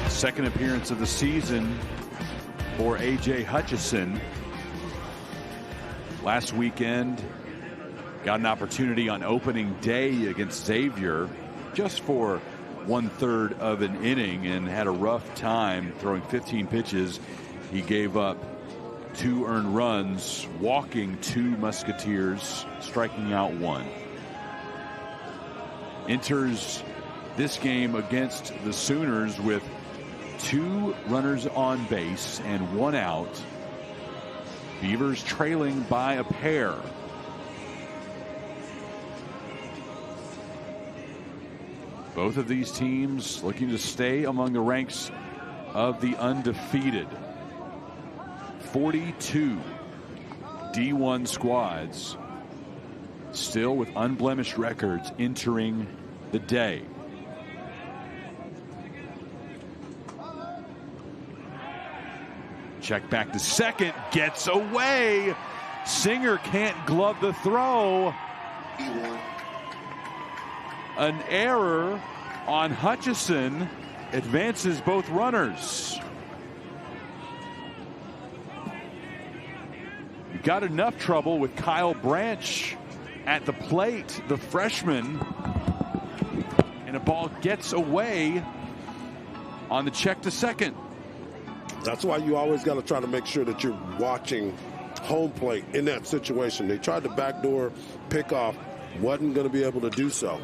Second appearance of the season for A.J. Hutchison. Last weekend, got an opportunity on opening day against Xavier just for 1/3 of an inning and had a rough time throwing 15 pitches. He gave up 2 earned runs, walking 2 Musketeers, striking out 1. Enters this game against the Sooners with 2 runners on base and 1 out. Beavers trailing by a pair. Both of these teams looking to stay among the ranks of the undefeated. 42 D1 squads still with unblemished records entering the day. Check back to second, gets away. Singer can't glove the throw. An error on Hutchison advances both runners. You got enough trouble with Kyle Branch at the plate, the freshman, and a ball gets away on the check to second. That's why you always got to try to make sure that you're watching home plate in that situation. They tried to backdoor pickoff, wasn't going to be able to do so.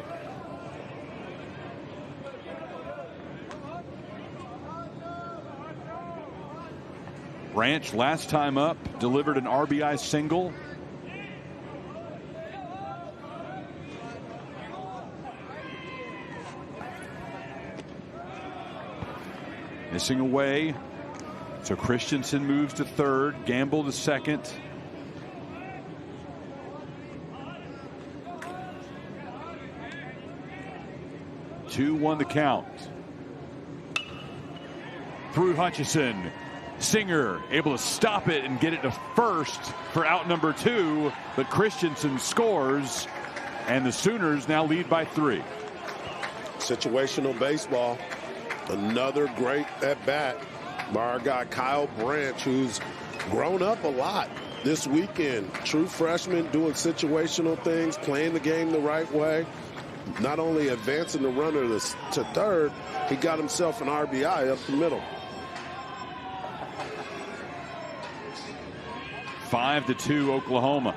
Branch, last time up, delivered an RBI single. Missing away. So Christensen moves to third, Gamble to second. Two, one the count. Through Hutchison. Singer able to stop it and get it to first for out number 2, but Christensen scores, and the Sooners now lead by 3. Situational baseball. Another great at-bat by our guy Kyle Branch, who's grown up a lot this weekend. True freshman, doing situational things, playing the game the right way. Not only advancing the runner to third, he got himself an RBI up the middle. 5-2 Oklahoma.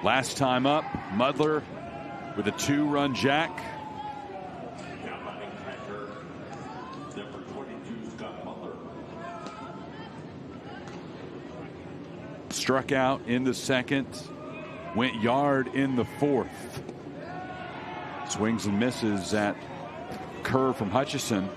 Last time up, Mudler with a 2-run jack. Struck out in the second, went yard in the fourth. Swings and misses at curve from Hutchison.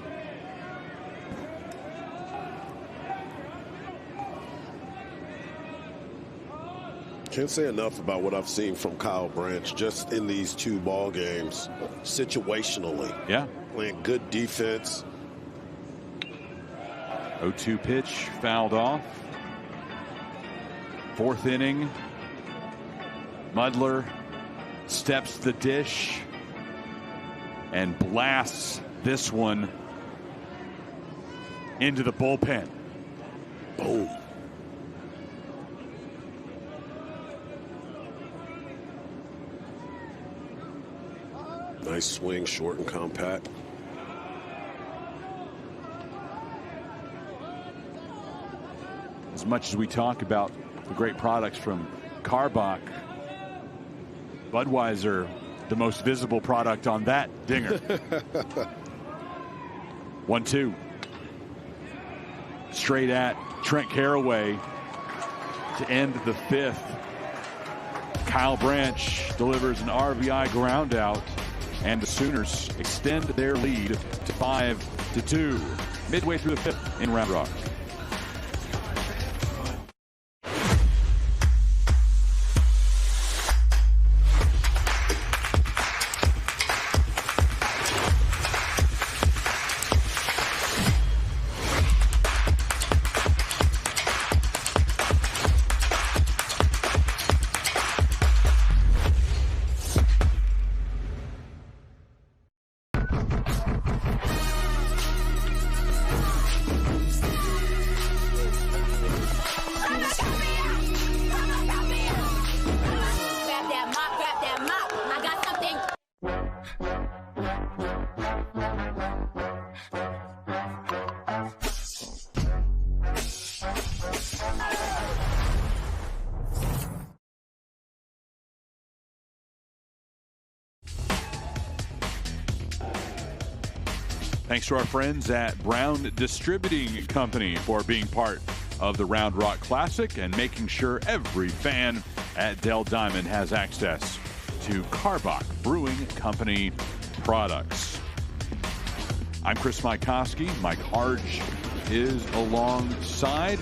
Can't say enough about what I've seen from Kyle Branch just in these 2 ball games, situationally. Yeah. Playing good defense. 0-2 pitch fouled off. 4th inning. Mudler steps the dish and blasts this one into the bullpen. Boom. Nice swing, short and compact. As much as we talk about the great products from Karbach, Budweiser, the most visible product on that dinger. 1-2. Straight at Trent Carraway to end the 5th. Kyle Branch delivers an RBI ground out, and the Sooners extend their lead to 5-2 midway through the 5th in Round Rock. Thanks to our friends at Brown Distributing Company for being part of the Round Rock Classic and making sure every fan at Dell Diamond has access to Karbach Brewing Company products. I'm Chris Mykowski. Mike Harge is alongside.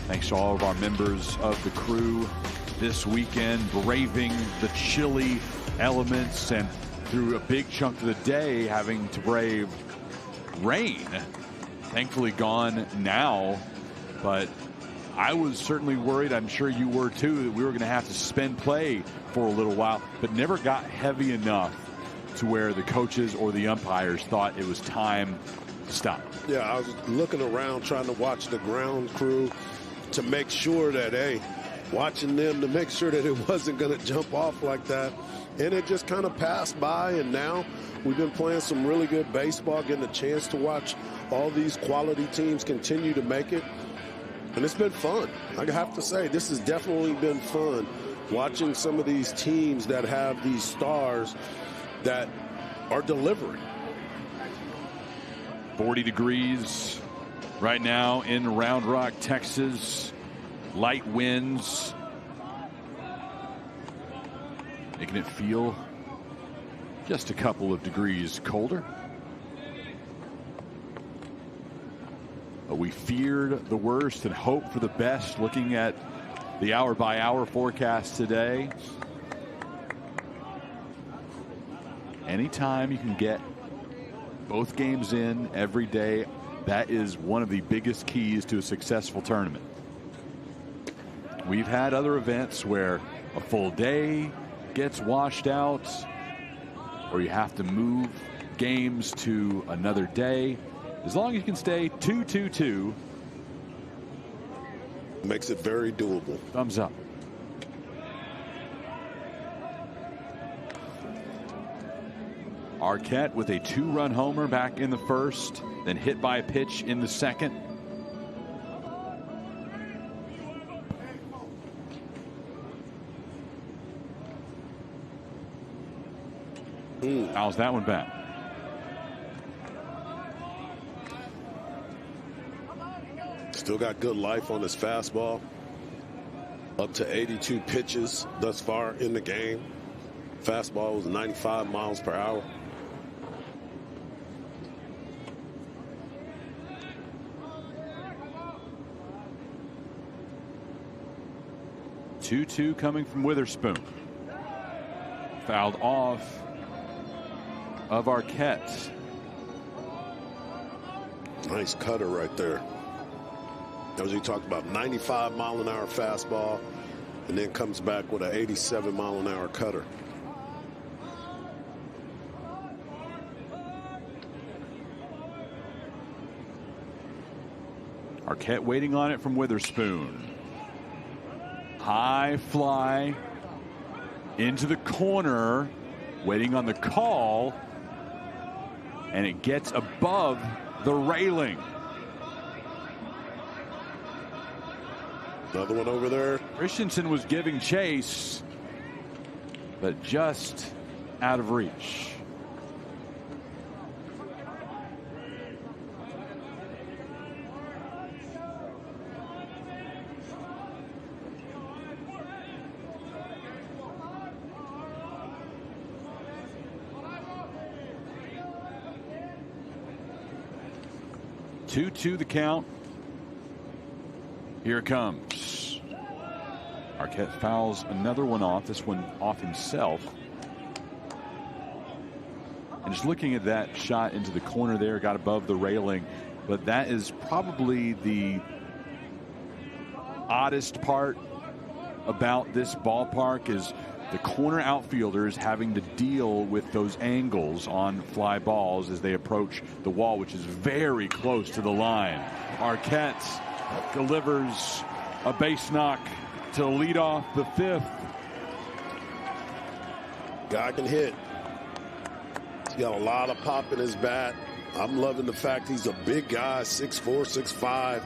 Thanks to all of our members of the crew this weekend, braving the chilly elements and through a big chunk of the day having to brave rain. Thankfully gone now, but I was certainly worried, I'm sure you were too, that we were going to have to suspend play for a little while, but never got heavy enough to where the coaches or the umpires thought it was time to stop. Yeah, I was looking around trying to watch the ground crew to make sure that, hey, watching them to make sure that it wasn't going to jump off like that. And it just kind of passed by, and now we've been playing some really good baseball, getting a chance to watch all these quality teams continue to make it. And it's been fun. I have to say, this has definitely been fun watching some of these teams that have these stars that are delivering. 40 degrees right now in Round Rock, Texas. Light winds, making it feel just a couple of degrees colder. But we feared the worst and hoped for the best, looking at the hour-by-hour forecast today. Anytime you can get both games in every day, that is one of the biggest keys to a successful tournament. We've had other events where a full day gets washed out, or you have to move games to another day. As long as you can stay 2-2-2, makes it very doable. Thumbs up. Arquette with a 2-run homer back in the first, then hit by a pitch in the second. Fouls that one back. Still got good life on his fastball. Up to 82 pitches thus far in the game. Fastball was 95 miles per hour. Two coming from Witherspoon. Fouled off of Arquette. Nice cutter right there. As you talked about, 95 mile an hour fastball, and then comes back with an 87 mile an hour cutter. Arquette waiting on it from Witherspoon. High fly into the corner, waiting on the call, and it gets above the railing. Another one over there. Christensen was giving chase, but just out of reach. Two the count. Here it comes. Arquette fouls another one off. This one off himself. And just looking at that shot into the corner there, got above the railing. But that is probably the oddest part about this ballpark, is the corner outfielders having to deal with those angles on fly balls as they approach the wall, which is very close to the line. Arquette delivers a base knock to lead off the fifth. Guy can hit. He's got a lot of pop in his bat. I'm loving the fact he's a big guy, 6'4", 6'5",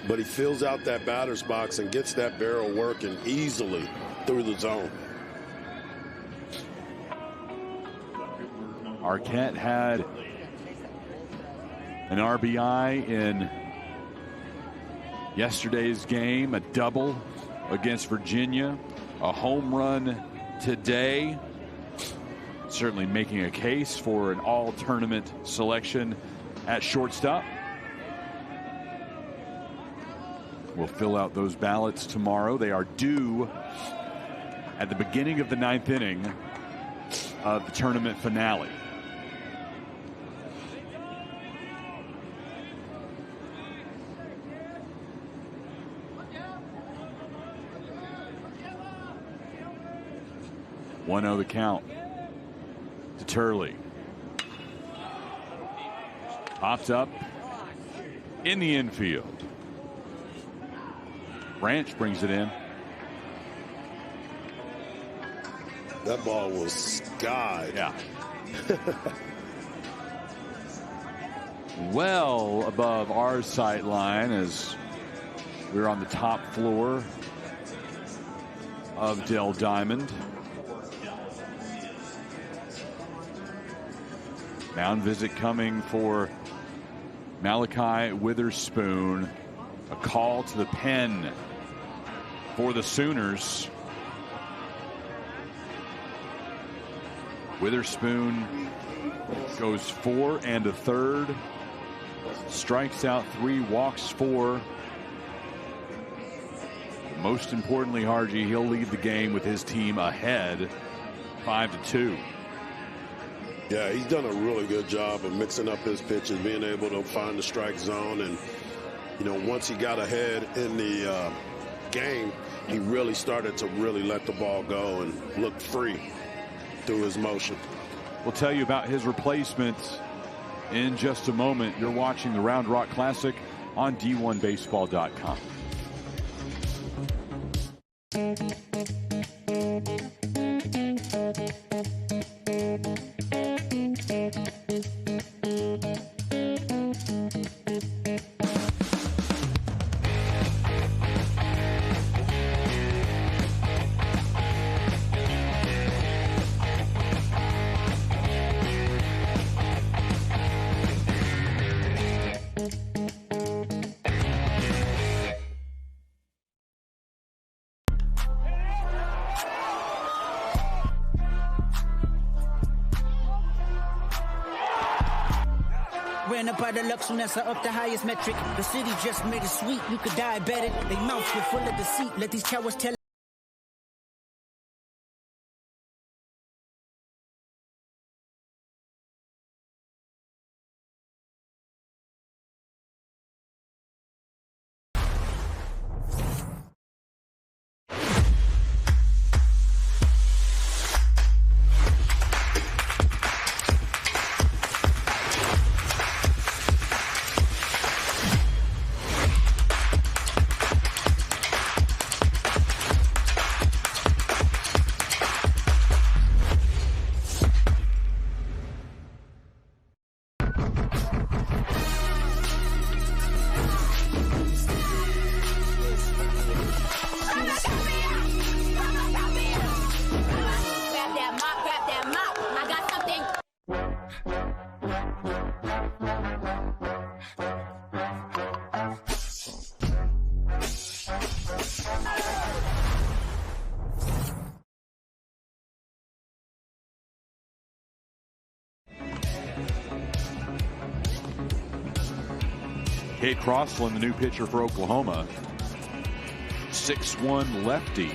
but he fills out that batter's box and gets that barrel working easily through the zone. Arquette had an RBI in yesterday's game, a double against Virginia, a home run today. Certainly making a case for an all-tournament selection at shortstop. We'll fill out those ballots tomorrow. They are due at the beginning of the ninth inning of the tournament finale. 1-0 the count to Turley. Popped up in the infield. Branch brings it in. That ball was skied. Yeah. Well above our sight line as we're on the top floor of Dell Diamond. Mound visit coming for Malachi Witherspoon. A call to the pen for the Sooners. Witherspoon goes 4 1/3. Strikes out 3, walks 4. Most importantly, Harji, he'll lead the game with his team ahead 5-2. Yeah, he's done a really good job of mixing up his pitches, being able to find the strike zone. And, you know, once he got ahead in the game, he really started to really let the ball go and look free through his motion. We'll tell you about his replacement in just a moment. You're watching the Round Rock Classic on D1Baseball.com. Ran up by the Lux Unessa up the highest metric. The city just made it sweet. You could diabetic. They mouths were full of deceit. Let these cowards tell. Cade Crossland, the new pitcher for Oklahoma. 6'1" lefty.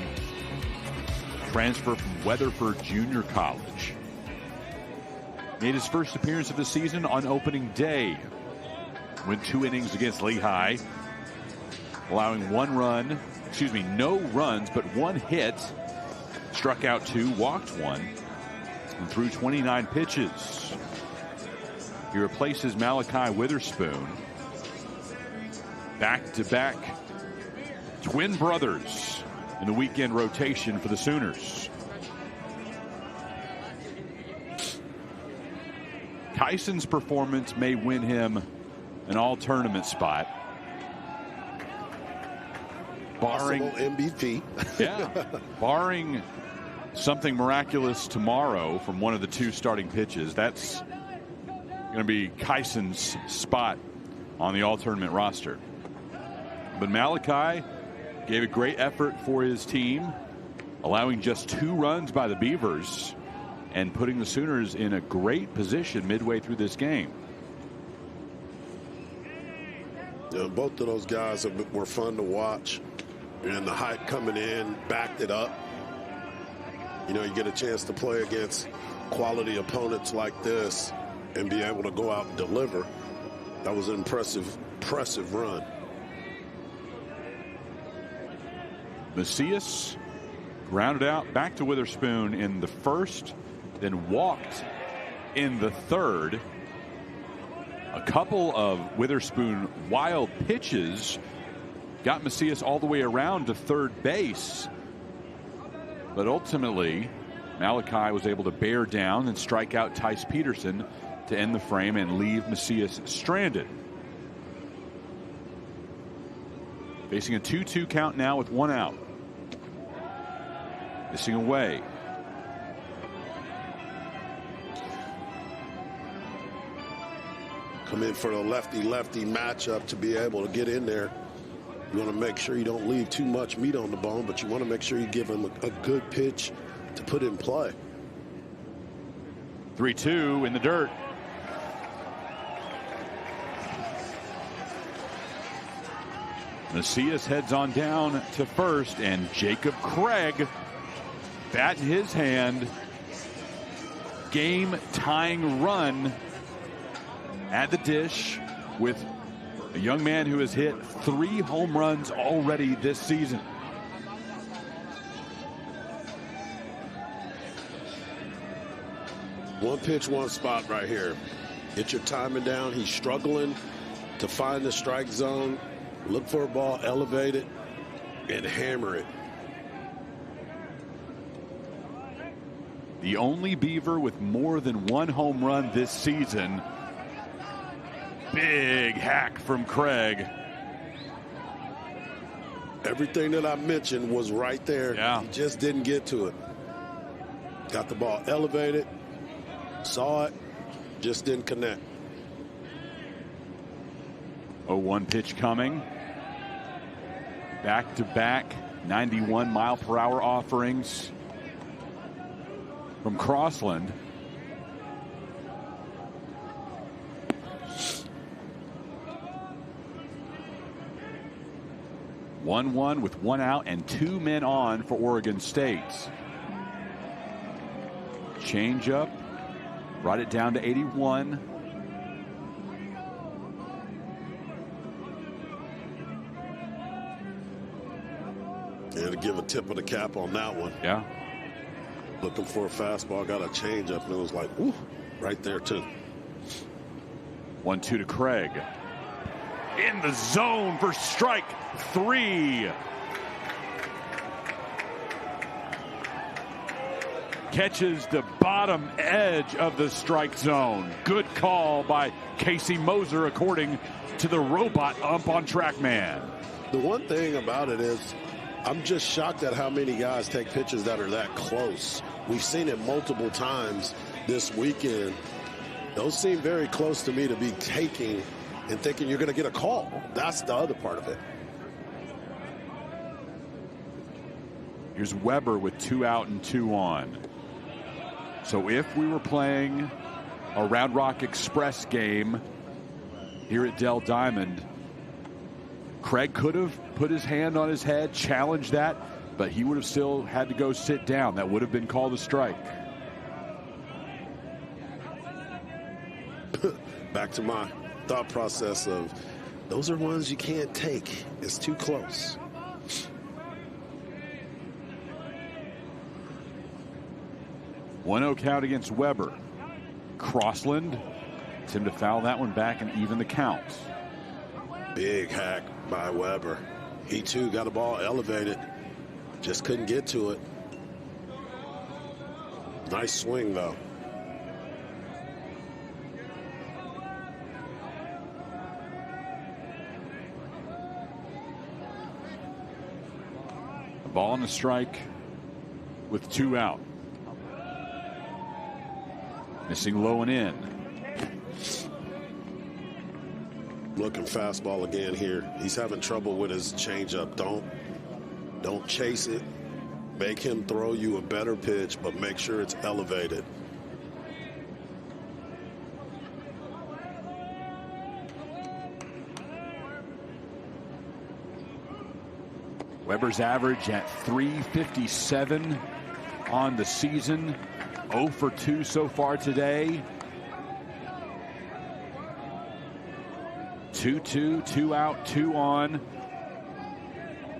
Transfer from Weatherford Junior College. Made his first appearance of the season on opening day. Went 2 innings against Lehigh, allowing no runs, but 1 hit. Struck out 2, walked 1, and threw 29 pitches. He replaces Malachi Witherspoon. Back-to-back twin brothers in the weekend rotation for the Sooners. Tyson's performance may win him an all-tournament spot. Barring MVP. Yeah. Barring something miraculous tomorrow from one of the 2 starting pitches, that's going to be Tyson's spot on the all-tournament roster. But Malachi gave a great effort for his team, allowing just 2 runs by the Beavers and putting the Sooners in a great position midway through this game. Yeah, both of those guys were fun to watch, and the hype coming in backed it up. You know, you get a chance to play against quality opponents like this and be able to go out and deliver. That was an impressive run. Macias, Grounded out back to Witherspoon in the first, then walked in the third. A couple of Witherspoon wild pitches got Macias all the way around to third base. But ultimately, Malachi was able to bear down and strike out Tice Peterson to end the frame and leave Macias stranded. Facing a 2-2 count now with one out. Missing away. Come in for a lefty-lefty matchup to be able to get in there. You want to make sure you don't leave too much meat on the bone, but you want to make sure you give him a good pitch to put in play. 3-2 in the dirt. Macias heads on down to first, and Jacob Craig, bat in his hand, game-tying run at the dish with a young man who has hit 3 home runs already this season. One pitch, one spot right here. Get your timing down. He's struggling to find the strike zone. Look for a ball, elevate it, and hammer it. The only Beaver with more than 1 home run this season. Big hack from Craig. Everything that I mentioned was right there. Yeah. He just didn't get to it. Got the ball elevated, saw it, just didn't connect. 0-1 pitch coming. Back-to-back 91-mile-per-hour offerings from Crossland. One with 1 out and 2 men on for Oregon State. Change-up, brought it down to 81. Yeah, to give a tip of the cap on that one. Yeah. Looking for a fastball, got a change-up, and it was like, ooh, right there too. 1-2 to Craig. In the zone for strike 3. Catches the bottom edge of the strike zone. Good call by Casey Moser, according to the robot ump on TrackMan. The one thing about it is, I'm just shocked at how many guys take pitches that are that close. We've seen it multiple times this weekend. Those seem very close to me to be taking and thinking you're going to get a call. That's the other part of it. Here's Weber with 2 out and 2 on. So if we were playing a Round Rock Express game here at Dell Diamond, Craig could have put his hand on his head, challenged that, but he would have still had to go sit down. That would have been called a strike. Back to my thought process of those are ones you can't take. It's too close. One 0 count against Weber. Crossland gets him to foul that one back and even the count. Big hack by Weber. He too got a ball elevated. Just couldn't get to it. Nice swing though. A ball on the strike with 2 out. Missing low and in. Looking fastball again here. He's having trouble with his changeup. Don't chase it. Make him throw you a better pitch, but make sure it's elevated. Weber's average at 357 on the season. 0 for 2 so far today. 2-2, 2 out, 2 on.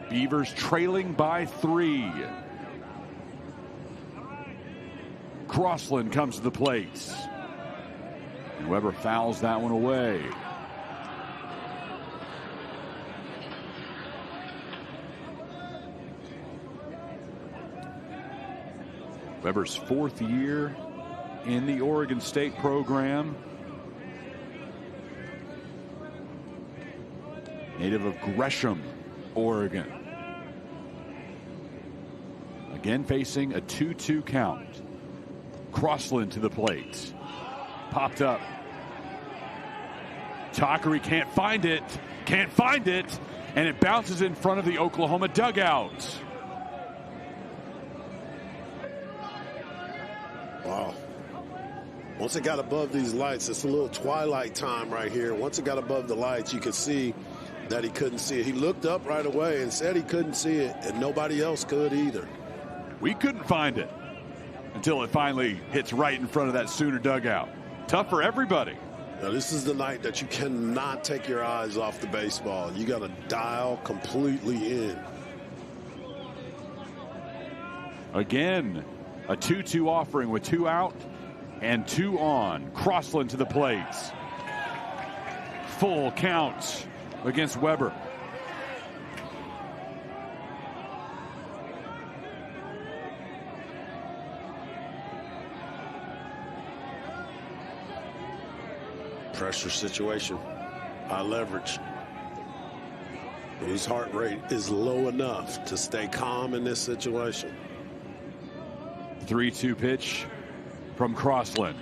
Beavers trailing by 3. Crossland comes to the plate. And Weber fouls that one away. Weber's 4th year in the Oregon State program. Native of Gresham, Oregon. Again facing a 2-2 count. Crossland to the plate. Popped up. Takari can't find it. Can't find it. And it bounces in front of the Oklahoma dugout. Wow. Once it got above these lights, it's a little twilight time right here. Once it got above the lights, you could see that he couldn't see it. He looked up right away and said he couldn't see it, and nobody else could either. We couldn't find it until it finally hits right in front of that Sooner dugout. Tough for everybody. Now, this is the night that you cannot take your eyes off the baseball. You got to dial completely in. Again, a 2-2 offering with 2 out and 2 on. Crossland to the plate. Full count against Weber. Pressure situation, high leverage. His heart rate is low enough to stay calm in this situation. 3-2 pitch from Crossland.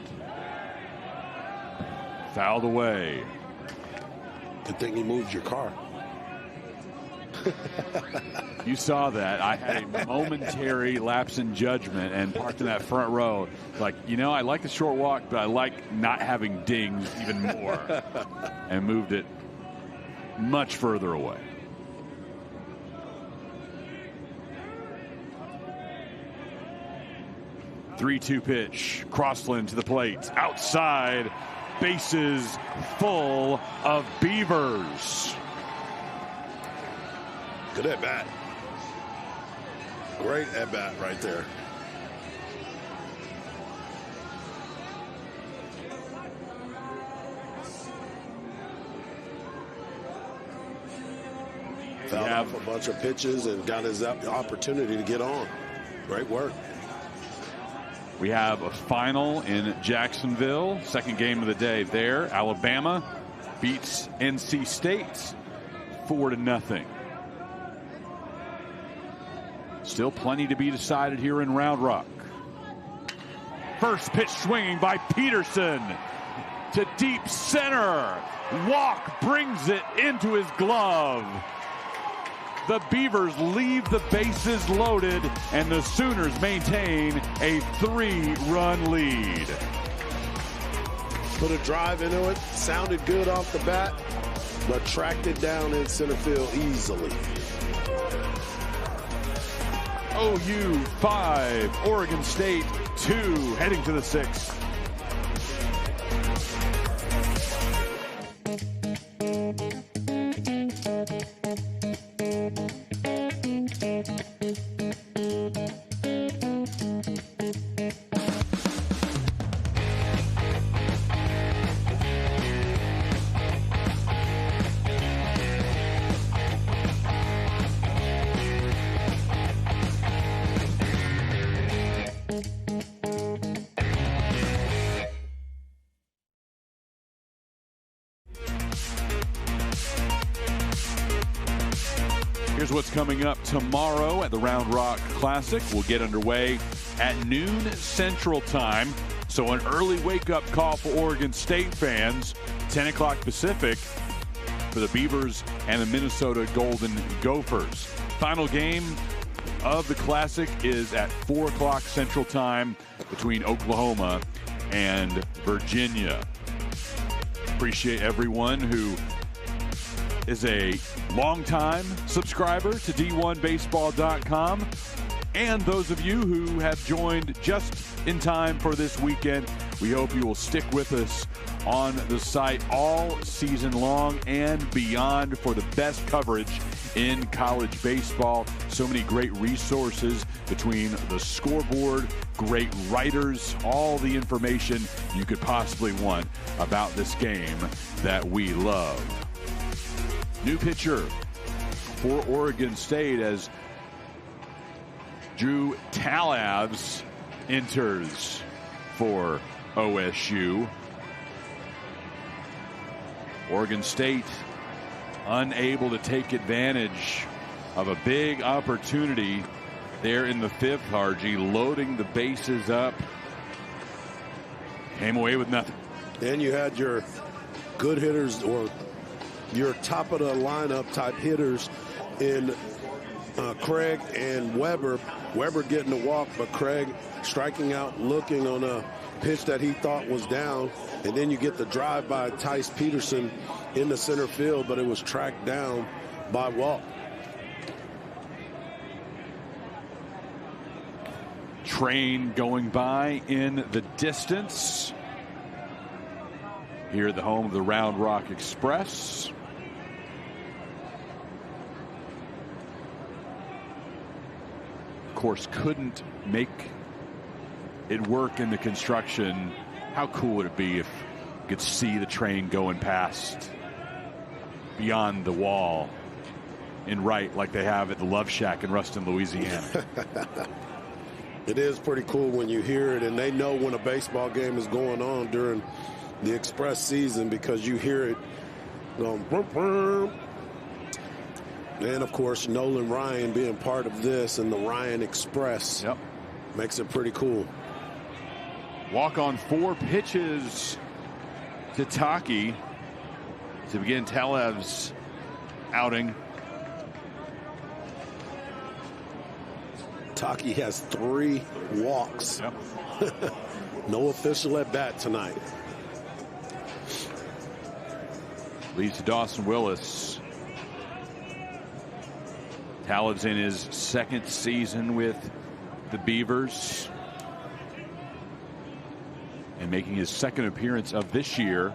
Fouled away. Good thing he moved your car. You saw that. I had a momentary lapse in judgment and parked in that front row. Like, you know, I like the short walk, but I like not having dings even more. And moved it much further away. Three-two pitch. Crossland to the plate. Outside. Bases full of Beavers. Good at bat. Great at bat right there. Fouled off a bunch of pitches and got his opportunity to get on. Great work. We have a final in Jacksonville. Second game of the day there. Alabama beats NC State 4-0. Still plenty to be decided here in Round Rock. First pitch swinging by Peterson to deep center. Walk brings it into his glove. The Beavers leave the bases loaded, and the Sooners maintain a 3-run lead. Put a drive into it. Sounded good off the bat, but tracked it down in center field easily. OU 5, Oregon State 2, heading to the 6th. Here's what's coming up tomorrow at the Round Rock Classic. We'll get underway at noon Central Time. So an early wake-up call for Oregon State fans. 10 o'clock Pacific for the Beavers and the Minnesota Golden Gophers. Final game of the Classic is at 4 o'clock Central Time between Oklahoma and Virginia. Appreciate everyone who is a longtime subscriber to D1Baseball.com, and those of you who have joined just in time for this weekend. We hope you will stick with us on the site all season long and beyond for the best coverage in college baseball. So many great resources between the scoreboard, great writers, all the information you could possibly want about this game that we love. New pitcher for Oregon State as Drew Talavs enters for OSU. Oregon State unable to take advantage of a big opportunity there in the fifth. Hargy loading the bases up. Came away with nothing. And you had your good hitters or your top of the lineup type hitters in Craig and Weber. Weber getting the walk, but Craig striking out, looking on a pitch that he thought was down. And then you get the drive by Tice Peterson in the center field, but it was tracked down by Walt. Train going by in the distance here at the home of the Round Rock Express. Of course, couldn't make it work in the construction. How cool would it be if you could see the train going past beyond the wall in right like they have at the Love Shack in Ruston, Louisiana? It is pretty cool when you hear it, and they know when a baseball game is going on during the Express season because you hear it going boom, boom. And of course Nolan Ryan being part of this and the Ryan Express makes it pretty cool. Walk on 4 pitches to Taki to begin Talav's outing. Taki has 3 walks. No official at bat tonight. Leads to Dawson Willis. Talav's in his 2nd season with the Beavers and making his 2nd appearance of this year.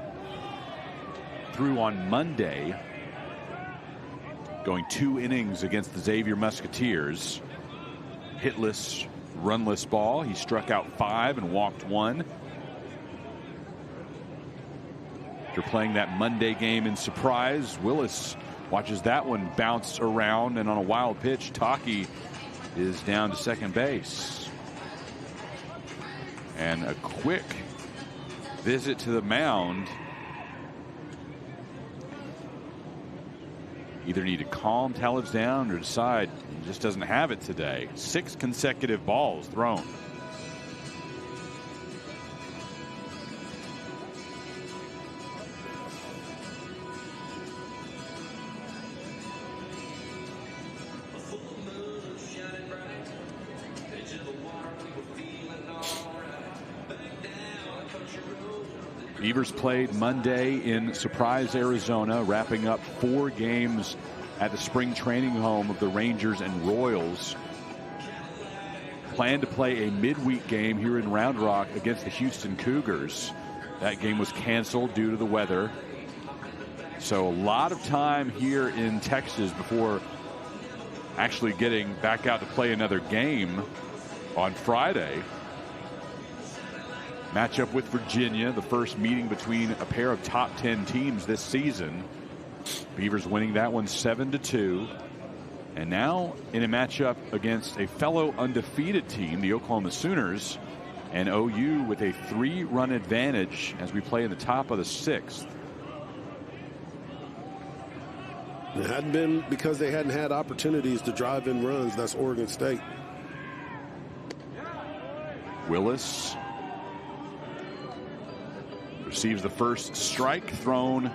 Through on Monday, going 2 innings against the Xavier Musketeers. Hitless, runless ball. He struck out 5 and walked 1. After playing that Monday game in Surprise, Willis watches that one bounce around, and on a wild pitch, Taki is down to second base. And a quick visit to the mound. Either need to calm Talavs down or decide he just doesn't have it today. 6 consecutive balls thrown. Beavers played Monday in Surprise, Arizona, wrapping up 4 games at the spring training home of the Rangers and Royals. Plan to play a midweek game here in Round Rock against the Houston Cougars. That game was canceled due to the weather. So a lot of time here in Texas before actually getting back out to play another game on Friday. Matchup with Virginia, the first meeting between a pair of top 10 teams this season. Beavers winning that one 7-2. And now in a matchup against a fellow undefeated team, the Oklahoma Sooners, and OU with a 3-run advantage as we play in the top of the 6th. It hadn't been because they hadn't had opportunities to drive in runs. That's Oregon State. Willis receives the first strike thrown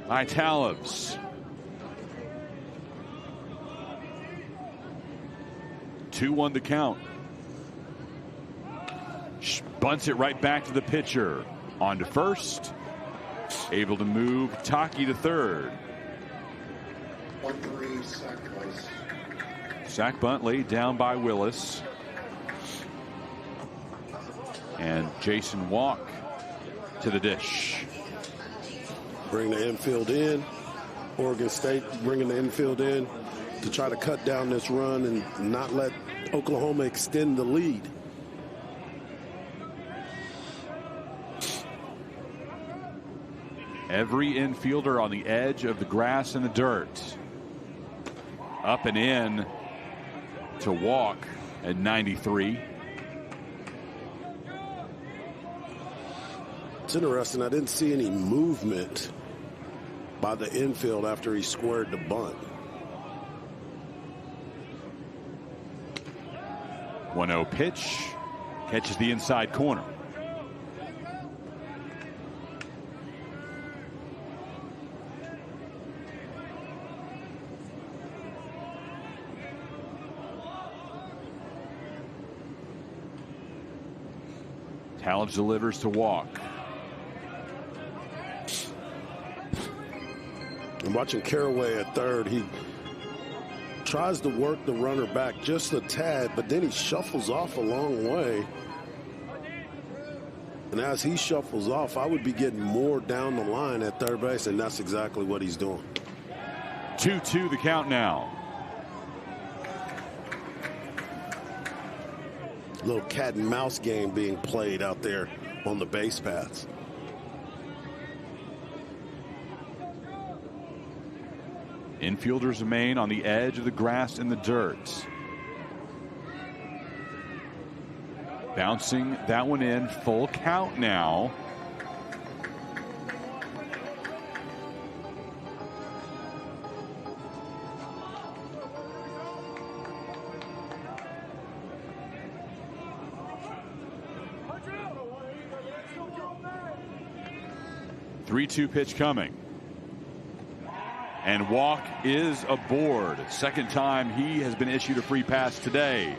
by Talavs. 2-1 to count. Bunts it right back to the pitcher. On to first. Able to move Taki to third. 1-3 sack twice. Sack bunt laid down by Willis. And Jason Walk to the dish. Bring the infield in. Oregon State bringing the infield in to try to cut down this run and not let Oklahoma extend the lead. Every infielder on the edge of the grass and the dirt. Up and in to Walk at 93. It's interesting. I didn't see any movement by the infield after he squared the bunt. 1-0 pitch. Catches the inside corner. Talibs delivers to Walk. I'm watching Caraway at third. He tries to work the runner back just a tad, but then he shuffles off a long way. And as he shuffles off, I would be getting more down the line at third base, and that's exactly what he's doing. 2-2 the count now. Little cat and mouse game being played out there on the base paths. Infielders remain on the edge of the grass and the dirt. Bouncing that one in, full count now. Three-two pitch coming. And Walk is aboard. Second time he has been issued a free pass today.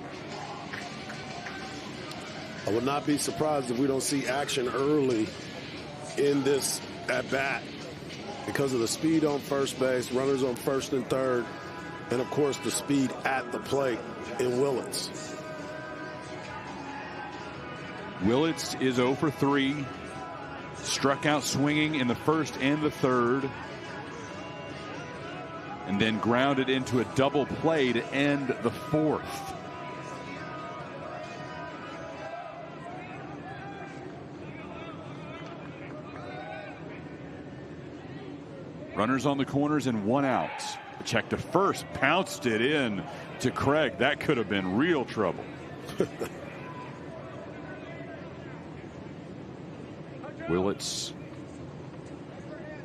I would not be surprised if we don't see action early in this at bat because of the speed on first base, runners on first and third, and of course the speed at the plate in Willits. Willits is 0 for 3. Struck out swinging in the first and the third. And then grounded into a double play to end the fourth. Runners on the corners and one out. Check to first, pounced it in to Craig. That could have been real trouble. Willits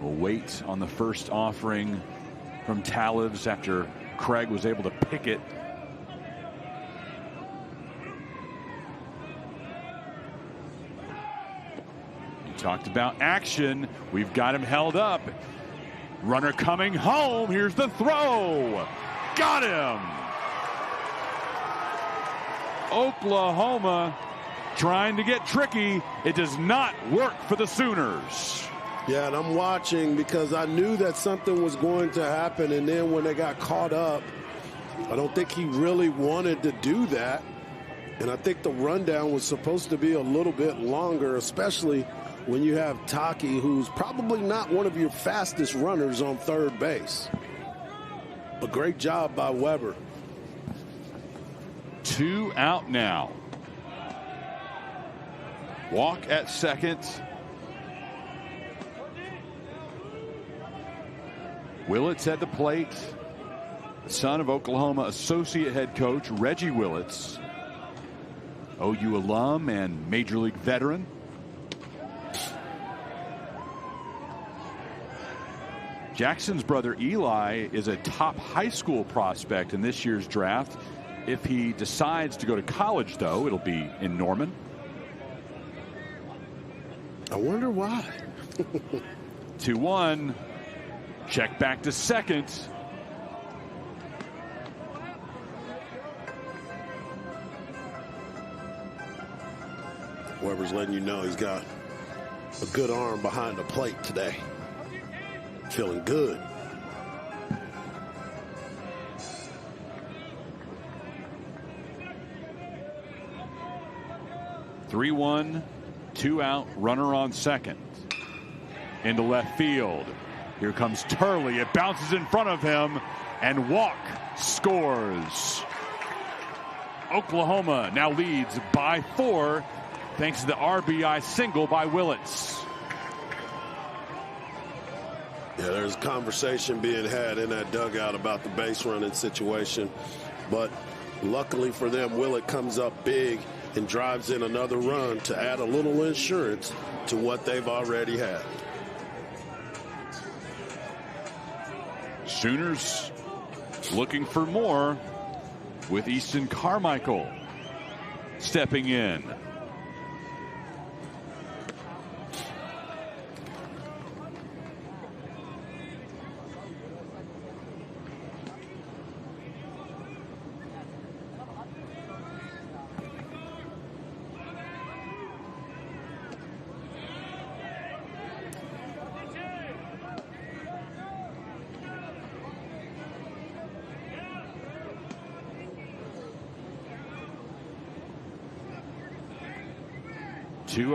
will wait on the first offering from Talibs after Craig was able to pick it. You talked about action. We've got him held up. Runner coming home. Here's the throw. Got him. Oklahoma trying to get tricky. It does not work for the Sooners. Yeah, and I'm watching because I knew that something was going to happen, and then when they got caught up, I don't think he really wanted to do that. And I think the rundown was supposed to be a little bit longer, especially when you have Taki, who's probably not one of your fastest runners on third base. A great job by Weber. 2 out now. Walk at second. Willits at the plate. The son of Oklahoma associate head coach Reggie Willits. OU alum and Major League veteran. Jackson's brother Eli is a top high school prospect in this year's draft. If he decides to go to college, though, it'll be in Norman. I wonder why. 2-1. Check back to second. Weber's letting you know he's got a good arm behind the plate today. Feeling good. 3-1, 2 out, runner on second. Into left field. Here comes Turley. It bounces in front of him, and Walk scores. Oklahoma now leads by 4 thanks to the RBI single by Willits. Yeah, there's conversation being had in that dugout about the base running situation. But luckily for them, Willett comes up big and drives in another run to add a little insurance to what they've already had. Sooners looking for more with Easton Carmichael stepping in.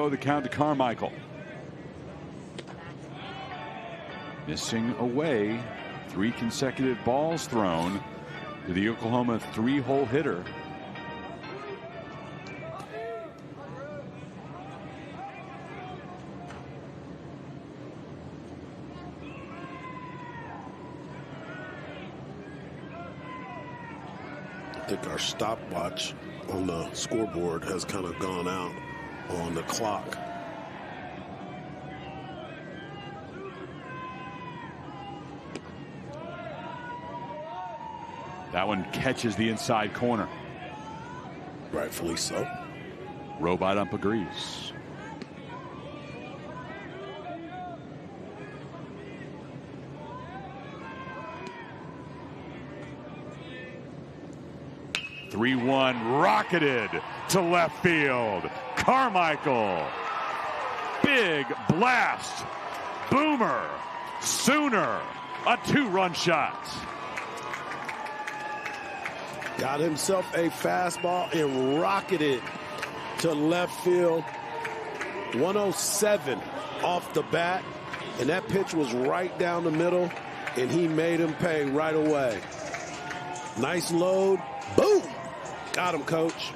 The count to Carmichael. Missing away 3 consecutive balls thrown to the Oklahoma 3-hole hitter. I think our stopwatch on the scoreboard has kind of gone out on the clock. That one catches the inside corner. Rightfully so. Robot ump agrees. "3-1 rocketed to left field. Carmichael, big blast, boomer, Sooner, a 2-run shot. Got himself a fastball and rocketed to left field. 107 off the bat, and that pitch was right down the middle, and he made him pay right away. Nice load. Boom. Got him, coach.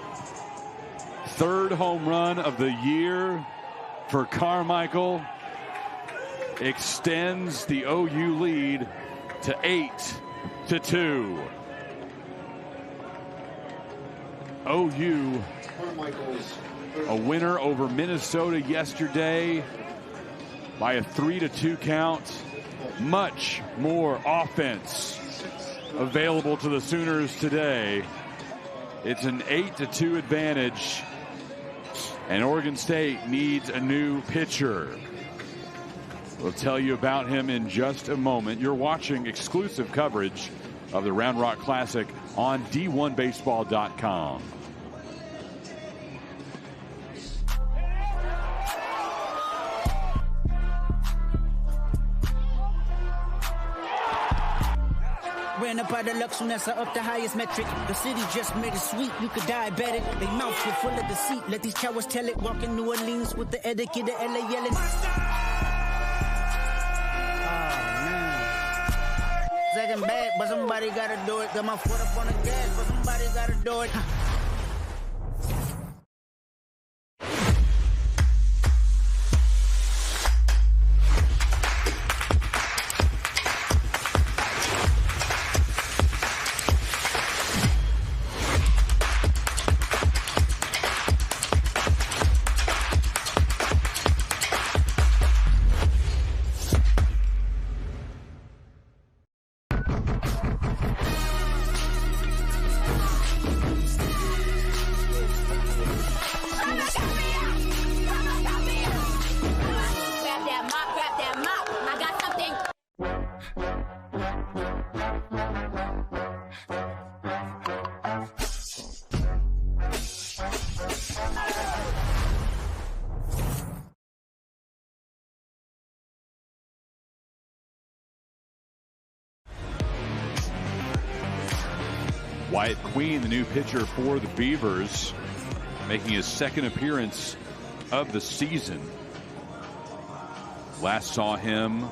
3rd home run of the year for Carmichael. Extends the OU lead to 8-2. OU a winner over Minnesota yesterday by a 3-2 count. Much more offense available to the Sooners today. It's an 8-2 advantage, and Oregon State needs a new pitcher. We'll tell you about him in just a moment. You're watching exclusive coverage of the Round Rock Classic on D1Baseball.com. Ran up out of Lux Unessa up the highest metric. The city just made it sweet, you could diabetic. They mouths were full of deceit. Let these cowards tell it. Walk in New Orleans with the etiquette of LA yelling. Second bad, but somebody gotta do it. Got my foot up on the gas, but somebody gotta do it. Wyatt Queen, the new pitcher for the Beavers. making his second appearance of the season. Last saw him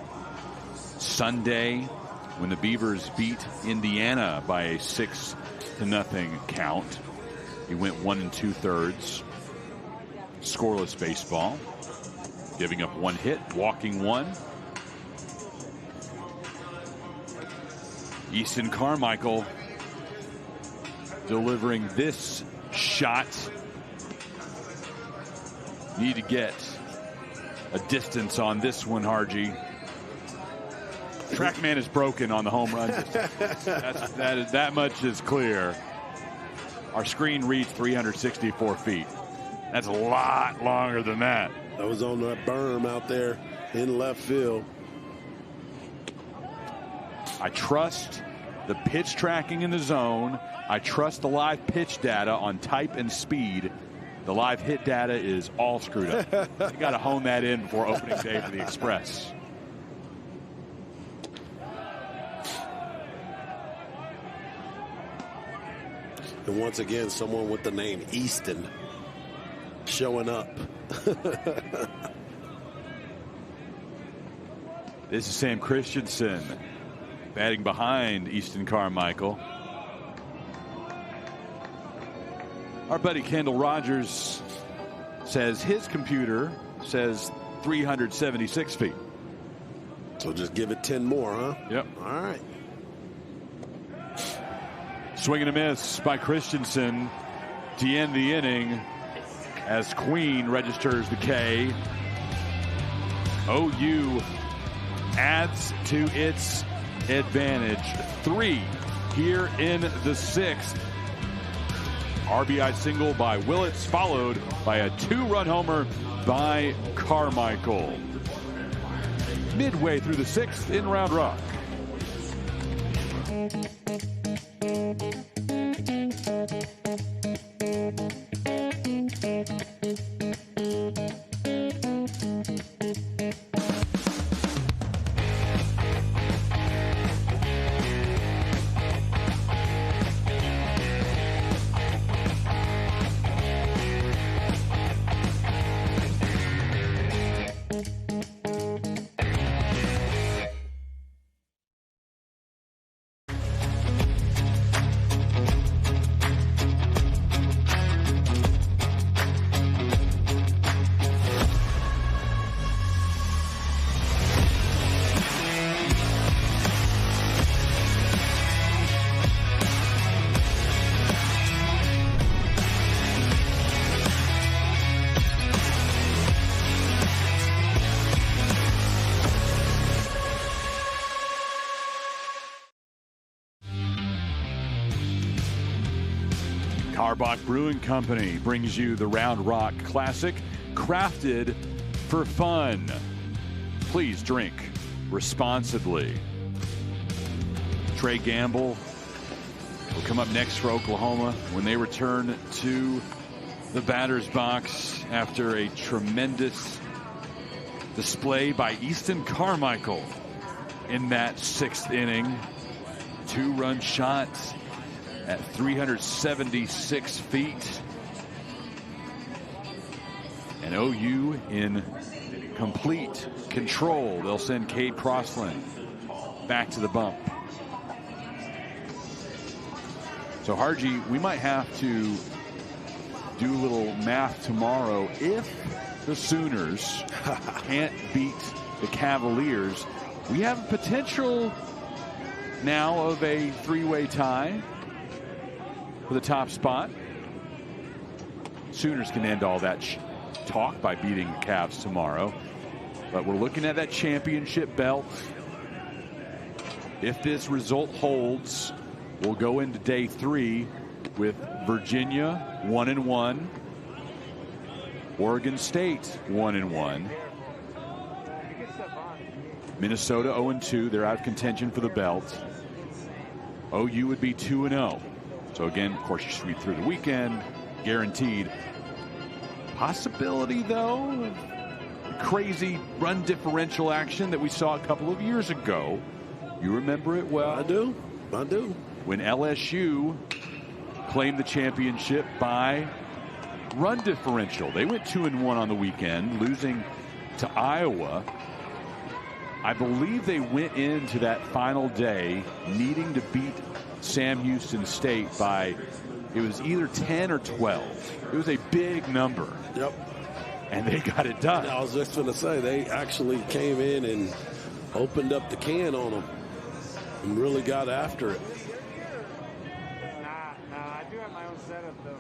Sunday when the Beavers beat Indiana by a 6-0 count. He went 1 2/3. Scoreless baseball. Giving up 1 hit, walking 1. Easton Carmichael delivering this shot. Need to get a distance on this one, Harji. TrackMan is broken on the home run distance. That much is clear. Our screen reads 364 feet. That's a lot longer than that. That was on that berm out there in left field. I trust the pitch tracking in the zone. I trust the live pitch data on type and speed. The live hit data is all screwed up. You got to hone that in before opening day for the Express. And once again, someone with the name Easton showing up. This is Sam Christensen batting behind Easton Carmichael. Our buddy Kendall Rogers says his computer says 376 feet. So just give it 10 more, huh? Yep. All right. Swing and a miss by Christensen to end the inning as Queen registers the K. OU adds to its advantage. 3 here in the 6th. RBI single by Willits, followed by a 2-run homer by Carmichael. Midway through the 6th in Round Rock. Karbach Brewing Company brings you the Round Rock Classic, crafted for fun. Please drink responsibly. Trey Gamble will come up next for Oklahoma when they return to the batter's box after a tremendous display by Easton Carmichael in that 6th inning. 2-run shot at 376 feet. And OU in complete control. They'll send Cade Crossland back to the bump. So Harji, we might have to do a little math tomorrow. If the Sooners can't beat the Cavaliers, we have potential now of a 3-way tie for the top spot. Sooners can end all that talk by beating the Cavs tomorrow. But we're looking at that championship belt. If this result holds, we'll go into day 3 with Virginia 1-1, Oregon State 1-1, Minnesota 0-2. They're out of contention for the belt. OU would be 2-0. So again, of course, you sweep through the weekend, guaranteed. Possibility, though, of crazy run differential action that we saw a couple of years ago. You remember it well? I do. When LSU claimed the championship by run differential. They went 2-1 on the weekend, losing to Iowa. I believe they went into that final day needing to beat Sam Houston State by, it was either 10 or 12. It was a big number. Yep. And they got it done. I was just going to say, they actually came in and opened up the can on them and really got after it. I do have my own setup, though.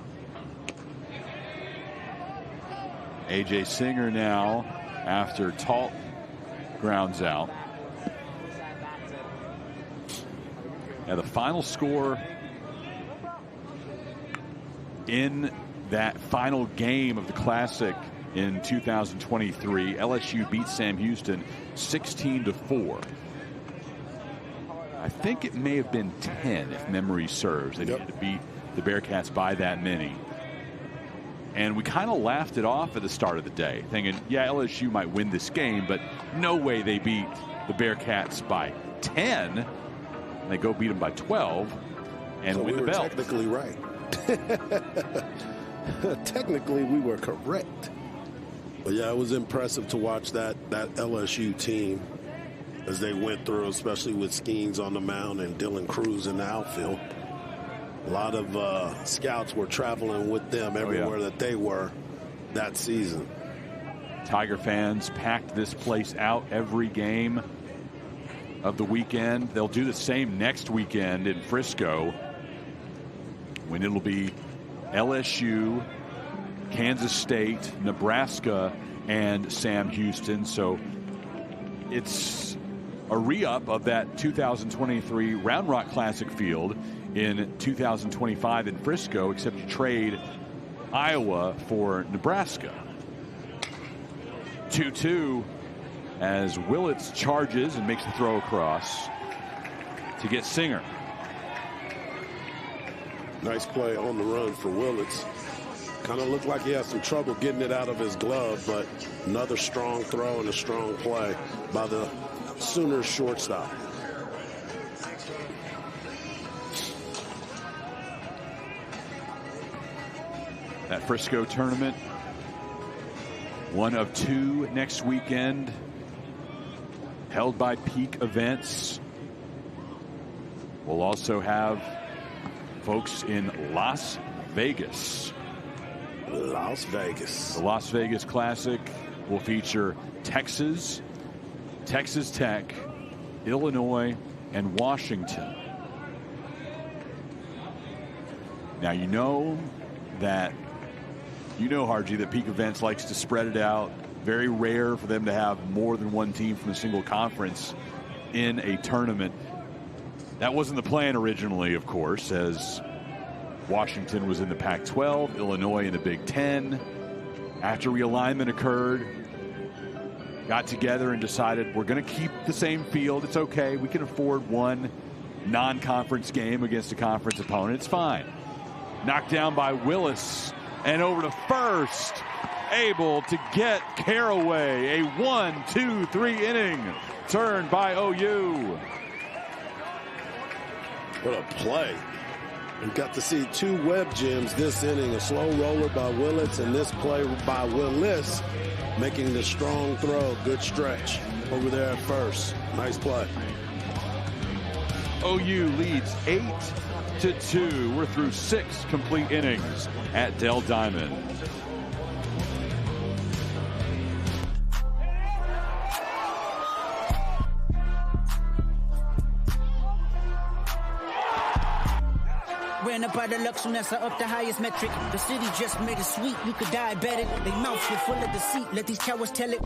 A.J. Singer now, after Talt grounds out. Now the final score in that final game of the Classic in 2023, LSU beat Sam Houston 16-4. I think it may have been 10 if memory serves. They needed to beat the Bearcats by that many. And we kind of laughed it off at the start of the day, thinking, yeah, LSU might win this game, but no way they beat the Bearcats by 10. And they go beat them by 12 and win the belt. Technically right. Technically, we were correct. But yeah, it was impressive to watch that LSU team as they went through, especially with Skeens on the mound and Dylan Cruz in the outfield. A lot of scouts were traveling with them everywhere that they were that season. Tiger fans packed this place out every game of the weekend. They'll do the same next weekend in Frisco, when it'll be LSU, Kansas State, Nebraska, and Sam Houston. So it's a re-up of that 2023 Round Rock Classic field in 2025 in Frisco, except you trade Iowa for Nebraska. 2-2 as Willits charges and makes the throw across to get Singer. Nice play on the run for Willits. Kind of looked like he had some trouble getting it out of his glove, but another strong throw and a strong play by the Sooners shortstop. That Frisco tournament, one of two next weekend, held by Peak Events. We'll also have folks in Las Vegas. Las Vegas. The Las Vegas Classic will feature Texas, Texas Tech, Illinois, and Washington. Now, you know, Harji, that Peak Events likes to spread it out. Very rare for them to have more than one team from a single conference in a tournament. That wasn't the plan originally, of course, as Washington was in the Pac-12, Illinois in the Big Ten. After realignment occurred, got together and decided we're going to keep the same field. It's okay. We can afford one non-conference game against a conference opponent. It's fine. Knocked down by Willis and over to first. Able to get Caraway. A 1-2-3 inning turn by OU. What a play. We got to see two web gems this inning. A slow roller by Willits and this play by Willis making the strong throw. Good stretch over there at first. Nice play. OU leads 8-2. We're through 6 complete innings at Dell Diamond. Ran up by the Lux and that's up the highest metric. The city just made it sweet, you could diabetic. They mouths were full of deceit, let these cowards tell it.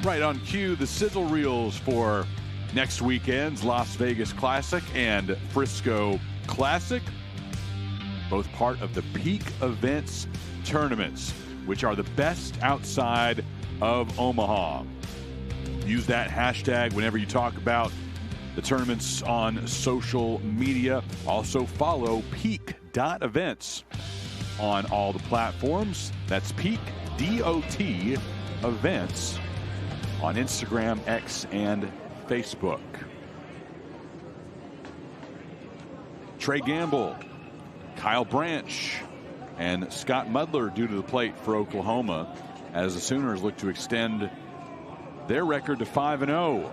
right on cue, the sizzle reels for next weekend's Las Vegas Classic and Frisco Classic. Both part of the Peak Events tournaments, which are the best outside of Omaha. Use that hashtag whenever you talk about the tournaments on social media. Also follow peak.events on all the platforms. That's Peak, D-O-T, events on Instagram, X, and Facebook. Trey Gamble, Kyle Branch, and Scott Mudler due to the plate for Oklahoma as the Sooners look to extend their record to 5-0.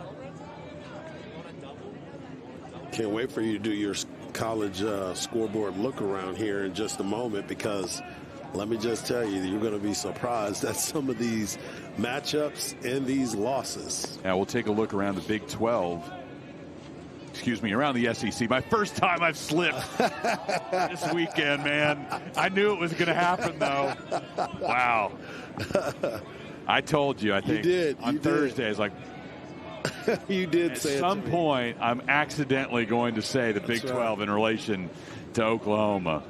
Can't wait for you to do your college scoreboard look around here in just a moment, because let me just tell you, you're going to be surprised at some of these matchups and these losses. Now we'll take a look around the Big 12. Excuse me, around the SEC. My first time I've slipped this weekend, man. I knew it was going to happen, though. Wow. I told you, I think, on Thursday, I was like, you did say at some point, I'm accidentally going to say the Big 12 in relation to Oklahoma.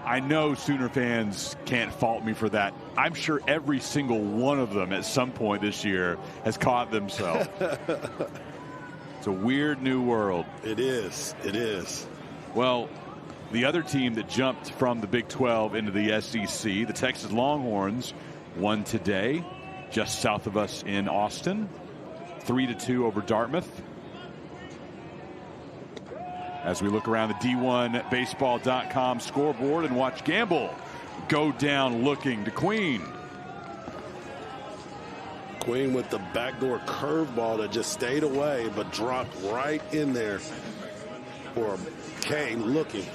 I know Sooner fans can't fault me for that. I'm sure every single one of them at some point this year has caught themselves. It's a weird new world. It is. It is. Well, the other team that jumped from the Big 12 into the SEC, the Texas Longhorns, won today just south of us in Austin, 3-2 over Dartmouth. As we look around the D1Baseball.com scoreboard and watch Gamble go down looking to Queen. Queen with the backdoor curveball that just stayed away but dropped right in there for K looking.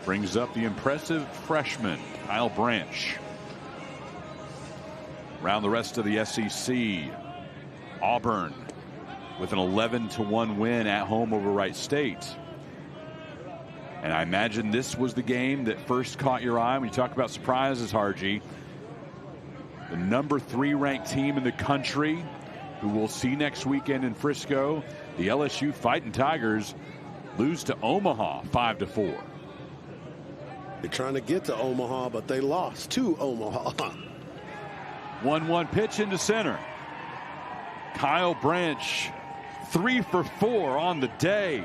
Brings up the impressive freshman, Kyle Branch. Around the rest of the SEC, Auburn with an 11-1 win at home over Wright State. And I imagine this was the game that first caught your eye when you talk about surprises, Harji. The number 3 ranked team in the country, who we'll see next weekend in Frisco, the LSU Fighting Tigers, lose to Omaha 5-4. They're trying to get to Omaha, but they lost to Omaha. 1-1 pitch into center. Kyle Branch, 3 for 4 on the day.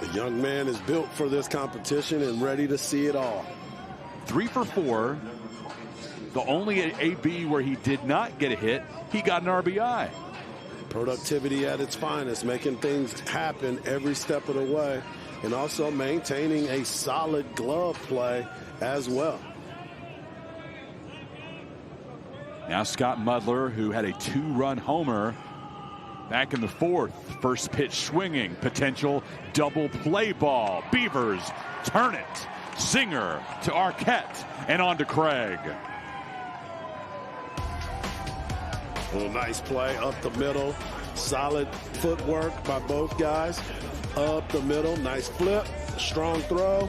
The young man is built for this competition and ready to see it all. 3 for 4. The only AB where he did not get a hit, he got an RBI. Productivity at its finest, making things happen every step of the way, and also maintaining a solid glove play as well. Now Scott Mudler, who had a 2-run homer back in the 4th. First pitch swinging, potential double play ball. Beavers turn it. Singer to Arquette and on to Craig. Well, nice play up the middle. Solid footwork by both guys. Up the middle, nice flip, strong throw,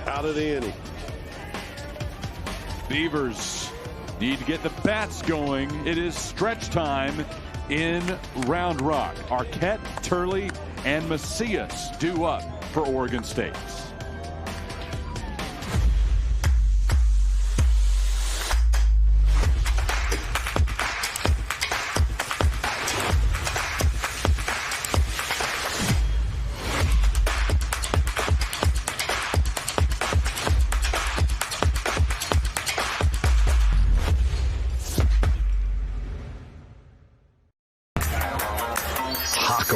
out of the inning. Beavers need to get the bats going. It is stretch time in Round Rock. Arquette, Turley, and Macias due up for Oregon State.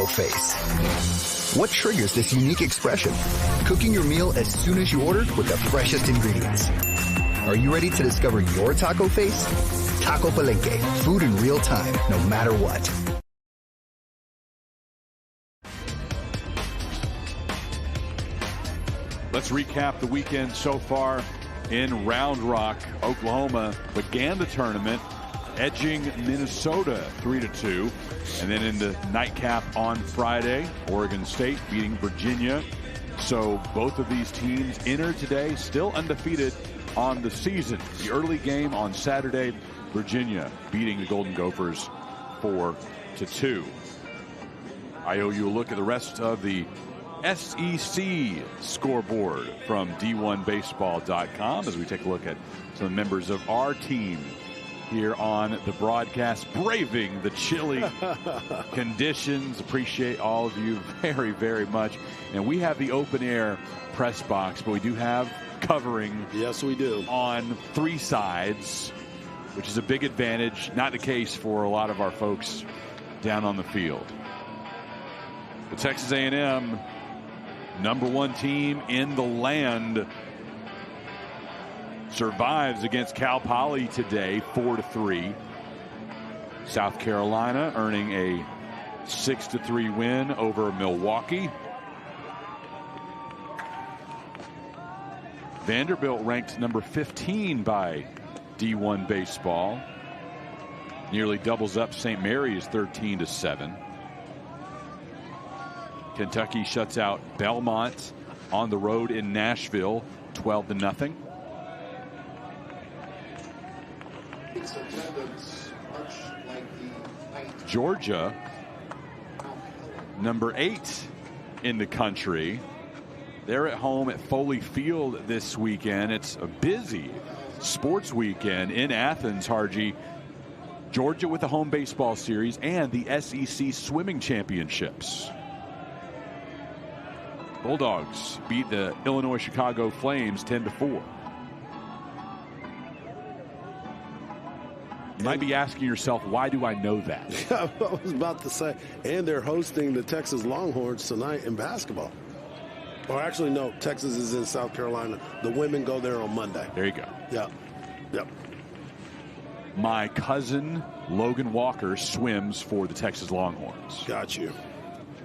Face. What triggers this unique expression? Cooking your meal as soon as you order with the freshest ingredients. Are you ready to discover your taco face? Taco Palenque, food in real time, no matter what. Let's recap the weekend so far in Round Rock. Oklahoma began the tournament edging Minnesota 3-2. And then in the nightcap on Friday, Oregon State beating Virginia. So both of these teams enter today still undefeated on the season. The early game on Saturday, Virginia beating the Golden Gophers 4-2. I owe you a look at the rest of the SEC scoreboard from D1Baseball.com as we take a look at some members of our team here on the broadcast, braving the chilly conditions. Appreciate all of you very, very much. And we have the open air press box, but we do have covering. Yes, we do. On 3 sides, which is a big advantage. Not the case for a lot of our folks down on the field. The Texas A&M #1 team in the land survives against Cal Poly today 4-3. South Carolina earning a 6-3 win over Milwaukee. Vanderbilt ranked number 15 by D1 Baseball. Nearly doubles up St. Mary's 13-7. Kentucky shuts out Belmont on the road in Nashville 12-0. Georgia, number 8 in the country. They're at home at Foley Field this weekend. It's a busy sports weekend in Athens, Harji. Georgia with the home baseball series and the SEC swimming championships. Bulldogs beat the Illinois Chicago Flames 10-4. You might be asking yourself, why do I know that? I was about to say, and they're hosting the Texas Longhorns tonight in basketball. Or actually, no, Texas is in South Carolina. The women go there on Monday. There you go. Yep. My cousin, Logan Walker, swims for the Texas Longhorns. Got you.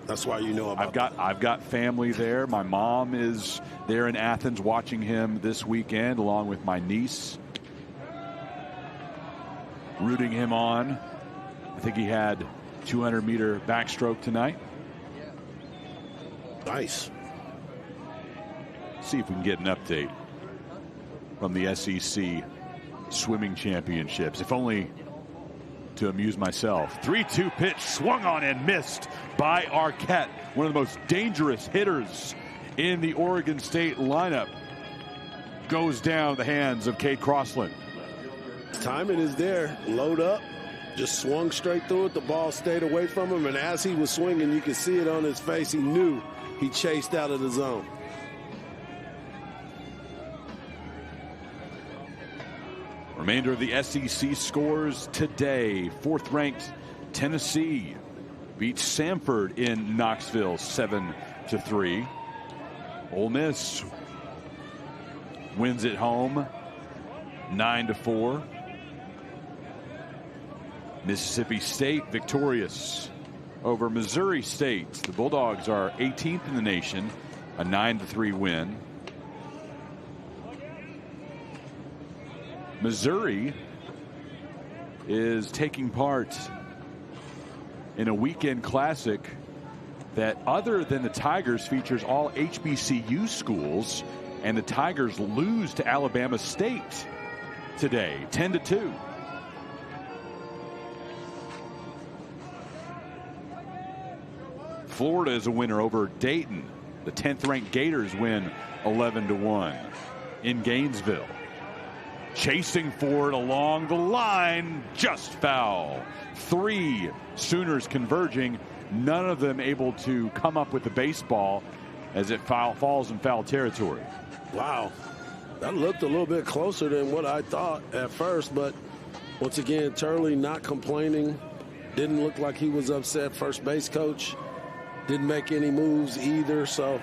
That's why you know about I've got family there. My mom is there in Athens watching him this weekend, along with my niece. Rooting him on. I think he had 200-meter backstroke tonight. Nice. See if we can get an update from the SEC swimming championships, if only to amuse myself. 3-2 pitch swung on and missed by Arquette, one of the most dangerous hitters in the Oregon State lineup. Goes down the hands of Cade Crossland. Timing is there. Load up. Just swung straight through it. The ball stayed away from him, and as he was swinging, you could see it on his face. He knew he chased out of the zone. Remainder of the SEC scores today. 4th-ranked Tennessee beats Samford in Knoxville 7-3. Ole Miss wins at home 9-4. Mississippi State victorious over Missouri State. The Bulldogs are 18th in the nation, a 9-3 win. Missouri is taking part in a weekend classic that, other than the Tigers, features all HBCU schools, and the Tigers lose to Alabama State today, 10-2. Florida is a winner over Dayton. The 10th-ranked Gators win 11-1 in Gainesville. Chasing for it along the line, just foul. 3 Sooners converging, none of them able to come up with the baseball as it falls in foul territory. Wow. That looked a little bit closer than what I thought at first, but once again, Turley not complaining. Didn't look like he was upset. First base coach didn't make any moves either, so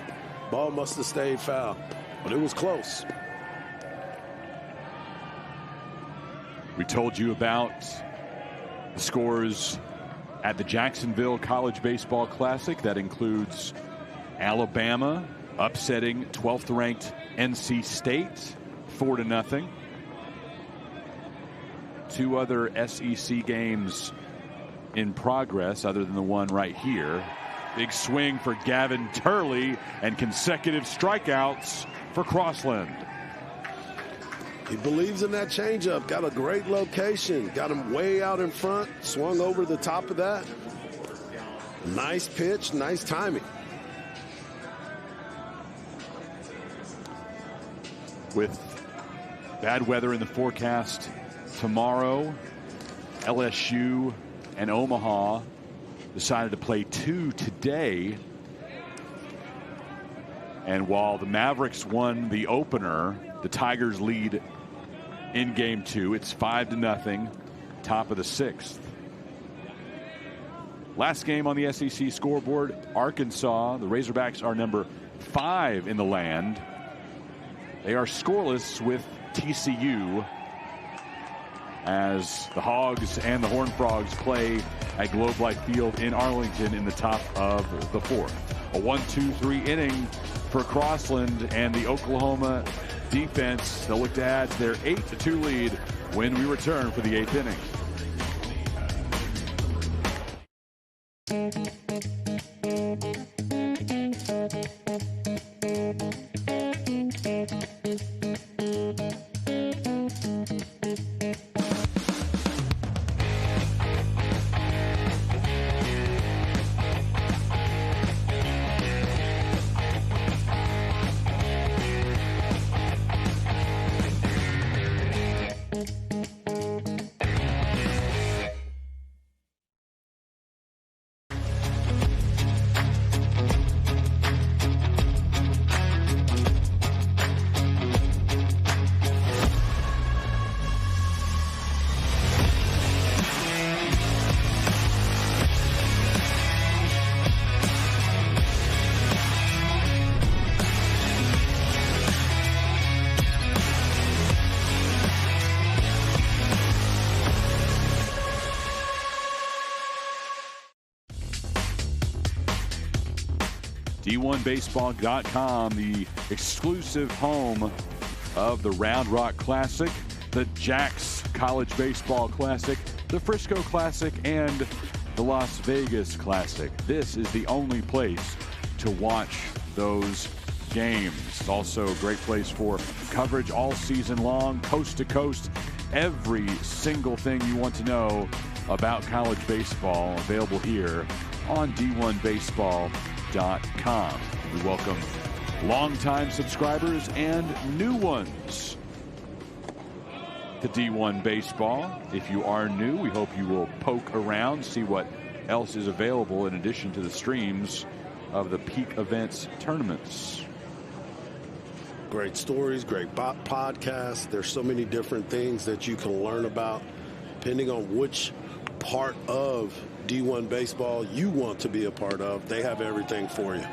ball must have stayed foul. But it was close. We told you about the scores at the Jacksonville College Baseball Classic. That includes Alabama upsetting 12th-ranked NC State 4-0. 2 other SEC games in progress other than the one right here. Big swing for Gavin Turley and consecutive strikeouts for Crossland. He believes in that changeup. Got a great location. Got him way out in front. Swung over the top of that. Nice pitch, nice timing. With bad weather in the forecast tomorrow, LSU and Omaha decided to play 2 today. And while the Mavericks won the opener, the Tigers lead in game 2. It's 5-0, top of the 6th. Last game on the SEC scoreboard, Arkansas. The Razorbacks are number 5 in the land. They are scoreless with TCU as the Hogs and the Horned Frogs play at Globe Life Field in Arlington in the top of the 4th. A 1-2-3 inning for Crossland and the Oklahoma defense. They'll look to add their 8-2 lead when we return for the 8th inning. D1Baseball.com, the exclusive home of the Round Rock Classic, the Jax College Baseball Classic, the Frisco Classic, and the Las Vegas Classic. This is the only place to watch those games. It's also a great place for coverage all season long, coast to coast. Every single thing you want to know about college baseball available here on D1Baseball.com. We welcome longtime subscribers and new ones to D1 Baseball. If you are new, we hope you will poke around, see what else is available in addition to the streams of the peak events tournaments. Great stories, great podcasts. There's so many different things that you can learn about depending on which part of D1 Baseball you want to be a part of. They have everything for you.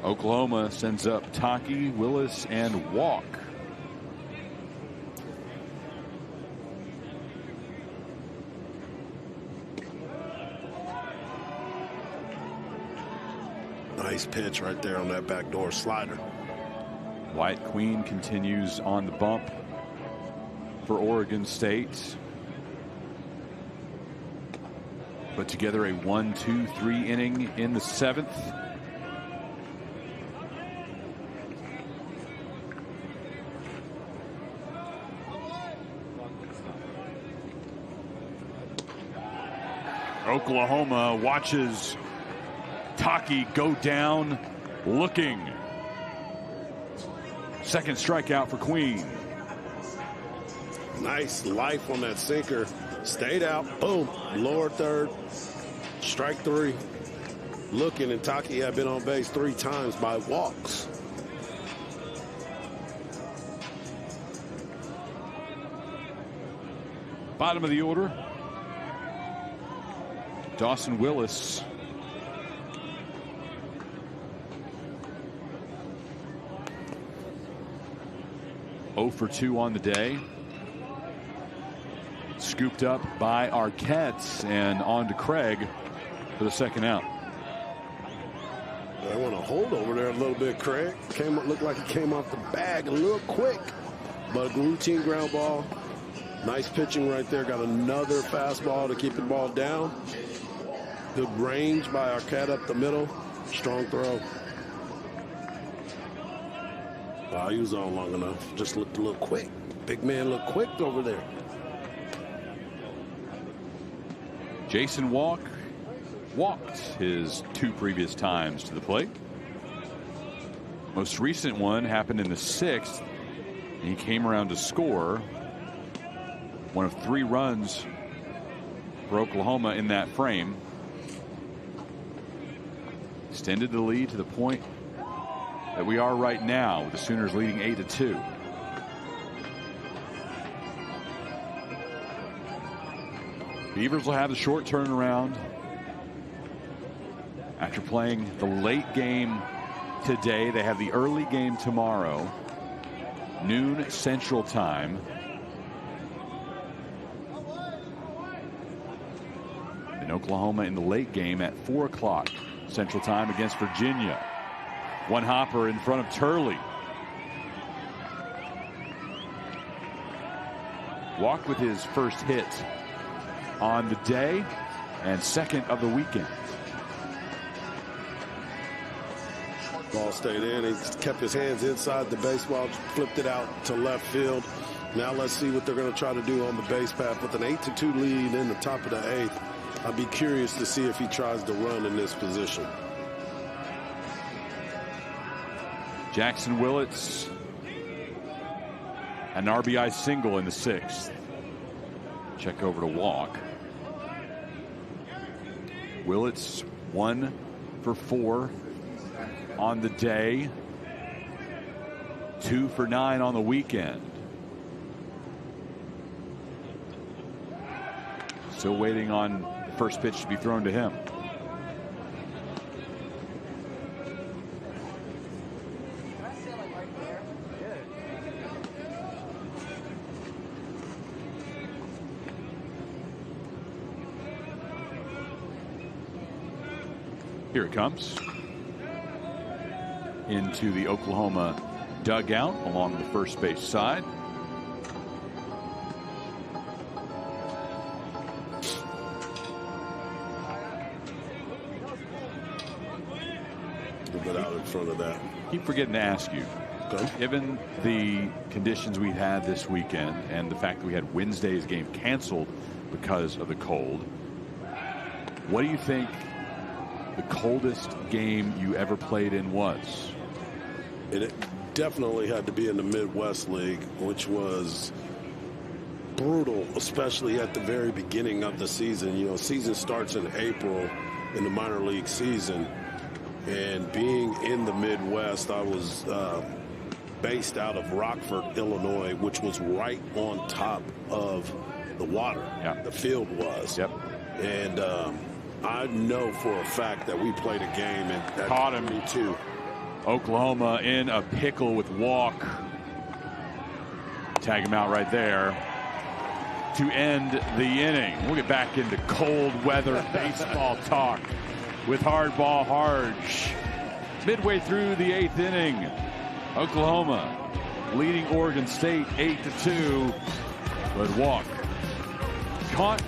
Oklahoma sends up Taki, Willis, and Walk. Nice pitch right there on that backdoor slider. White Queen continues on the bump for Oregon State. Put together a 1-2-3 inning in the 7th. Oklahoma watches Taki go down looking. Second strikeout for Queen. Nice life on that sinker. Stayed out. Boom. Lower third. Strike 3. Looking, and Taki had been on base 3 times by walks. Bottom of the order, Dawson Willis. Oh for 2 on the day. Scooped up by Arquette and on to Craig for the second out. They want to hold over there a little bit, Craig. Looked like it came off the bag a little quick, but a routine ground ball. Nice pitching right there. Got another fastball to keep the ball down. Good range by Arquette up the middle. Strong throw. He was on long enough. Just looked a little quick. Big man looked quick over there. Jason walked his 2 previous times to the plate. Most recent one happened in the 6th. And he came around to score one of 3 runs for Oklahoma in that frame. Extended the lead to the point that we are right now, with the Sooners leading 8-2. Beavers will have the short turnaround after playing the late game today. They have the early game tomorrow, noon Central Time. And Oklahoma in the late game at 4 o'clock Central Time against Virginia. One hopper in front of Turley. Walked with his first hit on the day and second of the weekend. Ball stayed in. He kept his hands inside the baseball, flipped it out to left field. Now let's see what they're going to try to do on the base path with an 8-2 lead in the top of the 8th. I'd be curious to see if he tries to run in this position. Jackson Willits, an RBI single in the 6th. Check over to walk. Willits 1 for 4 on the day, 2 for 9 on the weekend. Still waiting on the first pitch to be thrown to him. Here it comes into the Oklahoma dugout along the first base side. A little bit out in front of that. Keep forgetting to ask you, given the conditions we had this weekend and the fact that we had Wednesday's game canceled because of the cold, what do you think the coldest game you ever played in was? It definitely had to be in the Midwest League, which was brutal, especially at the very beginning of the season. You know, season starts in April in the minor league season, and being in the Midwest, I was based out of Rockford, Illinois, which was right on top of the water. Yeah. The field was. Yep. And I know for a fact that we played a game and caught him. Me too. Oklahoma in a pickle with walk. Tag him out right there to end the inning. We'll get back into cold weather baseball talk with Hardball Harge. Midway through the 8th inning, Oklahoma leading Oregon State 8-2, but walk caught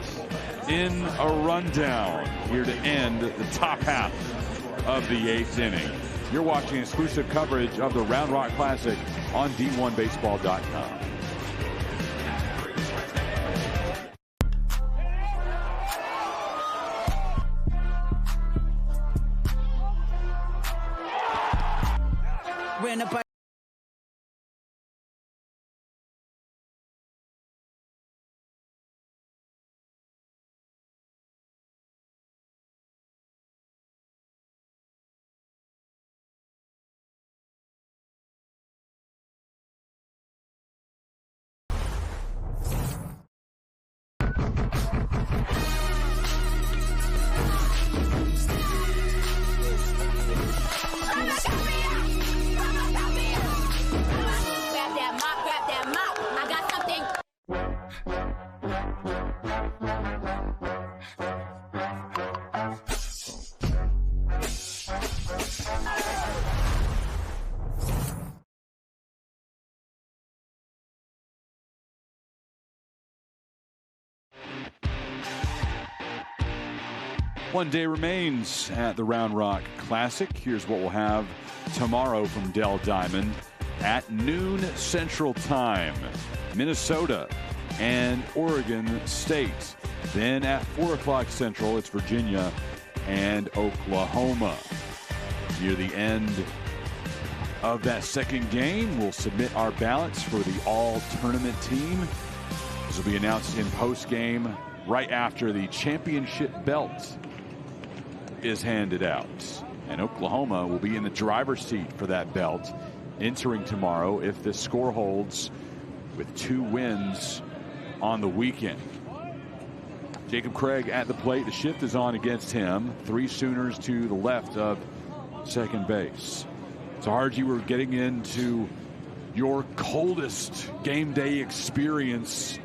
in a rundown here to end the top half of the 8th inning. You're watching exclusive coverage of the Round Rock Classic on D1Baseball.com. One day remains at the Round Rock Classic. Here's what we'll have tomorrow from Dell Diamond at noon Central Time. Minnesota and Oregon State. Then at 4 o'clock Central, it's Virginia and Oklahoma. Near the end of that second game, we'll submit our ballots for the all-tournament team. This will be announced in post-game right after the championship belt is handed out. And Oklahoma will be in the driver's seat for that belt entering tomorrow if the score holds with 2 wins on the weekend. Jacob Craig at the plate. The shift is on against him. 3 Sooners to the left of second base. So Harji, we're getting into your coldest game day experience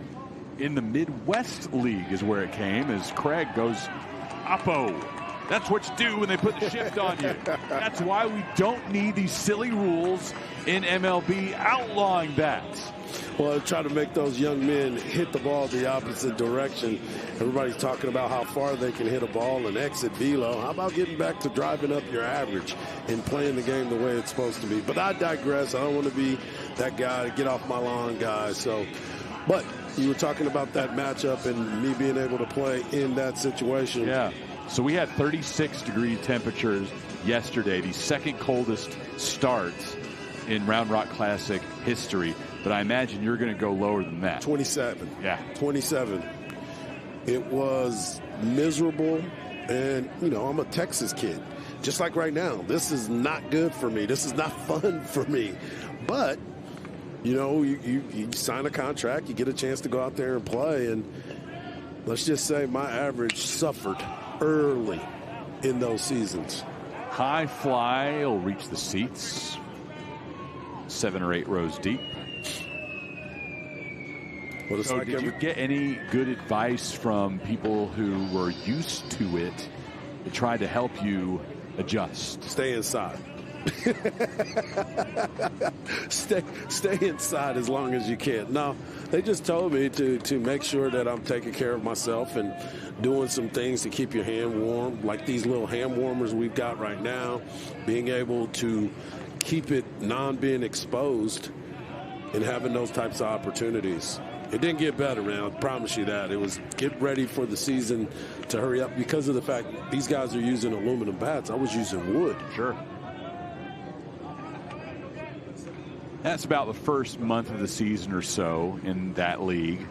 in the Midwest League is where it came as Craig goes oppo. That's what you do when they put the shift on you. That's why we don't need these silly rules in MLB outlawing that. Well, try to make those young men hit the ball the opposite direction. Everybody's talking about how far they can hit a ball and exit velo. How about getting back to driving up your average and playing the game the way it's supposed to be? But I digress. I don't want to be that guy, get off my lawn guy. But you were talking about that matchup and me being able to play in that situation. Yeah. So we had 36-degree temperatures yesterday, the second coldest start in Round Rock Classic history. But I imagine you're going to go lower than that. 27. Yeah. 27. It was miserable. And, you know, I'm a Texas kid. Just like right now. This is not good for me. This is not fun for me. But, you know, you sign a contract. You get a chance to go out there and play. And let's just say my average suffered early in those seasons. High fly will reach the seats. 7 or 8 rows deep. So did you get any good advice from people who were used to it that tried to help you adjust? Stay inside. Stay inside as long as you can. No, they just told me to make sure that I'm taking care of myself and doing some things to keep your hand warm, like these little hand warmers we've got right now, being able to keep it non-being exposed and having those types of opportunities. It didn't get better, man. I promise you that. It was get ready for the season to hurry up because of the fact these guys are using aluminum bats. I was using wood. Sure. That's about the first month of the season or so in that league.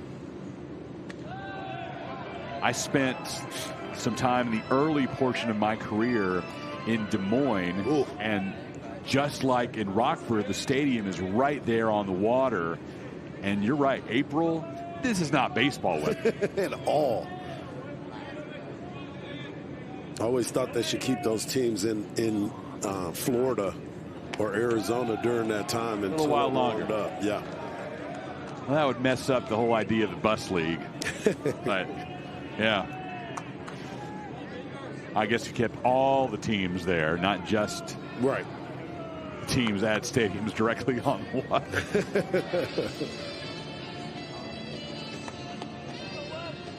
I spent some time in the early portion of my career in Des Moines. Ooh. And just like in Rockford, the stadium is right there on the water. And you're right, April, this is not baseball weather. At all. I always thought they should keep those teams in Florida or Arizona during that time. A little while longer. Up. Yeah. Well, that would mess up the whole idea of the bus league. But, yeah. I guess you kept all the teams there, not just right teams at stadiums directly on water.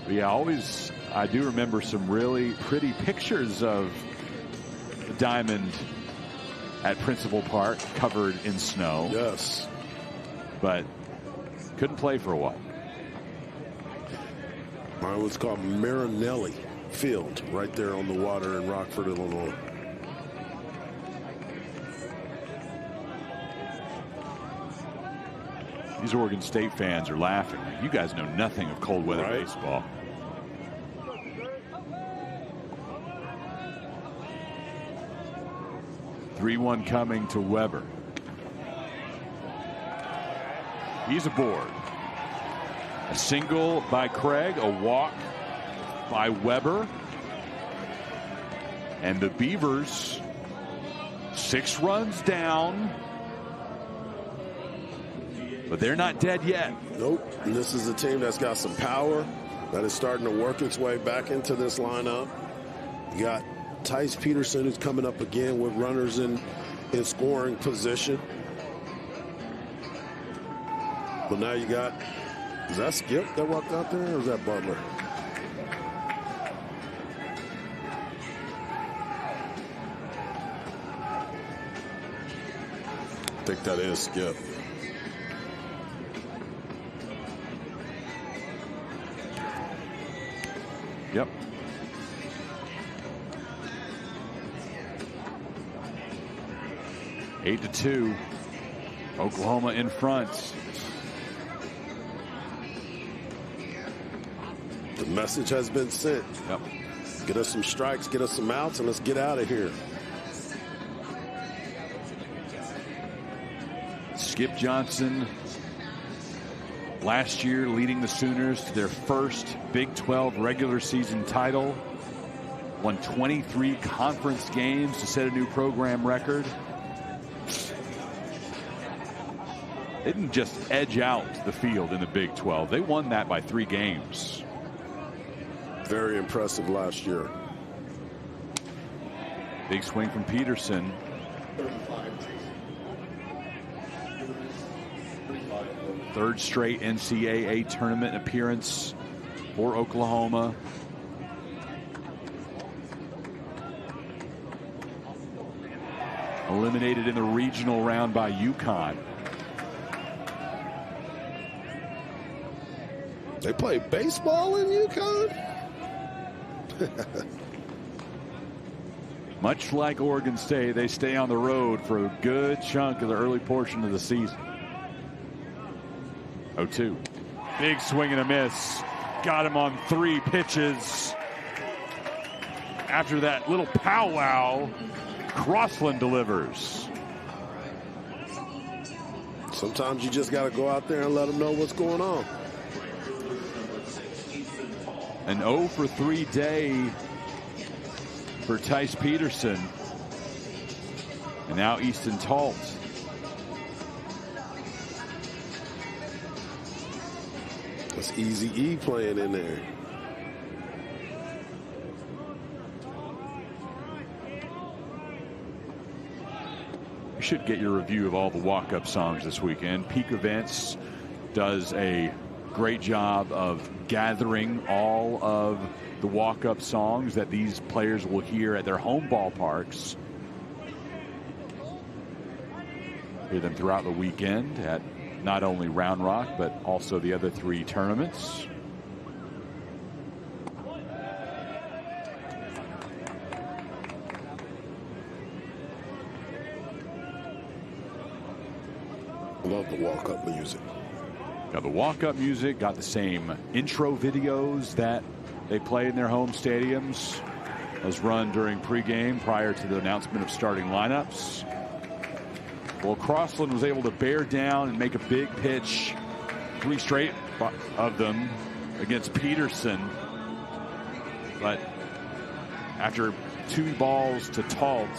Yeah, I do remember some really pretty pictures of the Diamond at Principal Park covered in snow. Yes. But couldn't play for a while. Mine was called Marinelli Field right there on the water in Rockford, Illinois. These Oregon State fans are laughing. You guys know nothing of cold weather right. baseball. Three-one coming to Weber. He's aboard. A single by Craig, a walk by Weber. And the Beavers 6 runs down. But they're not dead yet. Nope. And this is a team that's got some power that is starting to work its way back into this lineup. You got Tice Peterson, who's coming up again with runners in scoring position. But now you got, is that Skip that walked out there, or is that Butler? think that is Skip. Yep. Eight to 2. Oklahoma in front. The message has been sent. Yep. Get us some strikes, get us some outs, and let's get out of here. Skip Johnson, last year leading the Sooners to their first Big 12 regular season title. Won 23 conference games to set a new program record. They didn't just edge out the field in the Big 12. They won that by 3 games. Very impressive last year. Big swing from Peterson. Third straight NCAA tournament appearance for Oklahoma. Eliminated in the regional round by UConn. They play baseball in UConn? Much like Oregon State, they stay on the road for a good chunk of the early portion of the season. 0-2. Big swing and a miss. Got him on 3 pitches. After that little powwow, Crossland delivers. Sometimes you just got to go out there and let them know what's going on. An 0 for 3 day for Tice Peterson. And now Easton Talt. That's Easy E playing in there. You should get your review of all the walk-up songs this weekend. Peak Events does a great job of gathering all of the walk-up songs that these players will hear at their home ballparks. Hear them throughout the weekend at not only Round Rock, but also the other 3 tournaments. Love the walk-up music. Got the walk-up music, got the same intro videos that they play in their home stadiums as run during pregame prior to the announcement of starting lineups. Well, Crossland was able to bear down and make a big pitch, 3 straight of them against Peterson. But after 2 balls to Talt,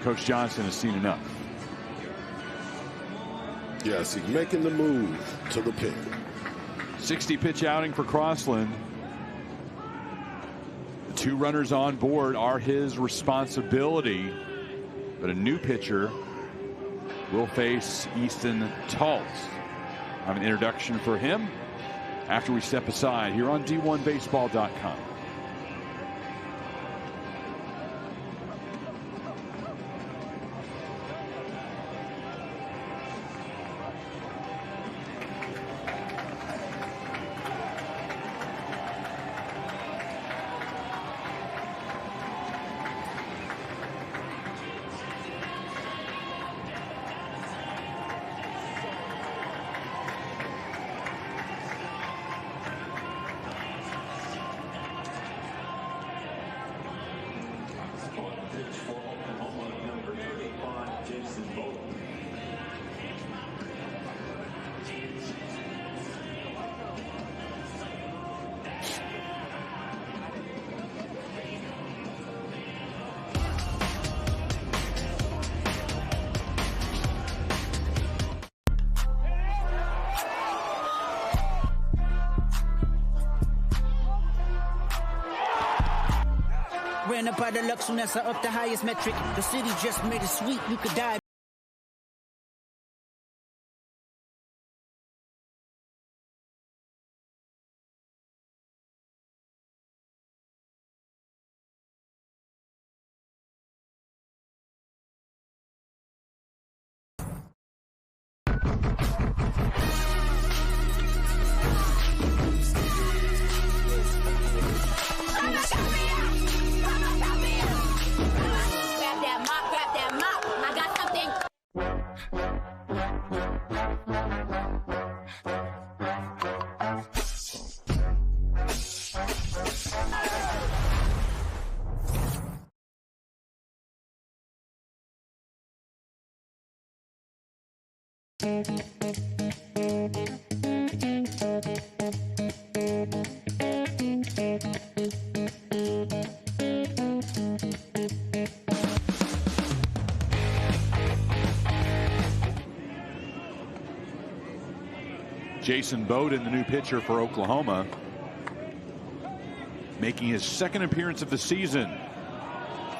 Coach Johnson has seen enough. Yes, he's making the move to the pit. 60 pitch outing for Crossland. The 2 runners on board are his responsibility, but a new pitcher will face Easton Talt. I have an introduction for him after we step aside here on D1Baseball.com. Ran up by the Lux Unessa up the highest metric. The city just made it sweet, you could die. Jason Bowden, the new pitcher for Oklahoma, making his second appearance of the season.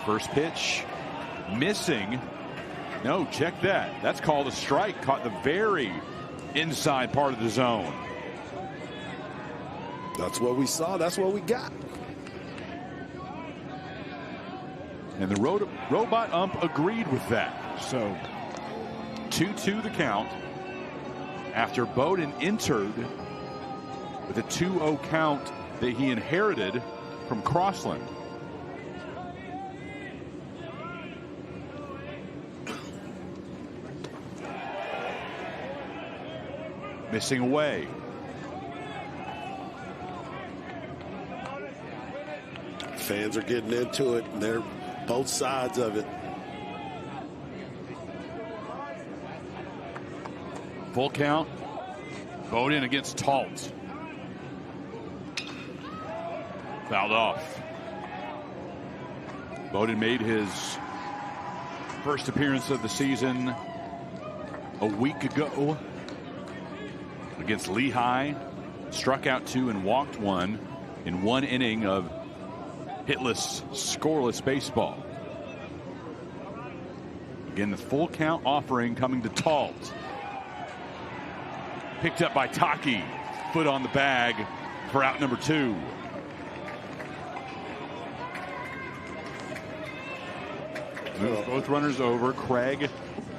First pitch missing. No, check that. That's called a strike. Caught the very inside part of the zone. That's what we saw. That's what we got. And the robot ump agreed with that. So 2-2 the count after Bowden entered with a 2-0 count that he inherited from Crossland. Missing away. Fans are getting into it. They're both sides of it. Full count. Bowden against Talt. Fouled off. Bowden made his first appearance of the season a week ago against Lehigh. Struck out 2 and walked 1 in 1 inning of hitless, scoreless baseball. Again, the full count offering coming to Talt. Picked up by Taki. Foot on the bag for out number 2. Moves both runners over. Craig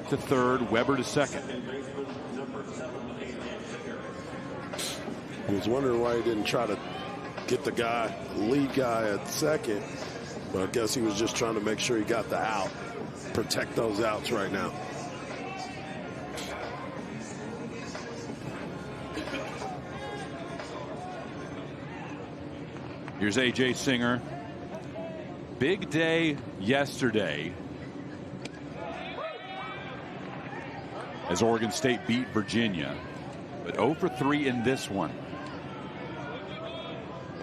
to third, Weber to second. I was wondering why he didn't try to get the lead guy at second, but I guess he was just trying to make sure he got the out. Protect those outs right now. Here's A.J. Singer. Big day yesterday as Oregon State beat Virginia, but 0 for 3 in this one.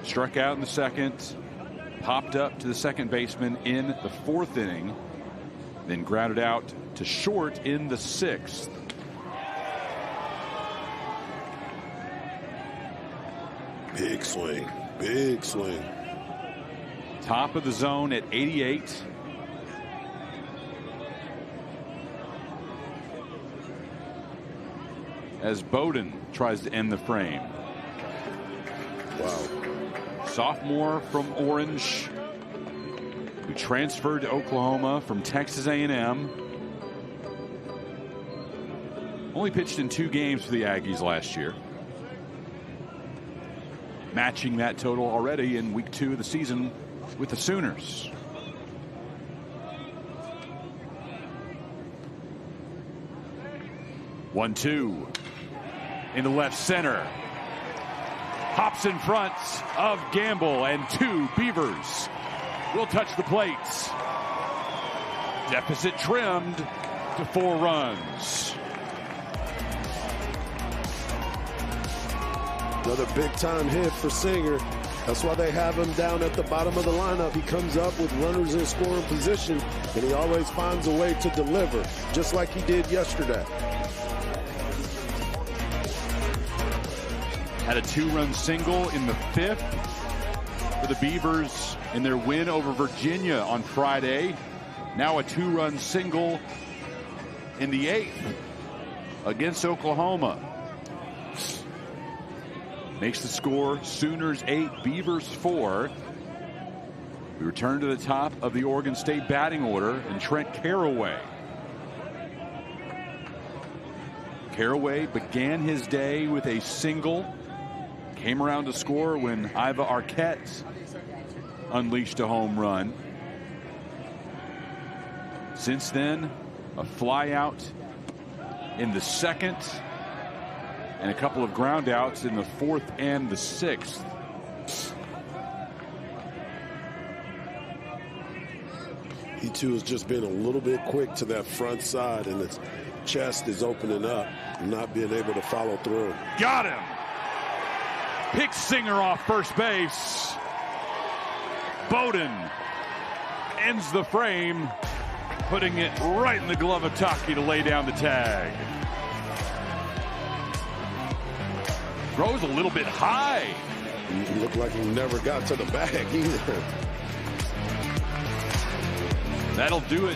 Struck out in the second, popped up to the second baseman in the 4th inning, then grounded out to short in the 6th. Big swing. Big swing. Top of the zone at 88. As Bowden tries to end the frame. Wow. Sophomore from Orange, who transferred to Oklahoma from Texas A&M. Only pitched in 2 games for the Aggies last year. Matching that total already in week 2 of the season with the Sooners. One-two into left center. Hops in front of Gamble, and 2 Beavers will touch the plates. Deficit trimmed to 4 runs. Another big-time hit for Singer. That's why they have him down at the bottom of the lineup. He comes up with runners in scoring position, and he always finds a way to deliver, just like he did yesterday. Had a 2-run single in the 5th for the Beavers in their win over Virginia on Friday. Now a 2-run single in the 8th against Oklahoma. Makes the score Sooners 8, Beavers 4. We return to the top of the Oregon State batting order and Trent Caraway. Caraway began his day with a single. Came around to score when Iva Arquette unleashed a home run. Since then, a fly out in the 2nd and a couple of ground outs in the 4th and the 6th. He, too, has just been a little bit quick to that front side, and his chest is opening up and not being able to follow through. Got him. Picks Singer off first base. Bowden ends the frame, putting it right in the glove of Taki to lay down the tag. Throws a little bit high. He looked like he never got to the bag either. That'll do it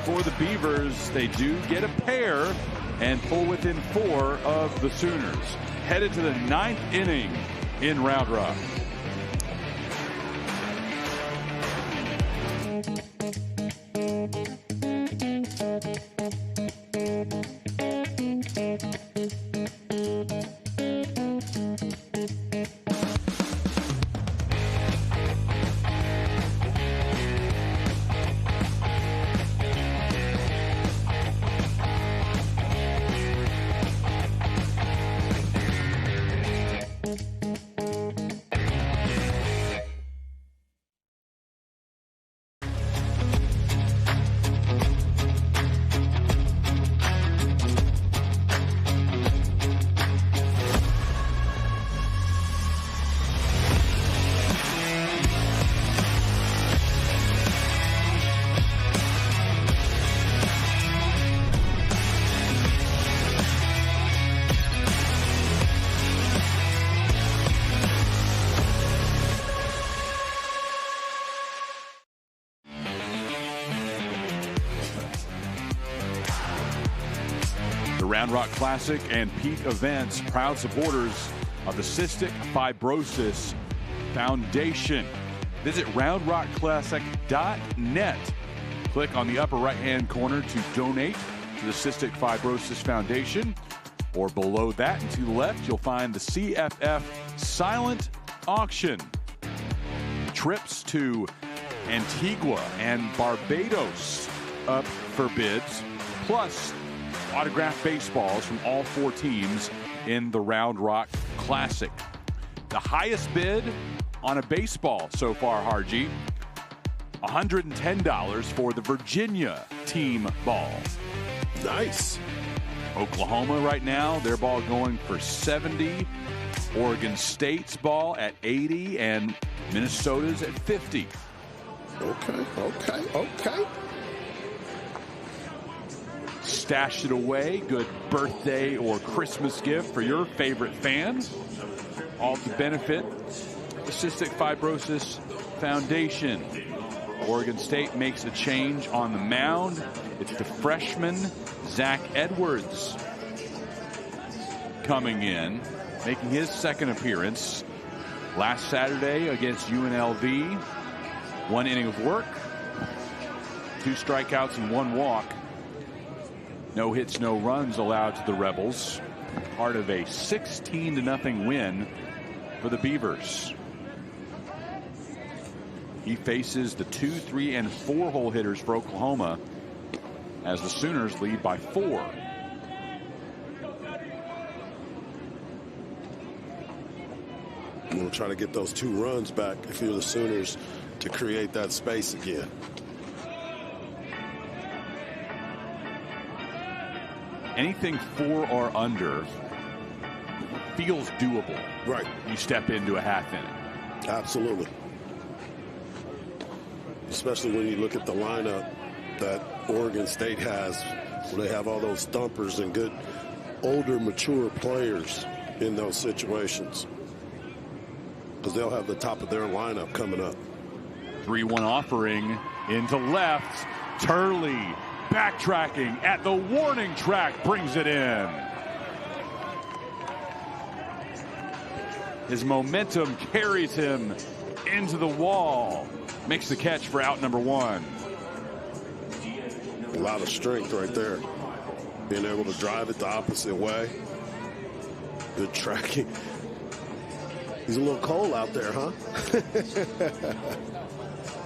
for the Beavers. They do get a pair and pull within 4 of the Sooners. Headed to the 9th inning in Round Rock. Round Rock Classic and Peak Events, proud supporters of the Cystic Fibrosis Foundation. Visit roundrockclassic.net. Click on the upper right-hand corner to donate to the Cystic Fibrosis Foundation. Or below that and to the left, you'll find the CFF silent auction. Trips to Antigua and Barbados up for bids, plus autographed baseballs from all 4 teams in the Round Rock Classic. The highest bid on a baseball so far, Harji, $110 for the Virginia team ball. Nice. Oklahoma right now, their ball going for $70. Oregon State's ball at $80 and Minnesota's at $50. Okay. Stash it away. Good birthday or Christmas gift for your favorite fan. All to benefit the Cystic Fibrosis Foundation. Oregon State makes a change on the mound. It's the freshman Zach Edwards coming in, making his second appearance last Saturday against UNLV. 1 inning of work, 2 strikeouts and 1 walk. No hits, no runs allowed to the Rebels. Part of a 16-0 win for the Beavers. He faces the 2, 3, and 4-hole hitters for Oklahoma as the Sooners lead by 4. We'll try to get those 2 runs back if you're the Sooners to create that space again. Anything 4 or under feels doable. Right. You step into a half inning. Absolutely. Especially when you look at the lineup that Oregon State has, where they have all those thumpers and good, older, mature players in those situations. Because they'll have the top of their lineup coming up. 3-1 offering into left. Turley backtracking at the warning track, brings it in. His momentum carries him into the wall. Makes the catch for out number 1. A lot of strength right there. Being able to drive it the opposite way. Good tracking. He's a little cold out there, huh?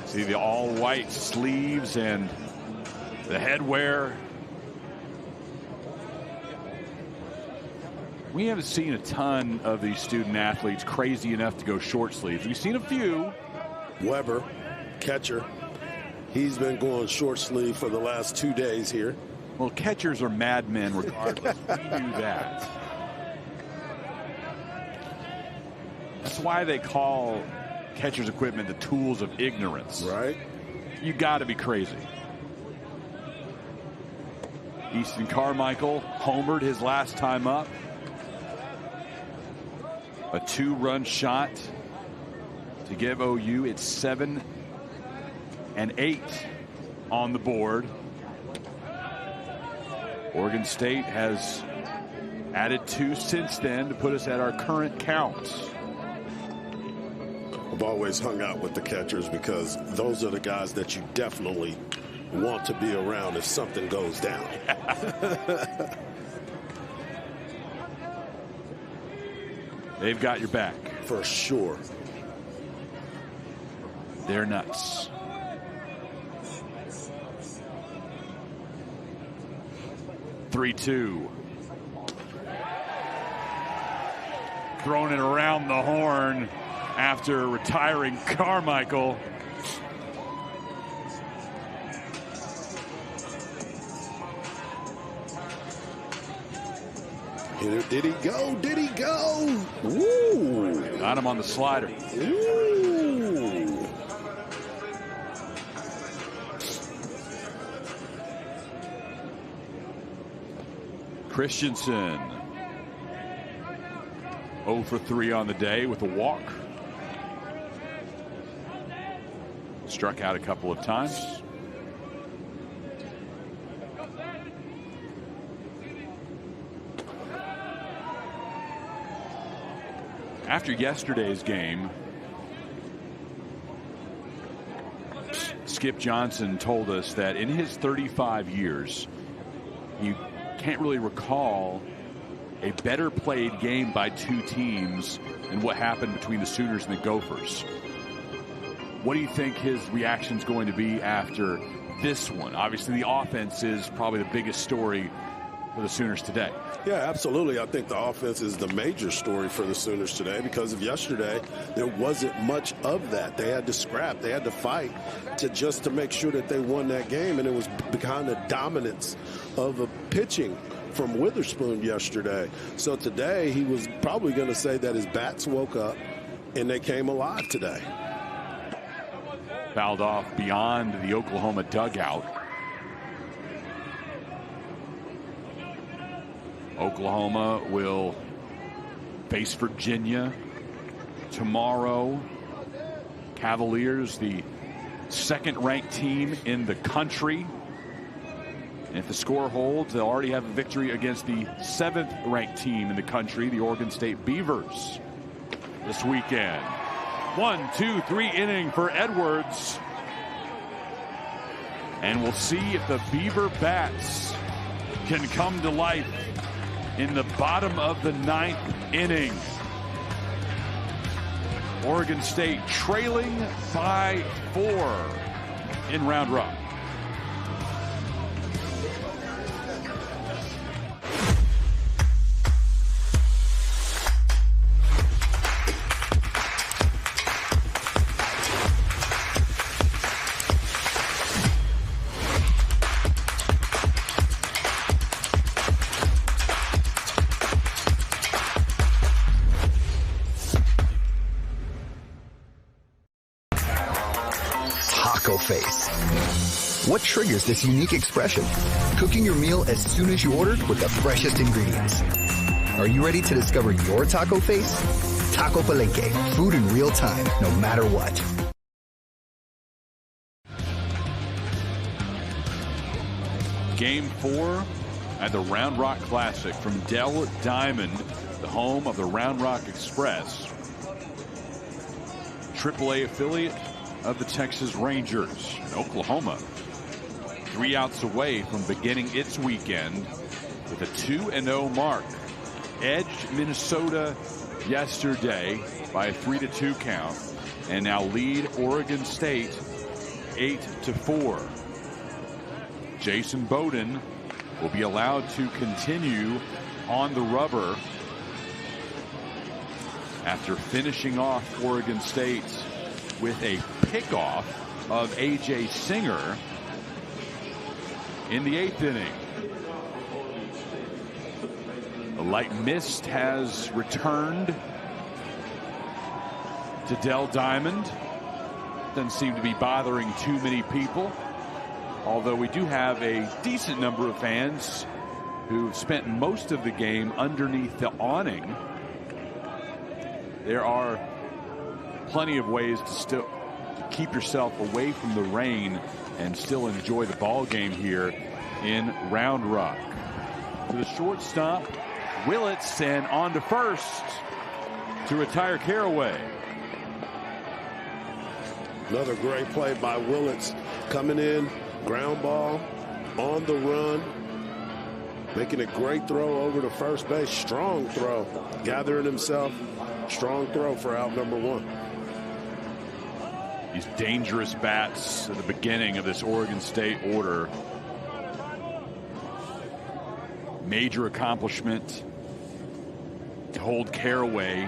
See the all-white sleeves and the headwear. We haven't seen a ton of these student athletes crazy enough to go short sleeves. We've seen a few. Weber, catcher. He's been going short sleeve for the last 2 days here. Well, catchers are madmen regardless. We knew that. That's why they call catcher's equipment the tools of ignorance. Right. You got to be crazy. Easton Carmichael homered his last time up. A 2-run shot to give OU its 7 and 8 on the board. Oregon State has added 2 since then to put us at our current count. I've always hung out with the catchers because those are the guys that you definitely want to be around if something goes down. They've got your back. For sure. They're nuts. Three-two. Throwing it around the horn after retiring Carmichael. Did he go? Did he go? Woo! Got him on the slider. Ooh. Christensen 0 for 3 on the day with a walk. Struck out a couple of times. After yesterday's game, Skip Johnson told us that in his 35 years, he can't really recall a better played game by 2 teams than what happened between the Sooners and the Gophers. What do you think his reaction is going to be after this one? Obviously, the offense is probably the biggest story for the Sooners today. Yeah, absolutely. I think the offense is the major story for the Sooners today because of yesterday. There wasn't much of that. They had to scrap. They had to fight to make sure that they won that game, and it was behind the dominance of a pitching from Witherspoon yesterday. So today he was probably going to say that his bats woke up and they came alive today. Fouled off beyond the Oklahoma dugout. Oklahoma will face Virginia tomorrow. Cavaliers, the second-ranked team in the country. And if the score holds, they'll already have a victory against the 7th-ranked team in the country, the Oregon State Beavers, this weekend. 1, 2, 3 inning for Edwards. And we'll see if the Beaver bats can come to life in the bottom of the 9th inning. Oregon State trailing by 4 in Round Rock. Face. What triggers this unique expression? Cooking your meal as soon as you ordered with the freshest ingredients. Are you ready to discover your taco face? Taco Palenque, food in real time, no matter what. Game 4 at the Round Rock Classic from Dell Diamond, the home of the Round Rock Express. AAA affiliate of the Texas Rangers. And Oklahoma 3 outs away from beginning its weekend with a 2-0 mark. Edged Minnesota yesterday by a 3-2 count and now lead Oregon State 8-4. Jason Bowden will be allowed to continue on the rubber after finishing off Oregon State with a pickoff of A.J. Singer in the 8th inning. The light mist has returned to Dell Diamond. Doesn't seem to be bothering too many people, although we do have a decent number of fans who've spent most of the game underneath the awning. There are plenty of ways to keep yourself away from the rain and still enjoy the ball game here in Round Rock. To the shortstop, Willits, and on to first to retire Caraway. Another great play by Willits, coming in, ground ball, on the run, making a great throw over to first base. Strong throw, gathering himself. Strong throw for out number 1. These dangerous bats at the beginning of this Oregon State order. Major accomplishment to hold Caraway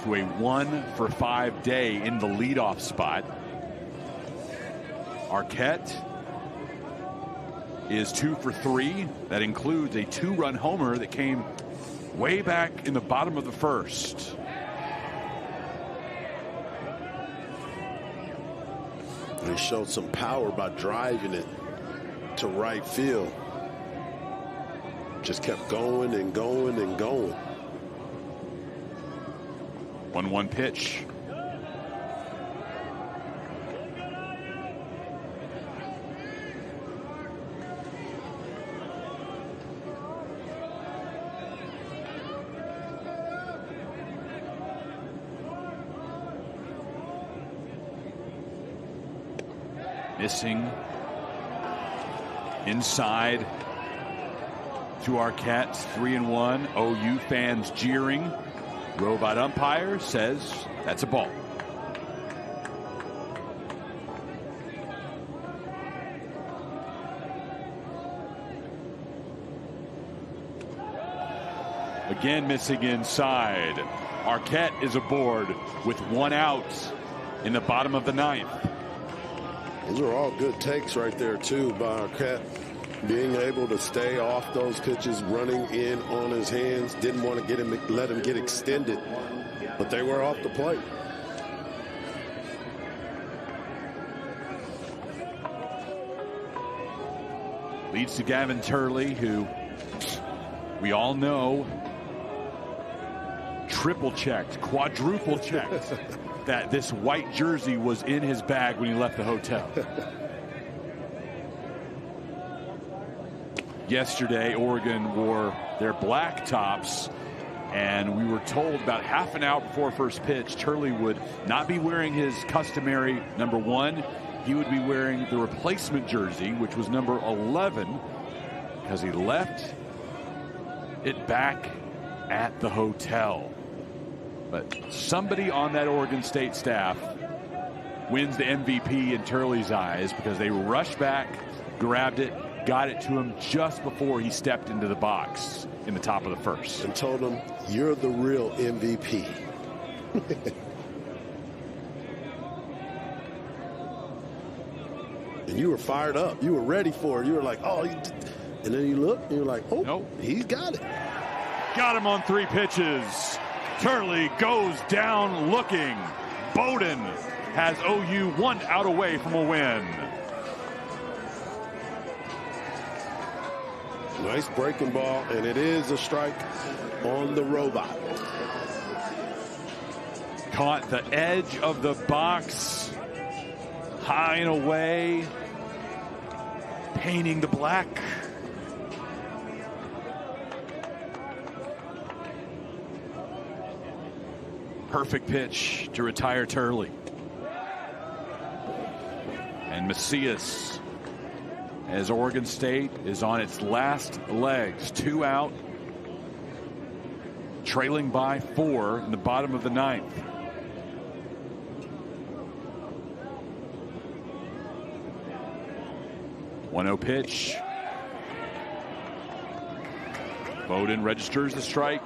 to a 1-for-5 day in the leadoff spot. Arquette is 2 for 3. That includes a 2-run homer that came way back in the bottom of the first. He showed some power by driving it to right field. Just kept going and going and going. 1-1 pitch. Missing inside to Arquette. 3-1. OU fans jeering. Robot umpire says that's a ball. Again missing inside. Arquette is aboard with 1 out in the bottom of the 9th. Those are all good takes right there, too, by Arquette. Being able to stay off those pitches, running in on his hands. Didn't want to let him get extended, but they were off the plate. Leads to Gavin Turley, who we all know triple checked, quadruple checked that this white jersey was in his bag when he left the hotel. Yesterday, Oregon wore their black tops, and we were told about half an hour before first pitch, Turley would not be wearing his customary number 1. He would be wearing the replacement jersey, which was number 11, because he left it back at the hotel. But somebody on that Oregon State staff wins the MVP in Turley's eyes, because they rushed back, grabbed it, got it to him just before he stepped into the box in the top of the first. And told him, you're the real MVP. And you were fired up. You were ready for it. You were like, oh. And then you look, and you're like, oh, nope. He's got it. Got him on 3 pitches. Turley goes down looking. Bowden has OU 1 out away from a win. Nice breaking ball, and it is a strike on the robot. Caught the edge of the box, high and away, painting the black. Perfect pitch to retire Turley. And Macias, as Oregon State is on its last legs, 2 out, trailing by 4 in the bottom of the 9th. One-0 pitch. Bowden registers the strike.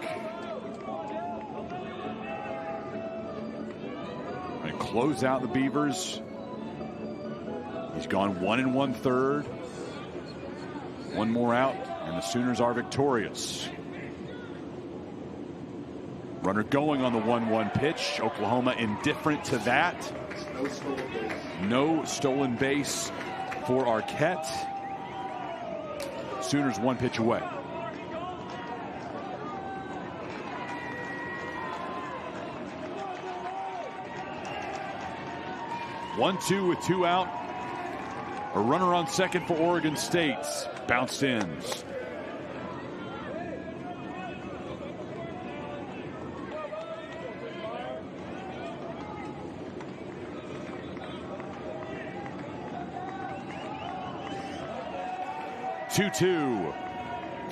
And close out the Beavers He's gone 1 1/3. One more out, and the Sooners are victorious. Runner going on the 1-1 pitch. Oklahoma indifferent to that. No stolen base for Arquette. Sooners 1 pitch away. One-two with 2 out. A runner on second for Oregon State. Bounced in. Two,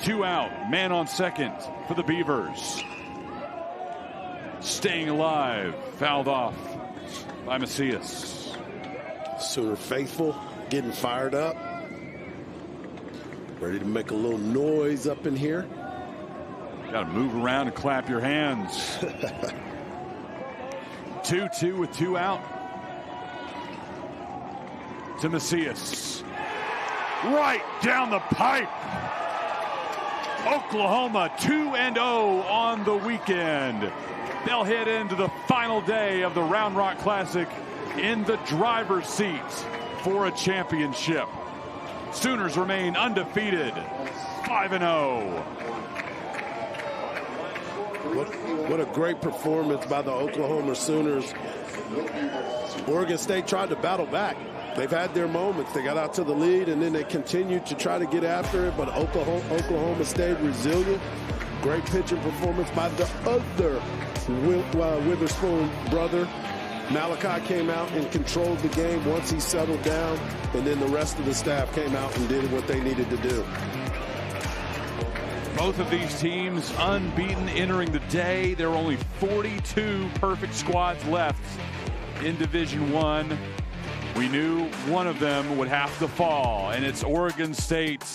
2 out. Man on second for the Beavers. Staying alive. Fouled off by Macias. Sooner faithful, getting fired up. Ready to make a little noise up in here. Got to move around and clap your hands. 2-2 with 2 out. To Macias. Right down the pipe. Oklahoma 2-0 on the weekend. They'll head into the final day of the Round Rock Classic in the driver's seat for a championship. Sooners remain undefeated, 5-0. What a great performance by the Oklahoma Sooners. Oregon State tried to battle back. They've had their moments. They got out to the lead, and then they continued to try to get after it, but Oklahoma stayed resilient. Great pitching performance by the other Witherspoon brother. Malachi came out and controlled the game once he settled down, and then the rest of the staff came out and did what they needed to do. Both of these teams unbeaten entering the day. There are only 42 perfect squads left in Division I. We knew one of them would have to fall, and it's Oregon State.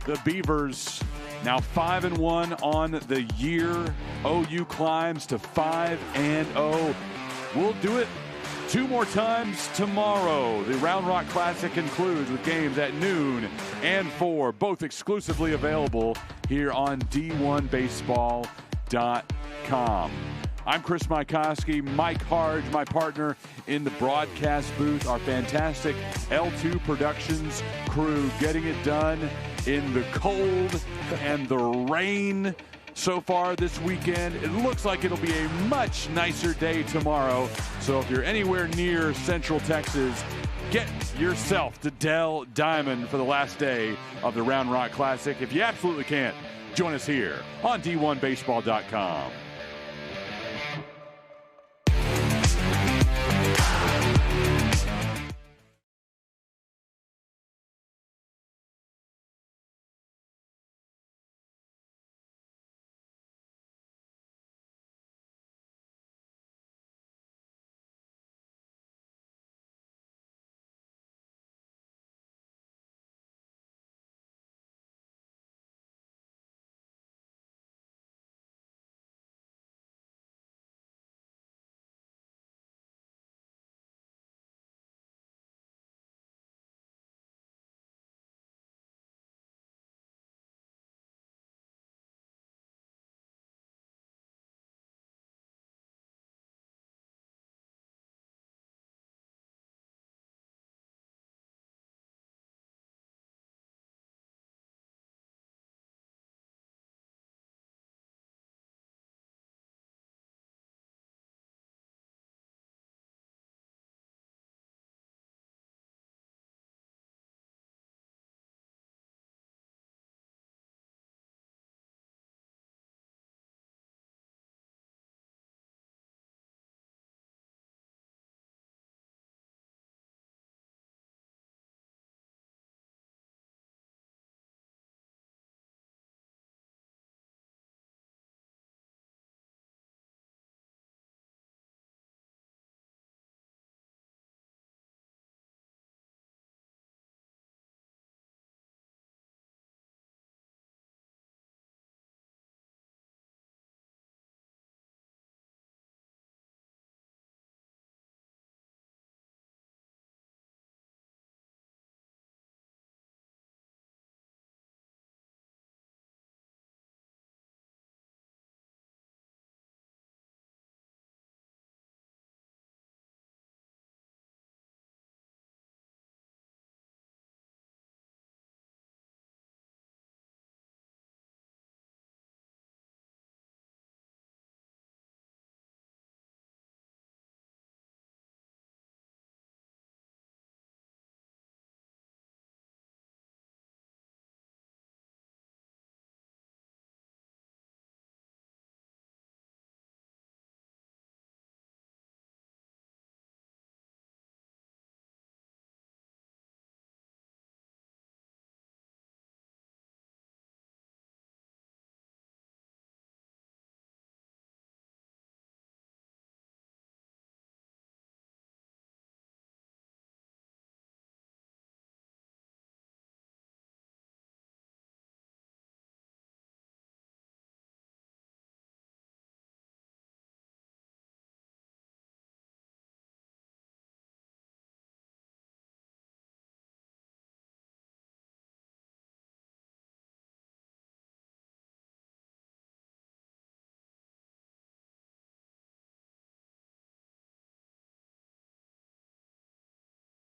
The Beavers now 5-1 on the year. OU climbs to 5-0. We'll do it 2 more times tomorrow. The Round Rock Classic concludes with games at noon and 4, both exclusively available here on D1Baseball.com. I'm Chris Mykoski. Mike Harge, my partner in the broadcast booth. Our fantastic L2 Productions crew getting it done in the cold and the rain so far this weekend. It looks like it'll be a much nicer day tomorrow. So if you're anywhere near Central Texas, get yourself to Dell Diamond for the last day of the Round Rock Classic. If you absolutely can't, join us here on D1Baseball.com.